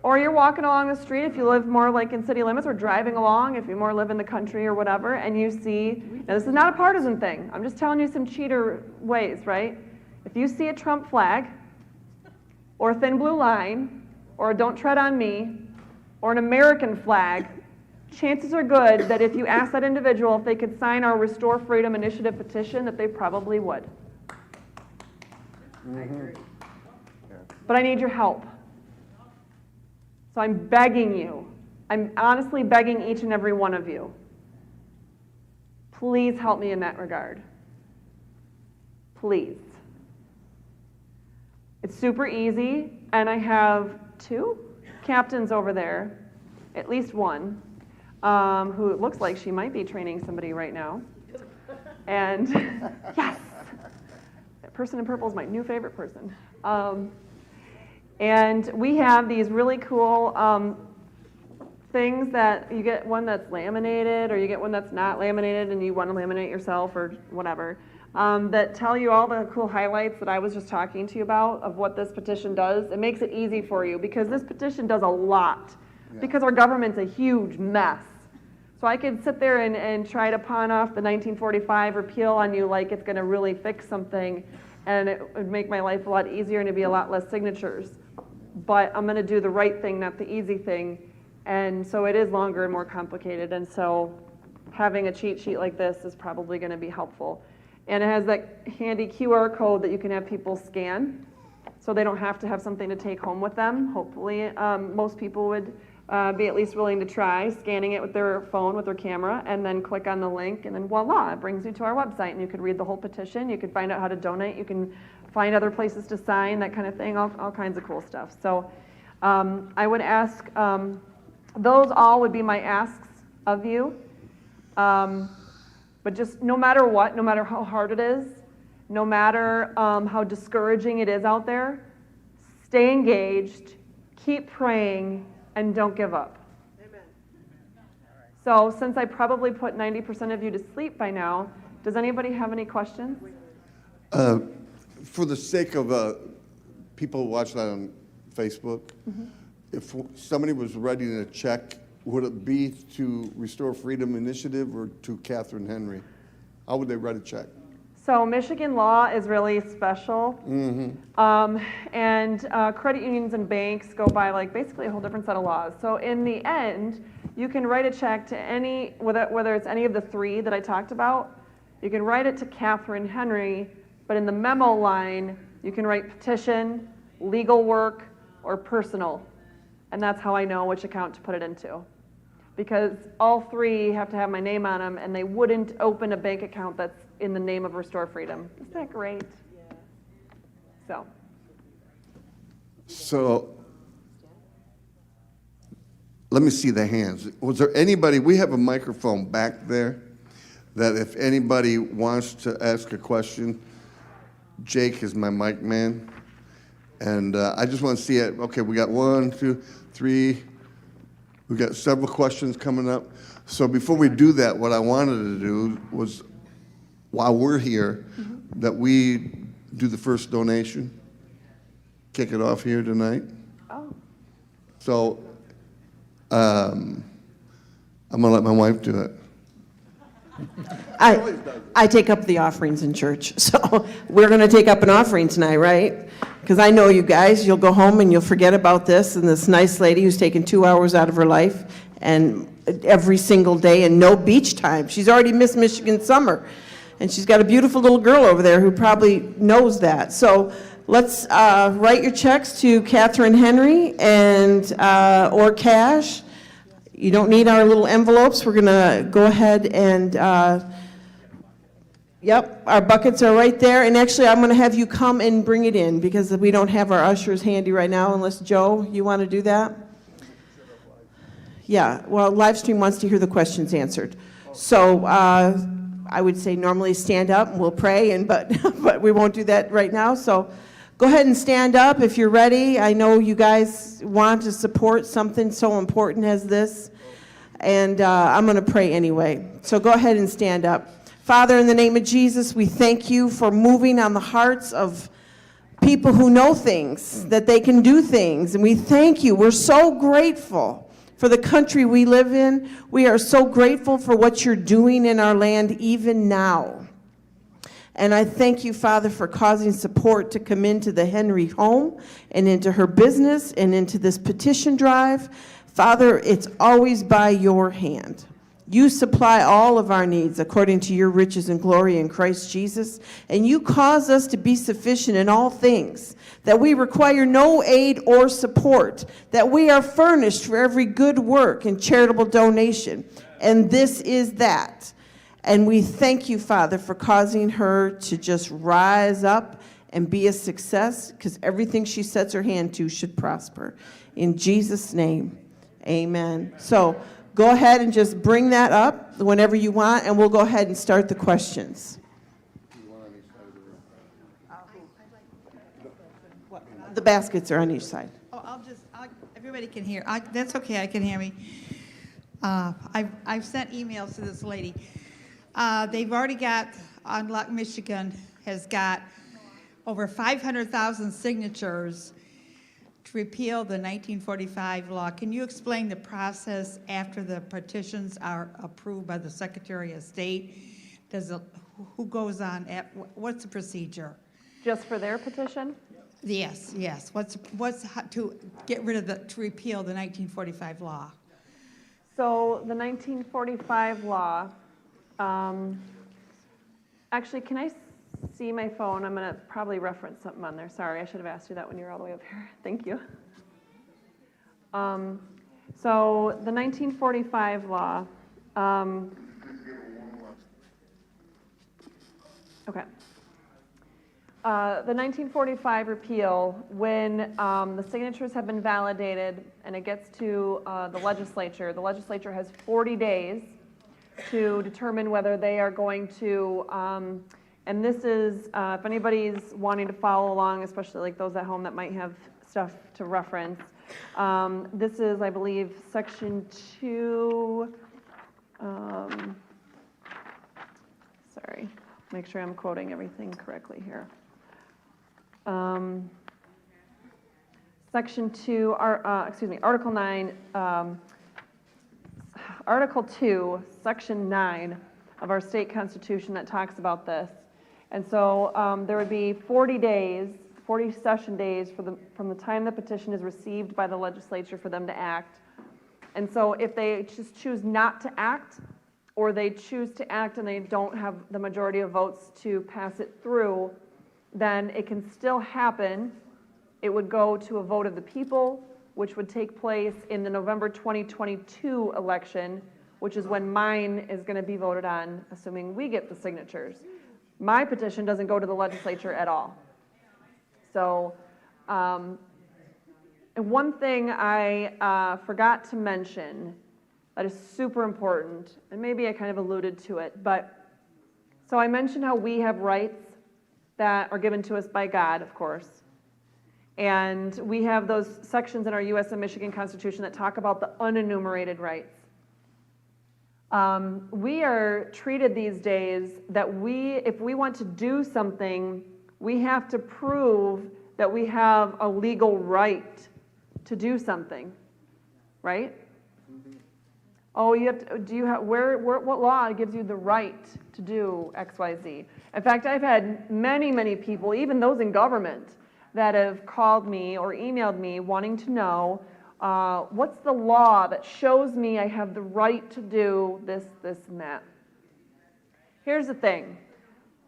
Or you're walking along the street if you live more like in city limits, or driving along if you more live in the country or whatever, and you see, now this is not a partisan thing, I'm just telling you some cheater ways, right? If you see a Trump flag, or a thin blue line, or a don't tread on me, or an American flag, chances are good that if you ask that individual if they could sign our Restore Freedom Initiative petition, that they probably would. But I need your help. So I'm begging you. I'm honestly begging each and every one of you. Please help me in that regard. Please. It's super easy, and I have 2 captains over there, at least one, who it looks like she might be training somebody right now. And yes, that person in purple is my new favorite person. And we have these really cool things that you get one that's laminated, or you get one that's not laminated and you want to laminate yourself or whatever, that tell you all the cool highlights that I was just talking to you about of what this petition does. It makes it easy for you because this petition does a lot because our government's a huge mess. So I could sit there and try to pawn off the 1945 repeal on you like it's going to really fix something, and it would make my life a lot easier and it'd be a lot less signatures. But I'm going to do the right thing, not the easy thing. And so it is longer and more complicated. And so having a cheat sheet like this is probably going to be helpful. And it has that handy QR code that you can have people scan so they don't have to have something to take home with them. Hopefully, most people would be at least willing to try scanning it with their phone, with their camera, and then click on the link, and then voila, it brings you to our website, and you can read the whole petition. You can find out how to donate. You can find other places to sign, that kind of thing, all kinds of cool stuff. So I would ask, those all would be my asks of you. But just no matter what, no matter how hard it is, no matter how discouraging it is out there, stay engaged, keep praying, and don't give up. Amen. So since I probably put 90% of you to sleep by now, does anybody have any questions? For the sake of people who watch that on Facebook, if somebody was writing a check, would it be to Restore Freedom Initiative or to Katherine Henry? How would they write a check? So Michigan law is really special, and credit unions and banks go by like basically a whole different set of laws. So in the end, you can write a check to any, whether it's any of the 3 that I talked about, you can write it to Katherine Henry, but in the memo line, you can write petition, legal work, or personal. And that's how I know which account to put it into. Because all 3 have to have my name on them, and they wouldn't open a bank account that's in the name of Restore Freedom. Isn't that great? Yeah. So let me see the hands. Was there anybody, we have a microphone back there, that if anybody wants to ask a question, Jake is my mic man. And I just want to see it. Okay, we got 1, 2, 3. We got several questions coming up. So before we do that, what I wanted to do was, while we're here, that we do the first donation, kick it off here tonight. Oh. So I'm going to let my wife do it. I take up the offerings in church, so we're going to take up an offering tonight, right? Because I know you guys, you'll go home and you'll forget about this, and this nice lady who's taken 2 hours out of her life and every single day and no beach time. She's already missed Michigan summer, and she's got a beautiful little girl over there who probably knows that. So let's write your checks to Katherine Henry and or cash. You don't need our little envelopes. We're going to go ahead and, yep, our buckets are right there. And actually, I'm going to have you come and bring it in because we don't have our ushers handy right now, unless, Joe, you want to do that? Yeah, well, Livestream wants to hear the questions answered. So I would say normally stand up and we'll pray, but we won't do that right now. So go ahead and stand up if you're ready. I know you guys want to support something so important as this, and I'm going to pray anyway. So go ahead and stand up. Father, in the name of Jesus, we thank you for moving on the hearts of people who know things, that they can do things, and we thank you. We're so grateful for the country we live in. We are so grateful for what you're doing in our land even now. And I thank you, Father, for causing support to come into the Henry home and into her business and into this petition drive. Father, it's always by your hand. You supply all of our needs according to your riches and glory in Christ Jesus, and you cause us to be sufficient in all things, that we require no aid or support, that we are furnished for every good work and charitable donation. And this is that. And we thank you, Father, for causing her to just rise up and be a success, because everything she sets her hand to should prosper. In Jesus' name, amen. So go ahead and just bring that up whenever you want, and we'll go ahead and start the questions. The baskets are on each side. Oh, everybody can hear. That's okay, I can hear me. I've sent emails to this lady. They've already got, Unlock Michigan has got over 500,000 signatures to repeal the 1945 law. Can you explain the process after the petitions are approved by the Secretary of State? Who goes on, what's the procedure? Just for their petition? Yes. What's to get rid of to repeal the 1945 law? So the 1945 law, actually, can I see my phone? I'm going to probably reference something on there. Sorry, I should have asked you that when you were all the way up here. Thank you. So the 1945 law, okay. The 1945 repeal, when the signatures have been validated and it gets to the legislature has 40 days to determine whether they are going to, and this is, if anybody's wanting to follow along, especially like those at home that might have stuff to reference, this is, I believe, Section 2, sorry, make sure I'm quoting everything correctly here. Section 2, Article 9, Article 2, Section 9 of our state constitution that talks about this. And so there would be 40 days, 40 session days from the time the petition is received by the legislature for them to act. And so if they just choose not to act, or they choose to act and they don't have the majority of votes to pass it through, then it can still happen. It would go to a vote of the people, which would take place in the November 2022 election, which is when mine is going to be voted on, assuming we get the signatures. My petition doesn't go to the legislature at all. So, and one thing I forgot to mention that is super important, and maybe I kind of alluded to it, but so I mentioned how we have rights that are given to us by God, of course. And we have those sections in our U.S. and Michigan Constitution that talk about the unenumerated rights. We are treated these days that if we want to do something, we have to prove that we have a legal right to do something, right? Oh, you have to, what law gives you the right to do X, Y, Z? In fact, I've had many people, even those in government, that have called me or emailed me wanting to know, what's the law that shows me I have the right to do this, and that? Here's the thing.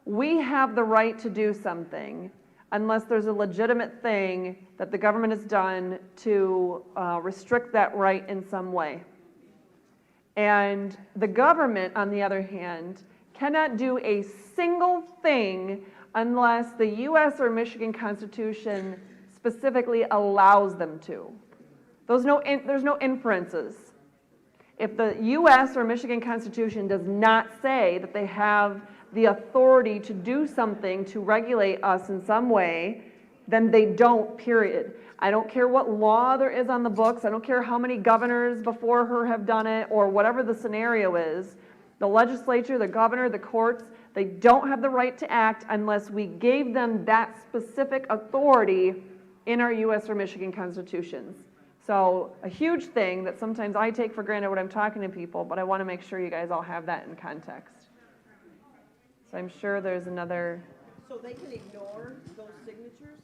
We have the right to do something unless there's a legitimate thing that the government has done to restrict that right in some way. And the government, on the other hand, cannot do a single thing unless the U.S. or Michigan Constitution specifically allows them to. There's no inferences. If the U.S. or Michigan Constitution does not say that they have the authority to do something to regulate us in some way, then they don't, period. I don't care what law there is on the books. I don't care how many governors before her have done it or whatever the scenario is. The legislature, the governor, the courts, they don't have the right to act unless we gave them that specific authority in our U.S. or Michigan constitutions. So a huge thing that sometimes I take for granted when I'm talking to people, but I want to make sure you guys all have that in context. So I'm sure there's another. So they can ignore those signatures?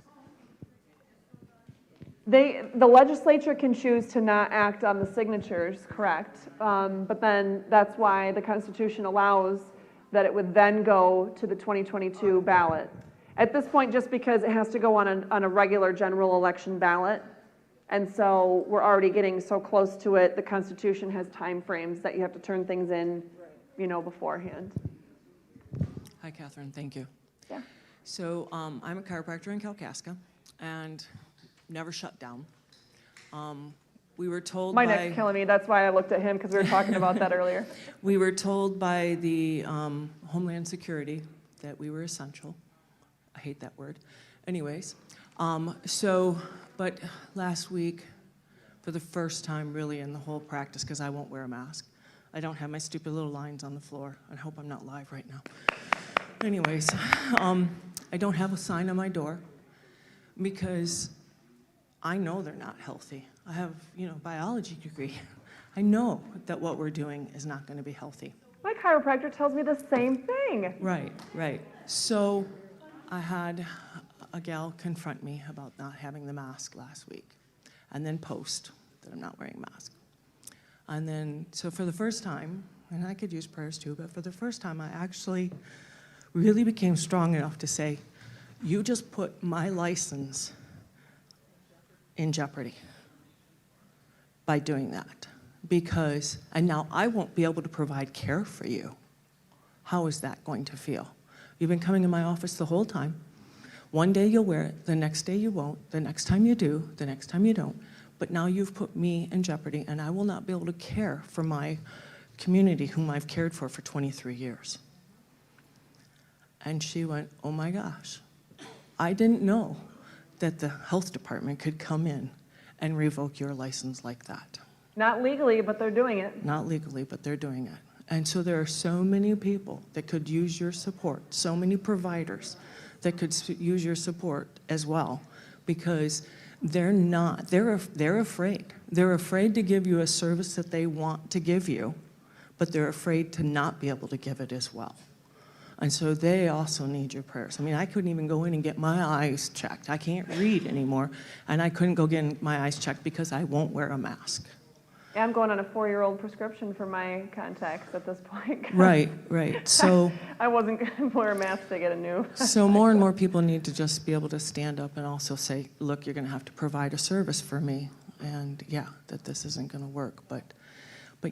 The legislature can choose to not act on the signatures, correct? But then that's why the Constitution allows that it would then go to the 2022 ballot. At this point, just because it has to go on a regular general election ballot, and so we're already getting so close to it, the Constitution has timeframes that you have to turn things in, beforehand. Hi, Catherine. Thank you. Yeah. So I'm a chiropractor in Kalkaska and never shut down. We were told My by neck's killing me. That's why I looked at him, because we were talking about that earlier. we were told by the Homeland Security that we were essential. I hate that word. Anyways, but last week, for the first time really in the whole practice, because I won't wear a mask, I don't have my stupid little lines on the floor. I hope I'm not live right now. Anyways, I don't have a sign on my door because I know they're not healthy. I have, biology degree. I know that what we're doing is not going to be healthy. My chiropractor tells me the same thing. Right, right. So I had a gal confront me about not having the mask last week, and then post that I'm not wearing a mask. And then, so for the first time, and I could use prayers too, but for the first time, I actually really became strong enough to say, you just put my license in jeopardy by doing that. And now I won't be able to provide care for you. How is that going to feel? You've been coming in my office the whole time. One day you'll wear it, the next day you won't, the next time you do, the next time you don't. But now you've put me in jeopardy, and I will not be able to care for my community, whom I've cared for 23 years. And she went, oh my gosh, I didn't know that the health department could come in and revoke your license like that. Not legally, but they're doing it. Not legally, but they're doing it. And so there are so many people that could use your support, so many providers that could use your support as well, because they're afraid. They're afraid to give you a service that they want to give you, but they're afraid to not be able to give it as well. And so they also need your prayers. I mean, I couldn't even go in and get my eyes checked. I can't read anymore, and I couldn't go get my eyes checked because I won't wear a mask. I'm going on a 4-year-old prescription for my contacts at this point. Right, right. So I wasn't going to wear a mask to get a new. So more and more people need to just be able to stand up and also say, look, you're going to have to provide a service for me, and yeah, that this isn't going to work. But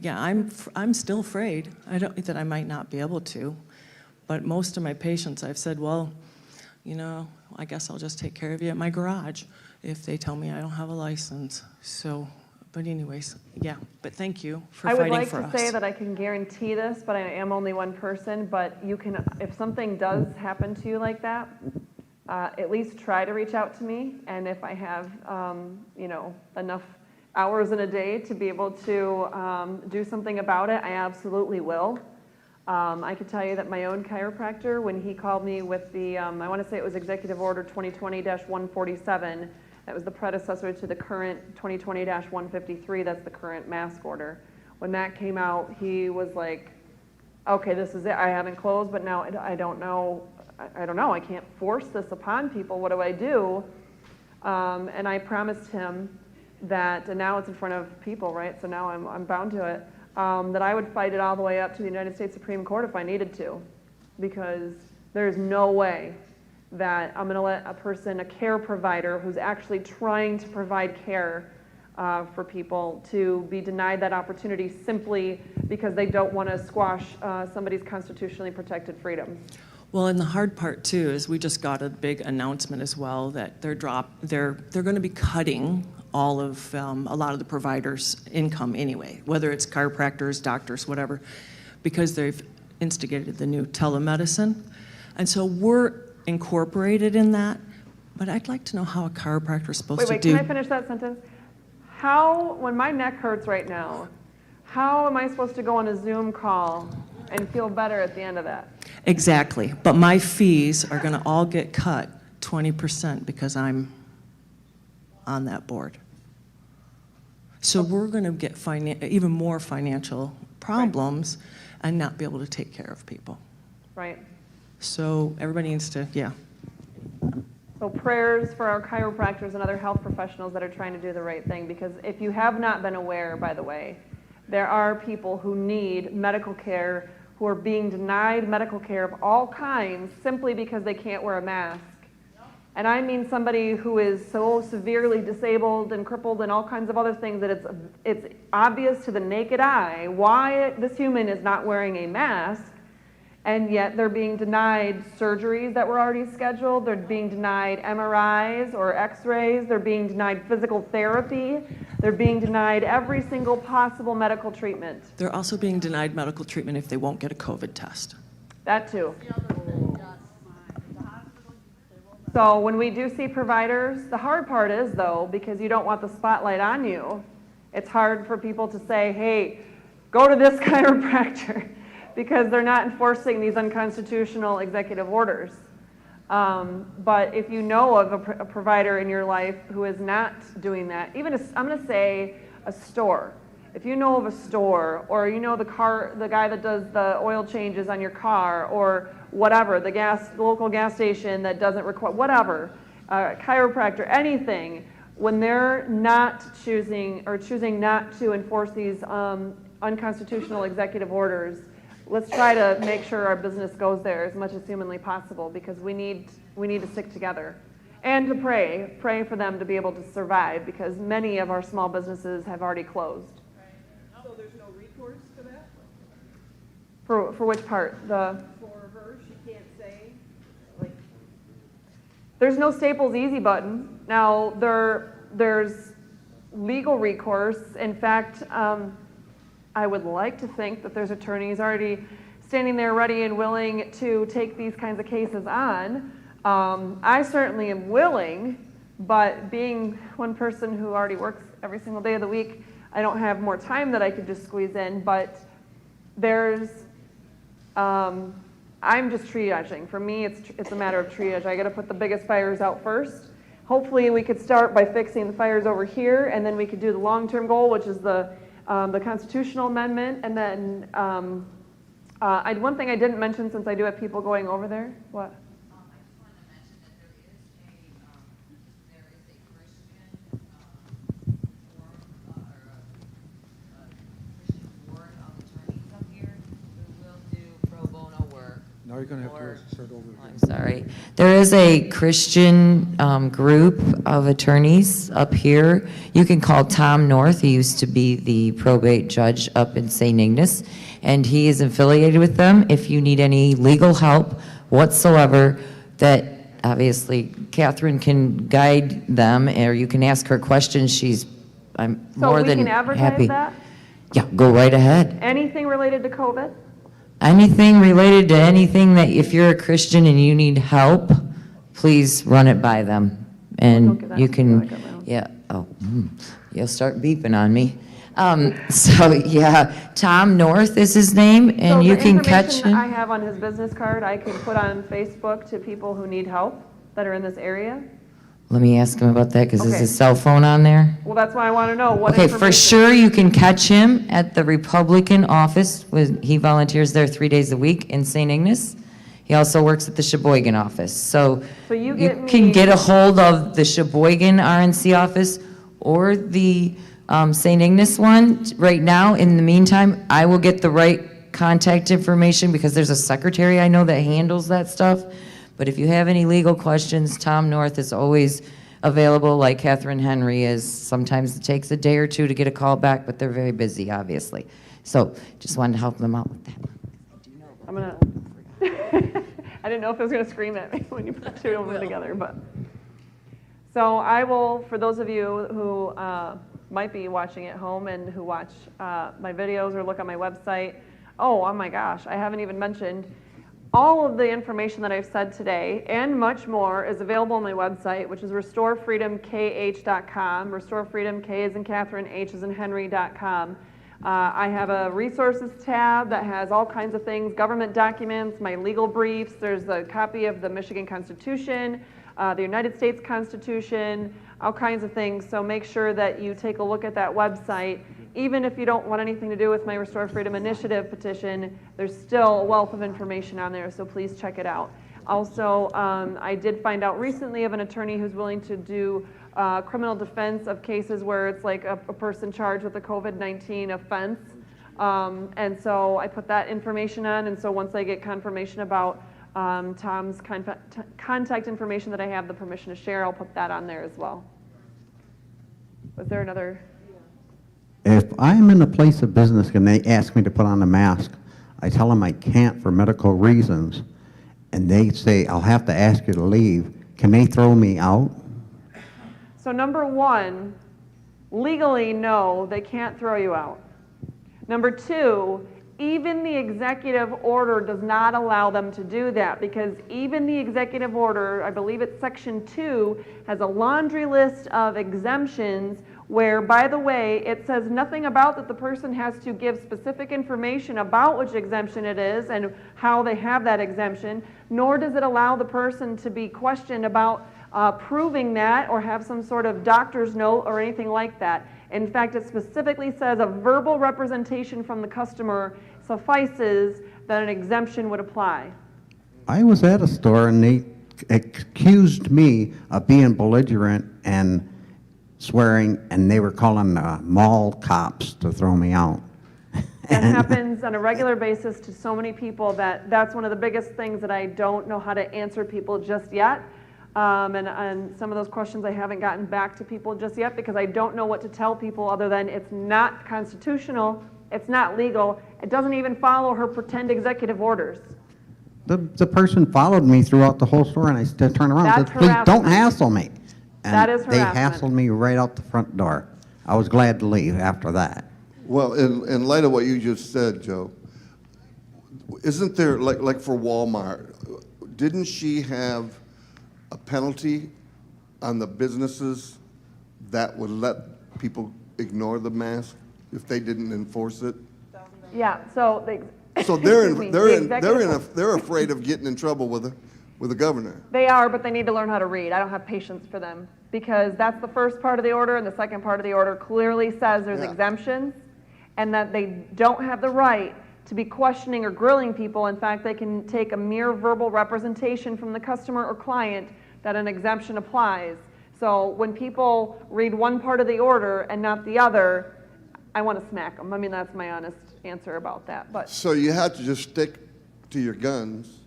yeah, I'm still afraid. I don't that I might not be able to. But most of my patients, I've said, well, I guess I'll just take care of you at my garage if they tell me I don't have a license. So, but anyways, yeah. But thank you for fighting for us. I would like to say that I can guarantee this, but I am only one person. But you can, if something does happen to you like that, at least try to reach out to me. And if I have, enough hours in a day to be able to do something about it, I absolutely will. I could tell you that my own chiropractor, when he called me with the, I want to say it was Executive Order 2020-147, that was the predecessor to the current 2020-153, that's the current mask order. When that came out, he was like, okay, this is it. I haven't closed, but now I don't know. I can't force this upon people. What do I do? And I promised him that, and now it's in front of people, right? So now I'm bound to it. That I would fight it all the way up to the United States Supreme Court if I needed to, because there's no way that I'm going to let a care provider who's actually trying to provide care for people to be denied that opportunity simply because they don't want to squash somebody's constitutionally protected freedoms. Well, and the hard part too is we just got a big announcement as well that they're going to be cutting all of a lot of the providers' income anyway, whether it's chiropractors, doctors, whatever, because they've instigated the new telemedicine, and so we're incorporated in that. But I'd like to know how a chiropractor is supposed to do. Can I finish that sentence? How, when my neck hurts right now, how am I supposed to go on a Zoom call and feel better at the end of that? Exactly, but my fees are going to all get cut 20% because I'm on that board. So we're going to get even more financial problems and not be able to take care of people. Right. So everybody needs to, yeah. So prayers for our chiropractors and other health professionals that are trying to do the right thing, because if you have not been aware, by the way, there are people who need medical care who are being denied medical care of all kinds simply because they can't wear a mask. And I mean somebody who is so severely disabled and crippled and all kinds of other things that it's obvious to the naked eye why this human is not wearing a mask, and yet they're being denied surgeries that were already scheduled, they're being denied MRIs or x-rays, they're being denied physical therapy, they're being denied every single possible medical treatment. They're also being denied medical treatment if they won't get a COVID test. That too. So when we do see providers, the hard part is though, because you don't want the spotlight on you, it's hard for people to say, hey, go to this chiropractor, because they're not enforcing these unconstitutional executive orders. But if you know of a provider in your life who is not doing that, even I'm going to say a store. If you know of a store, or you know the guy that does the oil changes on your car, or whatever, the local gas station that doesn't require, whatever, chiropractor, anything, when they're not choosing not to enforce these unconstitutional executive orders, let's try to make sure our business goes there as much as humanly possible, because we need to stick together. And to pray for them to be able to survive, because many of our small businesses have already closed. So there's no recourse to that? For which part? For her, she can't say, like... There's no Staples easy button. Now, there's legal recourse. In fact, I would like to think that there's attorneys already standing there ready and willing to take these kinds of cases on. I certainly am willing, but being one person who already works every single day of the week, I don't have more time that I could just squeeze in, but I'm just triaging. For me, it's a matter of triage. I gotta put the biggest fires out first. Hopefully we could start by fixing the fires over here, and then we could do the long-term goal, which is the constitutional amendment, and then one thing I didn't mention, since I do have people going over there. What? I just wanted to mention that there is a Christian forum or a Christian board of attorneys up here who will do pro bono work. Now you're going to have to start over again. I'm sorry. There is a Christian group of attorneys up here. You can call Tom North. He used to be the probate judge up in St. Ignace, and he is affiliated with them. If you need any legal help whatsoever, that obviously Katherine can guide them, or you can ask her questions. I'm more than So we can advertise happy. that? Yeah, go right ahead. Anything related to COVID? Anything related to anything that, if you're a Christian and you need help, please run it by them. Don't get that And you to me, I can, got my own. yeah, you'll start beeping on me. So, yeah, Tom North is his name, and you can catch So the information I him. have on his business card, I can put on Facebook to people who need help that are in this area? Let me ask him about that, because is Okay. his cell phone on there? Well, that's why I want to know what Okay, information. for sure, you can catch him at the Republican office. He volunteers there 3 days a week in St. Ignace. He also works at the Sheboygan office. So So you you get can me- get a hold of the Sheboygan RNC office or the St. Ignace one right now. In the meantime, I will get the right contact information, because there's a secretary I know that handles that stuff. But if you have any legal questions, Tom North is always available, like Catherine Henry is. Sometimes it takes a day or two to get a call back, but they're very busy, obviously. So just wanted to help them out with that. I'm gonna, I didn't know if it was gonna scream at me when you put the two of them together, but. So I will, for those of you who might be watching at home and who watch my videos or look on my website, oh my gosh, I haven't even mentioned, all of the information that I've said today and much more is available on my website, which is restorefreedomkh.com. Restorefreedom, K as in Catherine, H as in Henry.com. I have a resources tab that has all kinds of things, government documents, my legal briefs. There's a copy of the Michigan Constitution, the United States Constitution, all kinds of things. So make sure that you take a look at that website. Even if you don't want anything to do with my Restore Freedom Initiative petition, there's still a wealth of information on there, so please check it out. Also, I did find out recently of an attorney who's willing to do criminal defense of cases where it's like a person charged with a COVID-19 offense. And so I put that information on, and so once I get confirmation about Tom's contact information that I have the permission to share, I'll put that on there as well. Was there another? If I'm in a place of business and they ask me to put on a mask, I tell them I can't for medical reasons, and they say, I'll have to ask you to leave. Can they throw me out? So number one, legally, no, they can't throw you out. Number two, even the executive order does not allow them to do that, because even the executive order, I believe it's section 2, has a laundry list of exemptions where, by the way, it says nothing about that the person has to give specific information about which exemption it is and how they have that exemption, nor does it allow the person to be questioned about proving that or have some sort of doctor's note or anything like that. In fact, it specifically says a verbal representation from the customer suffices that an exemption would apply. I was at a store and they accused me of being belligerent and swearing, and they were calling mall cops to throw me out. That happens on a regular basis to so many people that's one of the biggest things that I don't know how to answer people just yet. And some of those questions I haven't gotten back to people just yet because I don't know what to tell people other than it's not constitutional, it's not legal, it doesn't even follow her pretend executive orders. The person followed me throughout the whole store, and I said, turn around and That's said, please don't harassment. hassle me. And That is they harassment. hassled me right out the front door. I was glad to leave after that. Well, in light of what you just said, Joe, isn't there, like for Walmart, didn't she have a penalty on the businesses that would let people ignore the mask if they didn't enforce it? Yeah, so So they're afraid of getting in trouble with the governor. they are, but they need to learn how to read. I don't have patience for them because that's the first part of the order, and the second part of the order clearly says there's Yeah. exemptions and that they don't have the right to be questioning or grilling people. In fact, they can take a mere verbal representation from the customer or client that an exemption applies. So when people read one part of the order and not the other, I want to smack them. I mean, that's my honest answer about that. But So you have to just stick to your guns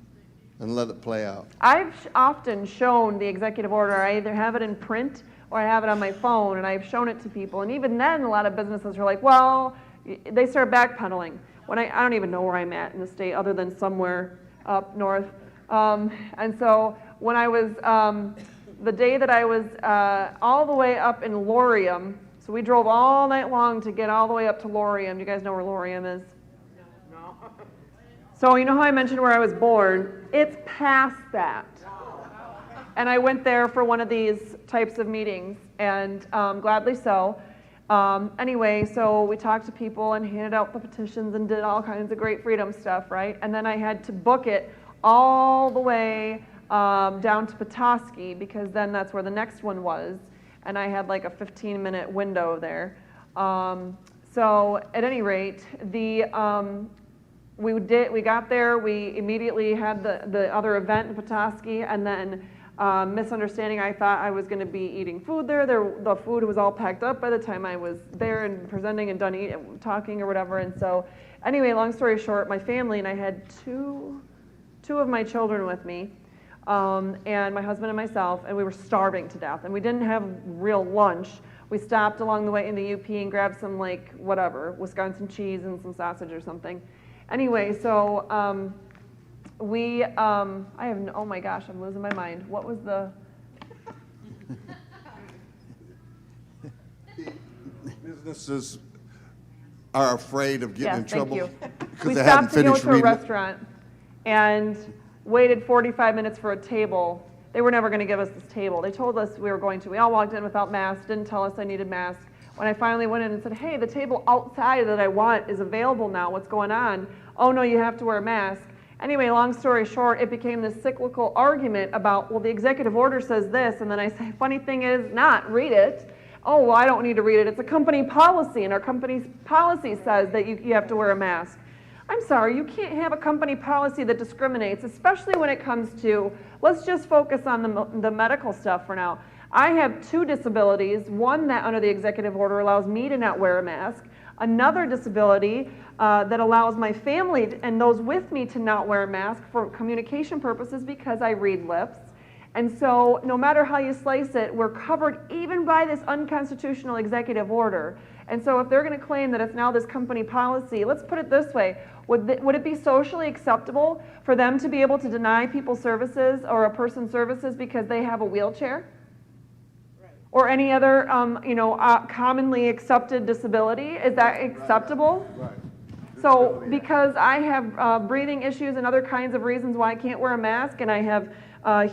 and let it play out. I've often shown the executive order. I either have it in print or I have it on my phone, and I've shown it to people. And even then, a lot of businesses are like, well, they start backpedaling. When I don't even know where I'm at in the state other than somewhere up north. And so when I was, the day that I was all the way up in Laurium, so we drove all night long to get all the way up to Laurium. You guys know where Laurium is? No. So you know how I mentioned where I was born? It's past that. And I went there for one of these types of meetings, and gladly so. Anyway, so we talked to people and handed out the petitions and did all kinds of great freedom stuff, right? And then I had to book it all the way down to Petoskey because then that's where the next one was. And I had like a 15-minute window there. So at any rate, we got there, we immediately had the other event in Petoskey, and then misunderstanding, I thought I was going to be eating food there. The food was all packed up by the time I was there and presenting and done talking or whatever. And so anyway, long story short, my family, and I had two of my children with me, and my husband and myself, and we were starving to death. And we didn't have real lunch. We stopped along the way in the UP and grabbed some, like, whatever, Wisconsin cheese and some sausage or something. Anyway, so oh my gosh, I'm losing my mind. What was the? Businesses are afraid of getting in trouble Thank you. because We they haven't stopped to go finished to a reading it. restaurant and waited 45 minutes for a table. They were never going to give us this table. They told us we were going to. We all walked in without masks, didn't tell us I needed masks. When I finally went in and said, hey, the table outside that I want is available now. What's going on? Oh, no, you have to wear a mask. Anyway, long story short, it became this cyclical argument about, well, the executive order says this, and then I say, funny thing is not, read it. Oh, well, I don't need to read it. It's a company policy, and our company's policy says that you have to wear a mask. I'm sorry, you can't have a company policy that discriminates, especially when it comes to, let's just focus on the medical stuff for now. I have 2 disabilities, one that under the executive order allows me to not wear a mask, another disability that allows my family and those with me to not wear a mask for communication purposes because I read lips. And so no matter how you slice it, we're covered even by this unconstitutional executive order. And so if they're going to claim that it's now this company policy, let's put it this way, would it be socially acceptable for them to be able to deny people services or a person services because they have a wheelchair? Or any other commonly accepted disability? Is that acceptable? Right. So because I have breathing issues and other kinds of reasons why I can't wear a mask, and I have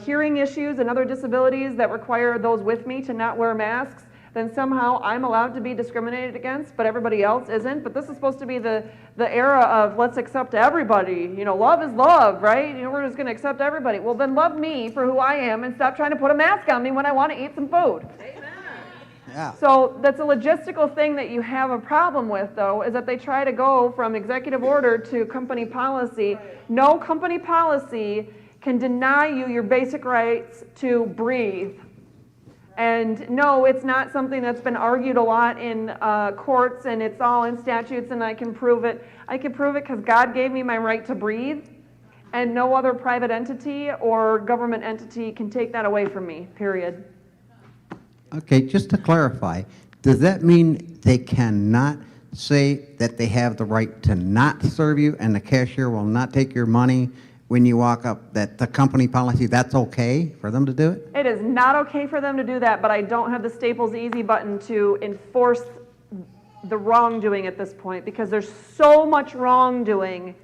hearing issues and other disabilities that require those with me to not wear masks, then somehow I'm allowed to be discriminated against, but everybody else isn't. But this is supposed to be the era of let's accept everybody. Love is love, right? We're just going to accept everybody. Well, then love me for who I am and stop trying to put a mask on me when I want to eat some food. Yeah. So that's a logistical thing that you have a problem with, though, is that they try to go from executive order to company policy. No company policy can deny you your basic rights to breathe. And no, it's not something that's been argued a lot in courts, and it's all in statutes, and I can prove it. I can prove it because God gave me my right to breathe, and no other private entity or government entity can take that away from me, period. Okay, just to clarify, does that mean they cannot say that they have the right to not serve you and the cashier will not take your money when you walk up, that the company policy, that's okay for them to do it? It is not okay for them to do that, but I don't have the Staples Easy button to enforce the wrongdoing at this point because there's so much wrongdoing,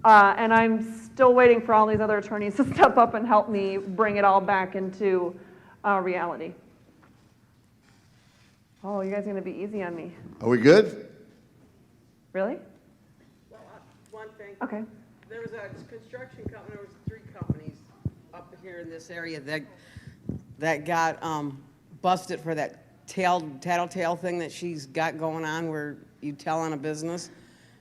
and I'm still waiting for all these other attorneys to step up and help me bring it all back into reality. Oh, you guys are going to be easy on me. Are we good? Really? Well, one thing. Okay. There was a construction company, there was 3 companies up here in this area that got busted for that tattletale thing that she's got going on where you tell on a business.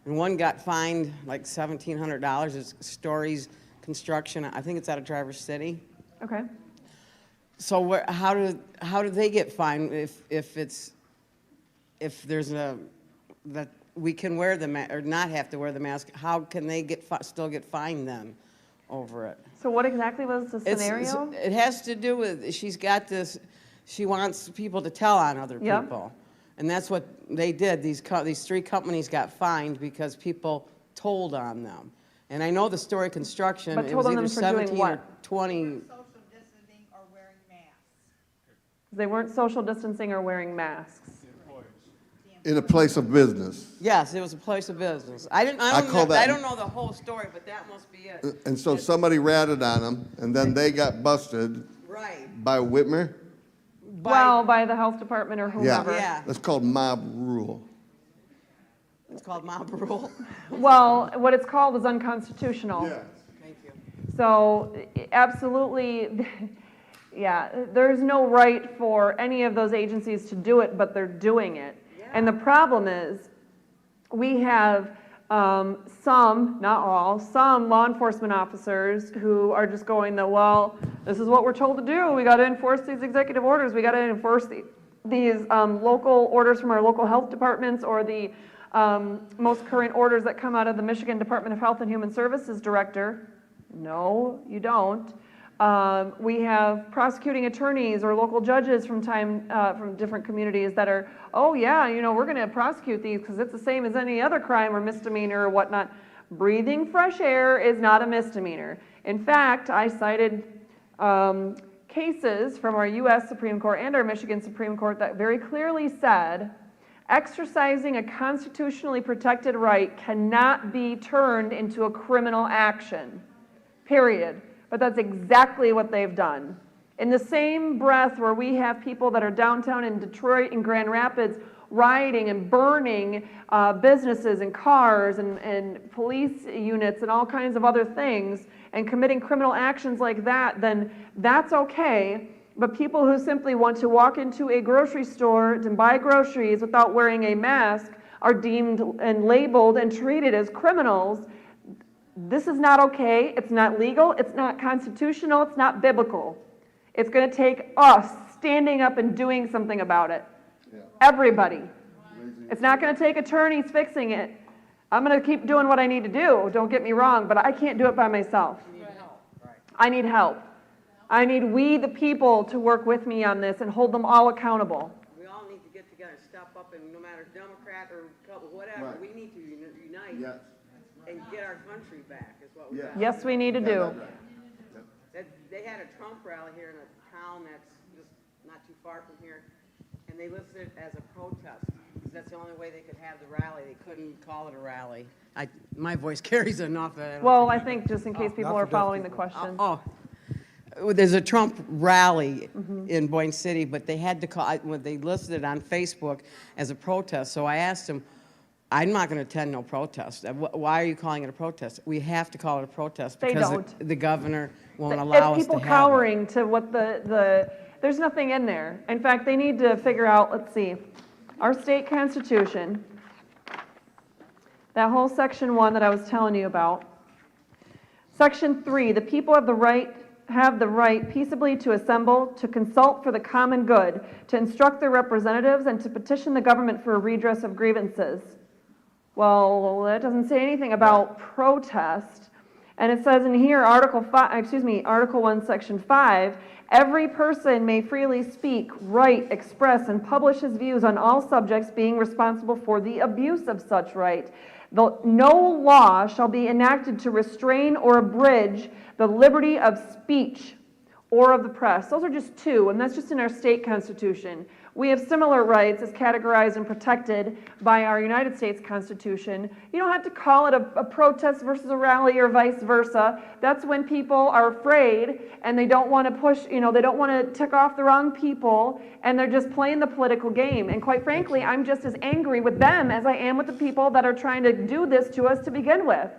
And one got fined like $1,700. It's Stories Construction. I think it's out of Traverse City. Okay. So how do they get fined if there's that we can wear the mask or not have to wear the mask? How can they still get fined then over it? So what exactly was the scenario? It has to do with she's got this. She wants people to tell on other Yep. people, and that's what they did. These 3 companies got fined because people told on them. And I know the Story Construction. But It told was on either them for doing 17 what? or 20. Social distancing or wearing masks. They weren't social distancing or wearing masks. In a place of business. Yes, it was a place of business. I don't know the whole story, but that must be it. And so somebody ratted on them, and then they got busted Right. by Whitmer? By the health department or whomever. Yeah. That's called mob rule. It's called mob rule. Well, what it's called is unconstitutional. Thank you. So absolutely, yeah, there's no right for any of those agencies to do it, but they're doing it. And the problem is we have some, not all, some law enforcement officers who are just going, well, this is what we're told to do. We got to enforce these executive orders. We got to enforce these local orders from our local health departments or the most current orders that come out of the Michigan Department of Health and Human Services director. No, you don't. We have prosecuting attorneys or local judges from different communities that are, oh yeah, we're going to prosecute these because it's the same as any other crime or misdemeanor or whatnot. Breathing fresh air is not a misdemeanor. In fact, I cited cases from our U.S. Supreme Court and our Michigan Supreme Court that very clearly said exercising a constitutionally protected right cannot be turned into a criminal action, period. But that's exactly what they've done. In the same breath where we have people that are downtown in Detroit and Grand Rapids rioting and burning businesses and cars and police units and all kinds of other things and committing criminal actions like that, then that's okay. But people who simply want to walk into a grocery store and buy groceries without wearing a mask are deemed and labeled and treated as criminals. This is not okay. It's not legal. It's not constitutional. It's not biblical. It's going to take us standing up and doing something about it. Everybody. It's not going to take attorneys fixing it. I'm going to keep doing what I need to do, don't get me wrong, but I can't do it by myself. I need help. I need we, the people, to work with me on this and hold them all accountable. We all need to get together, step up, and no matter Democrat or whatever, Right. we need to unite Yes. and get our country back, is what we Yeah. got. Yes, we need to do. They had a Trump rally here in a town that's just not too far from here, and they listed it as a protest, because that's the only way they could have the rally. They couldn't call it a rally. My voice carries enough that I don't Well, I think just in case people not are for following the justice. question. There's a Trump rally Mm-hmm. in Boyne City, but they had to call, when they listed it on Facebook as a protest, so I asked them, I'm not going to attend no protest. Why are you calling it a protest? We have to call it a protest They because don't. the governor won't allow us It's to people have it. cowering to what there's nothing in there. In fact, they need to figure out, let's see, our state constitution, that whole section 1 that I was telling you about. Section 3, the people have the right peaceably to assemble, to consult for the common good, to instruct their representatives, and to petition the government for a redress of grievances. Well, that doesn't say anything about protest. And it says in here, Article 1, Section 5, every person may freely speak, write, express, and publish his views on all subjects, being responsible for the abuse of such right. No law shall be enacted to restrain or abridge the liberty of speech or of the press. Those are just two, and that's just in our state constitution. We have similar rights as categorized and protected by our United States Constitution. You don't have to call it a protest versus a rally or vice versa. That's when people are afraid and they don't want to push, they don't want to tick off the wrong people, and they're just playing the political game. And quite frankly, I'm just as angry with them as I am with the people that are trying to do this to us to begin with.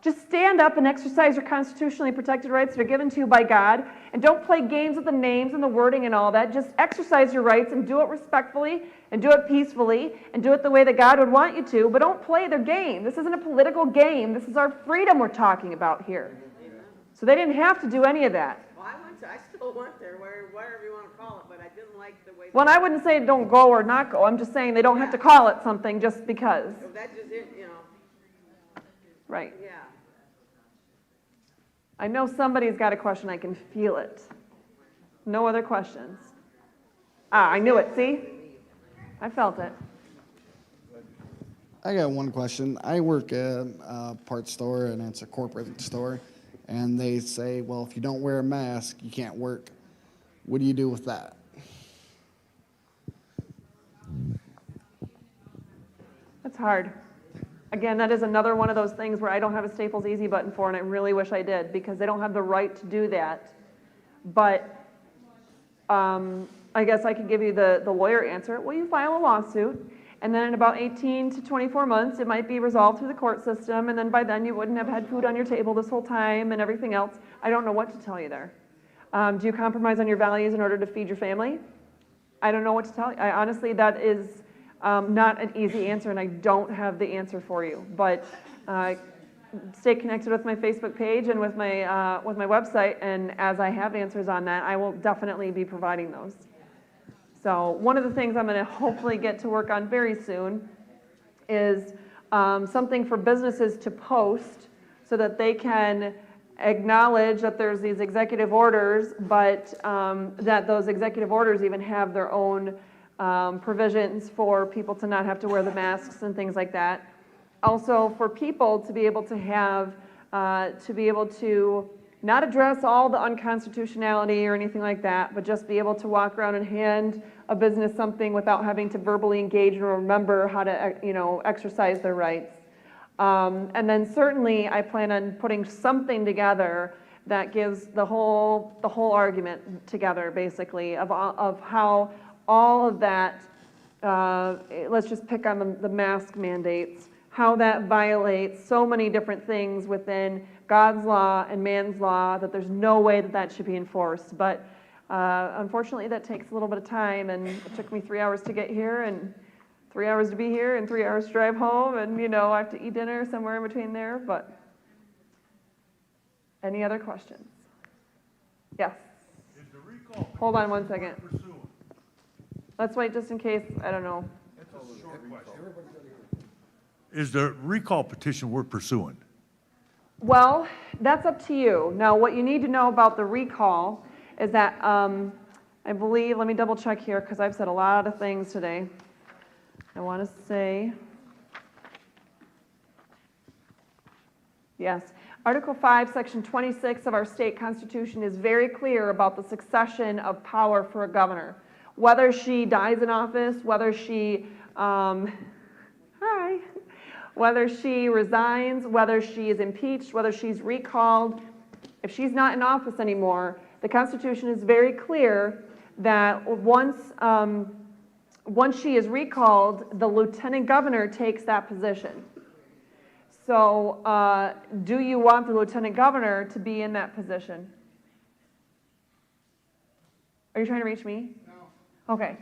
Just stand up and exercise your constitutionally protected rights that are given to you by God, and don't play games with the names and the wording and all that. Just exercise your rights and do it respectfully and do it peacefully and do it the way that God would want you to, but don't play their game. This isn't a political game. This is our freedom we're talking about here. So they didn't have to do any of that. Well, I still went there, whatever you want to call it, but I didn't like the way. Well, I wouldn't say don't go or not go. I'm just saying they don't have to call it something just because. That just it, Right. yeah. I know somebody's got a question. I can feel it. No other questions? I knew it. See? I felt it. I got one question. I work at a parts store, and it's a corporate store, and they say, well, if you don't wear a mask, you can't work. What do you do with that? That's hard. Again, that is another one of those things where I don't have a Staples Easy button for, and I really wish I did, because they don't have the right to do that. But I guess I could give you the lawyer answer. Well, you file a lawsuit, and then in about 18 to 24 months, it might be resolved through the court system, and then by then you wouldn't have had food on your table this whole time and everything else. I don't know what to tell you there. Do you compromise on your values in order to feed your family? I don't know what to tell you. Honestly, that is not an easy answer, and I don't have the answer for you. But stay connected with my Facebook page and with my website, and as I have answers on that, I will definitely be providing those. So one of the things I'm going to hopefully get to work on very soon is something for businesses to post so that they can acknowledge that there's these executive orders, but that those executive orders even have their own provisions for people to not have to wear the masks and things like that. Also, for people to be able to have, not address all the unconstitutionality or anything like that, but just be able to walk around and hand a business something without having to verbally engage or remember how to, exercise their rights. And then certainly, I plan on putting something together that gives the whole argument together, basically, of how all of that, let's just pick on the mask mandates, how that violates so many different things within God's law and man's law that there's no way that should be enforced. But unfortunately, that takes a little bit of time, and it took me 3 hours to get here and 3 hours to be here and 3 hours to drive home, and I have to eat dinner somewhere in between there, but any other questions? Yes. Is the recall Hold on one second. pursuing? Let's wait just in case, I don't know. That's a short question. Is the recall petition we're pursuing? Well, that's up to you. Now, what you need to know about the recall is that, I believe, let me double check here, because I've said a lot of things today. I want to say, yes, Article 5, Section 26 of our state constitution is very clear about the succession of power for a governor. Whether she dies in office, whether she, whether she resigns, whether she is impeached, whether she's recalled, if she's not in office anymore, the Constitution is very clear that once she is recalled, the lieutenant governor takes that position. So do you want the lieutenant governor to be in that position? Are you trying to reach me? No. Okay.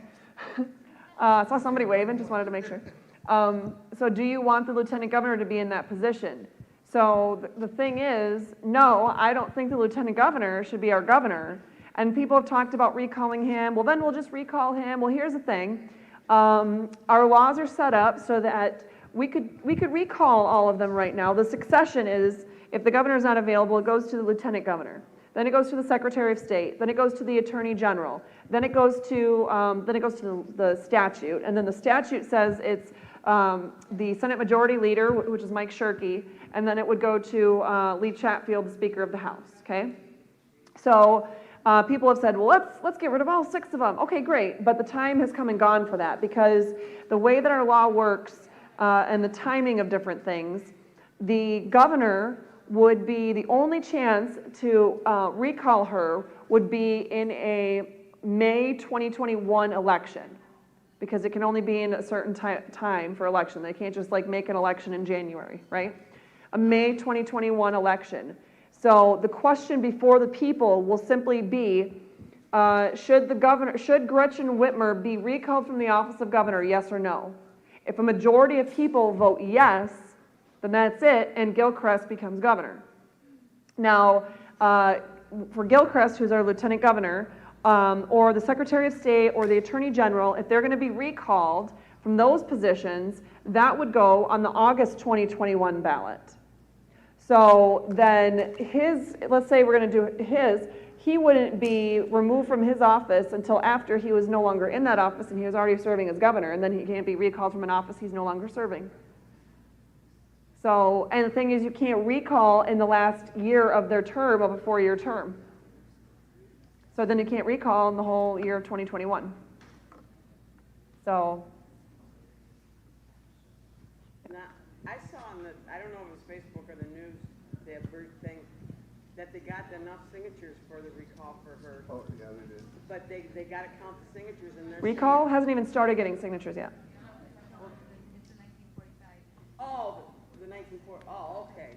Saw somebody waving, just wanted to make sure. So do you want the lieutenant governor to be in that position? So the thing is, no, I don't think the lieutenant governor should be our governor. And people have talked about recalling him. Well, then we'll just recall him. Well, here's the thing. Our laws are set up so that we could recall all of them right now. The succession is, if the governor is not available, it goes to the lieutenant governor. Then it goes to the Secretary of State. Then it goes to the Attorney General. Then it goes to the statute. And then the statute says it's the Senate Majority Leader, which is Mike Shirkey, and then it would go to Lee Chatfield, the Speaker of the House. Okay, so people have said, well, let's get rid of all 6 of them. Okay, great, but the time has come and gone for that, because the way that our law works and the timing of different things, the governor would be, the only chance to recall her would be in a May 2021 election, because it can only be in a certain time for election. They can't just make an election in January, right? A May 2021 election. So the question before the people will simply be, should Gretchen Whitmer be recalled from the office of governor, yes or no? If a majority of people vote yes, then that's it, and Gilchrist becomes governor. Now, for Gilchrist, who's our lieutenant governor, or the Secretary of State or the Attorney General, if they're going to be recalled from those positions, that would go on the August 2021 ballot. So then let's say we're going to do he wouldn't be removed from his office until after he was no longer in that office and he was already serving as governor, and then he can't be recalled from an office he's no longer serving. So, and the thing is, you can't recall in the last year of their term, of a 4-year term. So then you can't recall in the whole year of 2021. So. Now, I saw on I don't know if it was Facebook or the news, that weird thing, that they got enough signatures for the recall for her. Oh, yeah, they did. But they got to count the signatures in there. Recall hasn't even started getting signatures yet. Oh, the 1940, oh, okay.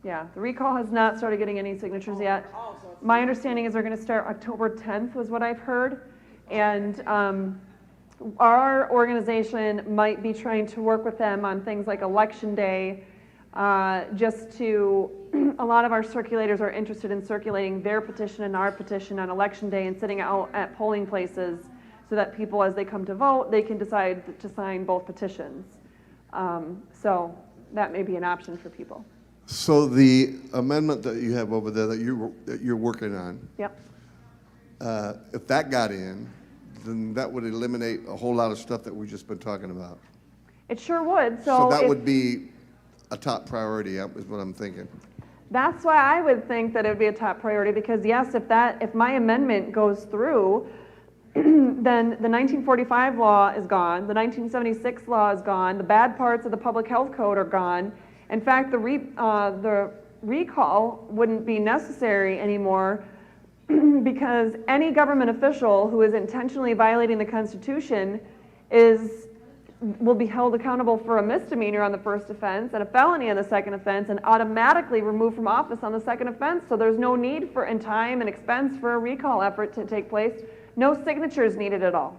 Yeah, the recall has not started getting any signatures yet. Oh, so it's My understanding is they're going to start October 10th was what I've heard. And our organization might be trying to work with them on things like Election Day, just to, a lot of our circulators are interested in circulating their petition and our petition on Election Day and sitting out at polling places so that people, as they come to vote, they can decide to sign both petitions. So that may be an option for people. So the amendment that you have over there that you're working on, Yep. if that got in, then that would eliminate a whole lot of stuff that we've just been talking about. It sure would. So that would be a top priority, is what I'm thinking. That's why I would think that it would be a top priority, because yes, if my amendment goes through, then the 1945 law is gone, the 1976 law is gone, the bad parts of the public health code are gone. In fact, the recall wouldn't be necessary anymore because any government official who is intentionally violating the Constitution will be held accountable for a misdemeanor on the first offense and a felony on the second offense and automatically removed from office on the second offense. So there's no need for, and time and expense for a recall effort to take place. No signatures needed at all.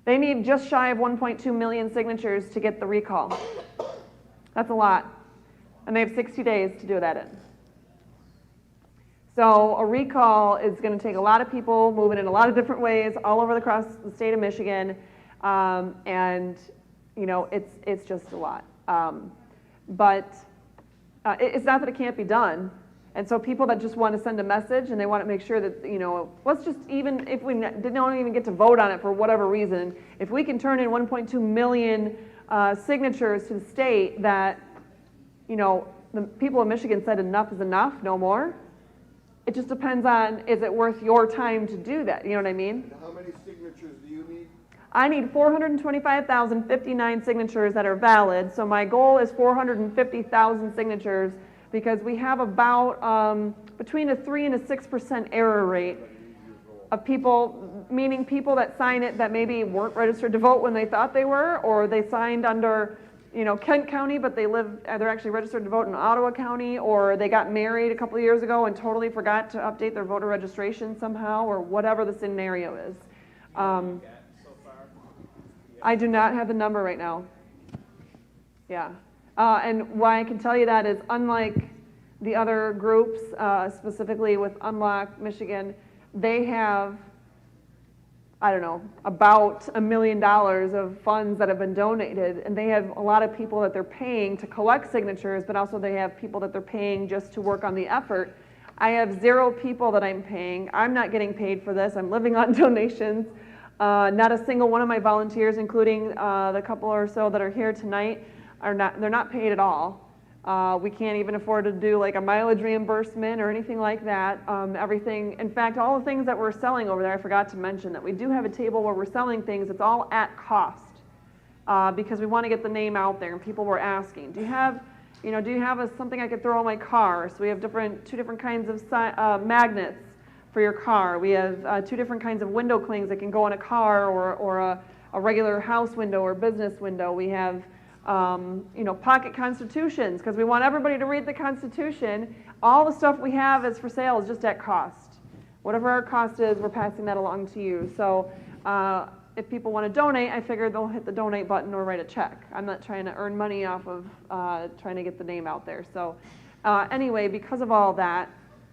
They need just shy of 1.2 million signatures to get the recall. That's a lot. And they have 60 days to do that in. So a recall is going to take a lot of people moving in a lot of different ways all over across the state of Michigan. And, you know, it's just a lot. But it's not that it can't be done. And so people that just want to send a message and they want to make sure that, you know, let's just, even if we don't even get to vote on it for whatever reason, if we can turn in 1.2 million signatures to the state that, you know, the people of Michigan said enough is enough, no more. It just depends on, is it worth your time to do that? You know what I mean? And how many signatures do you need? I need 425,059 signatures that are valid. So my goal is 450,000 signatures because we have about between a 3 and a 6% error rate of people, meaning people that sign it that maybe weren't registered to vote when they thought they were, or they signed under, you know, Kent County, but they're actually registered to vote in Ottawa County, or they got married a couple of years ago and totally forgot to update their voter registration somehow, or whatever the scenario is. I do not have the number right now. Yeah. And why I can tell you that is, unlike the other groups, specifically with Unlock Michigan, they have, I don't know, about $1 million of funds that have been donated, and they have a lot of people that they're paying to collect signatures, but also they have people that they're paying just to work on the effort. I have 0 people that I'm paying. I'm not getting paid for this. I'm living on donations. Not a single one of my volunteers, including the couple or so that are here tonight, they're not paid at all. We can't even afford to do like a mileage reimbursement or anything like that. Everything, in fact, all the things that we're selling over there, I forgot to mention that we do have a table where we're selling things. It's all at cost because we want to get the name out there, and people were asking, do you have something I could throw on my car? So we have two different kinds of magnets for your car. We have 2 different kinds of window clings that can go on a car or a regular house window or business window. We have pocket constitutions, because we want everybody to read the Constitution. All the stuff we have is for sale is just at cost. Whatever our cost is, we're passing that along to you. So if people want to donate, I figure they'll hit the donate button or write a check. I'm not trying to earn money off of trying to get the name out there. So anyway, because of all that,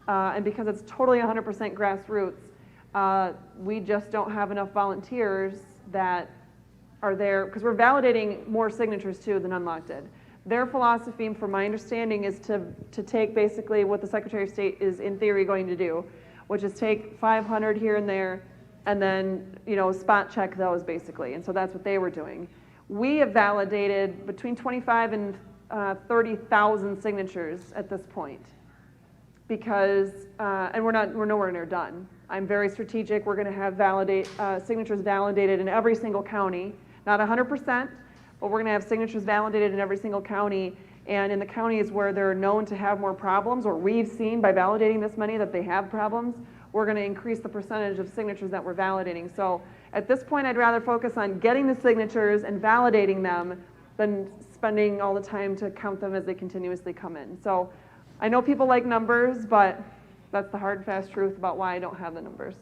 and because it's totally 100% grassroots, we just don't have enough volunteers that are there, because we're validating more signatures too than Unlock did. Their philosophy, from my understanding, is to take basically what the Secretary of State is in theory going to do, which is take 500 here and there, and then spot check those basically. And so that's what they were doing. We have validated between 25 and 30,000 signatures at this point, because and we're nowhere near done. I'm very strategic. We're going to have signatures validated in every single county. Not 100%, but we're going to have signatures validated in every single county. And in the counties where they're known to have more problems, or we've seen by validating this many that they have problems, we're going to increase the percentage of signatures that we're validating. So at this point, I'd rather focus on getting the signatures and validating them than spending all the time to count them as they continuously come in. So I know people like numbers, but that's the hard, fast truth about why I don't have the numbers.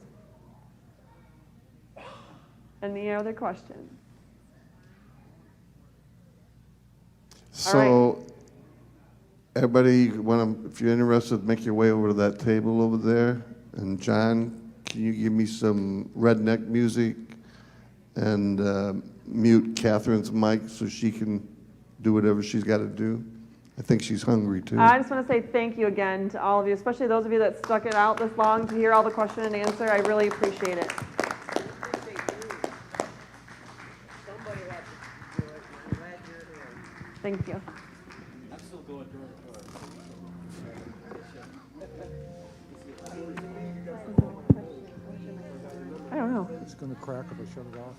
Any other questions? So, everybody, if you're interested, make your way over to that table over there. And John, can you give me some redneck music and mute Catherine's mic so she can do whatever she's got to do? I think she's hungry too. I just want to say thank you again to all of you, especially those of you that stuck it out this long to hear all the question and answer. I really appreciate it. Thank you. I'm still going door to door. I don't know. It's going to crack if I shut it off.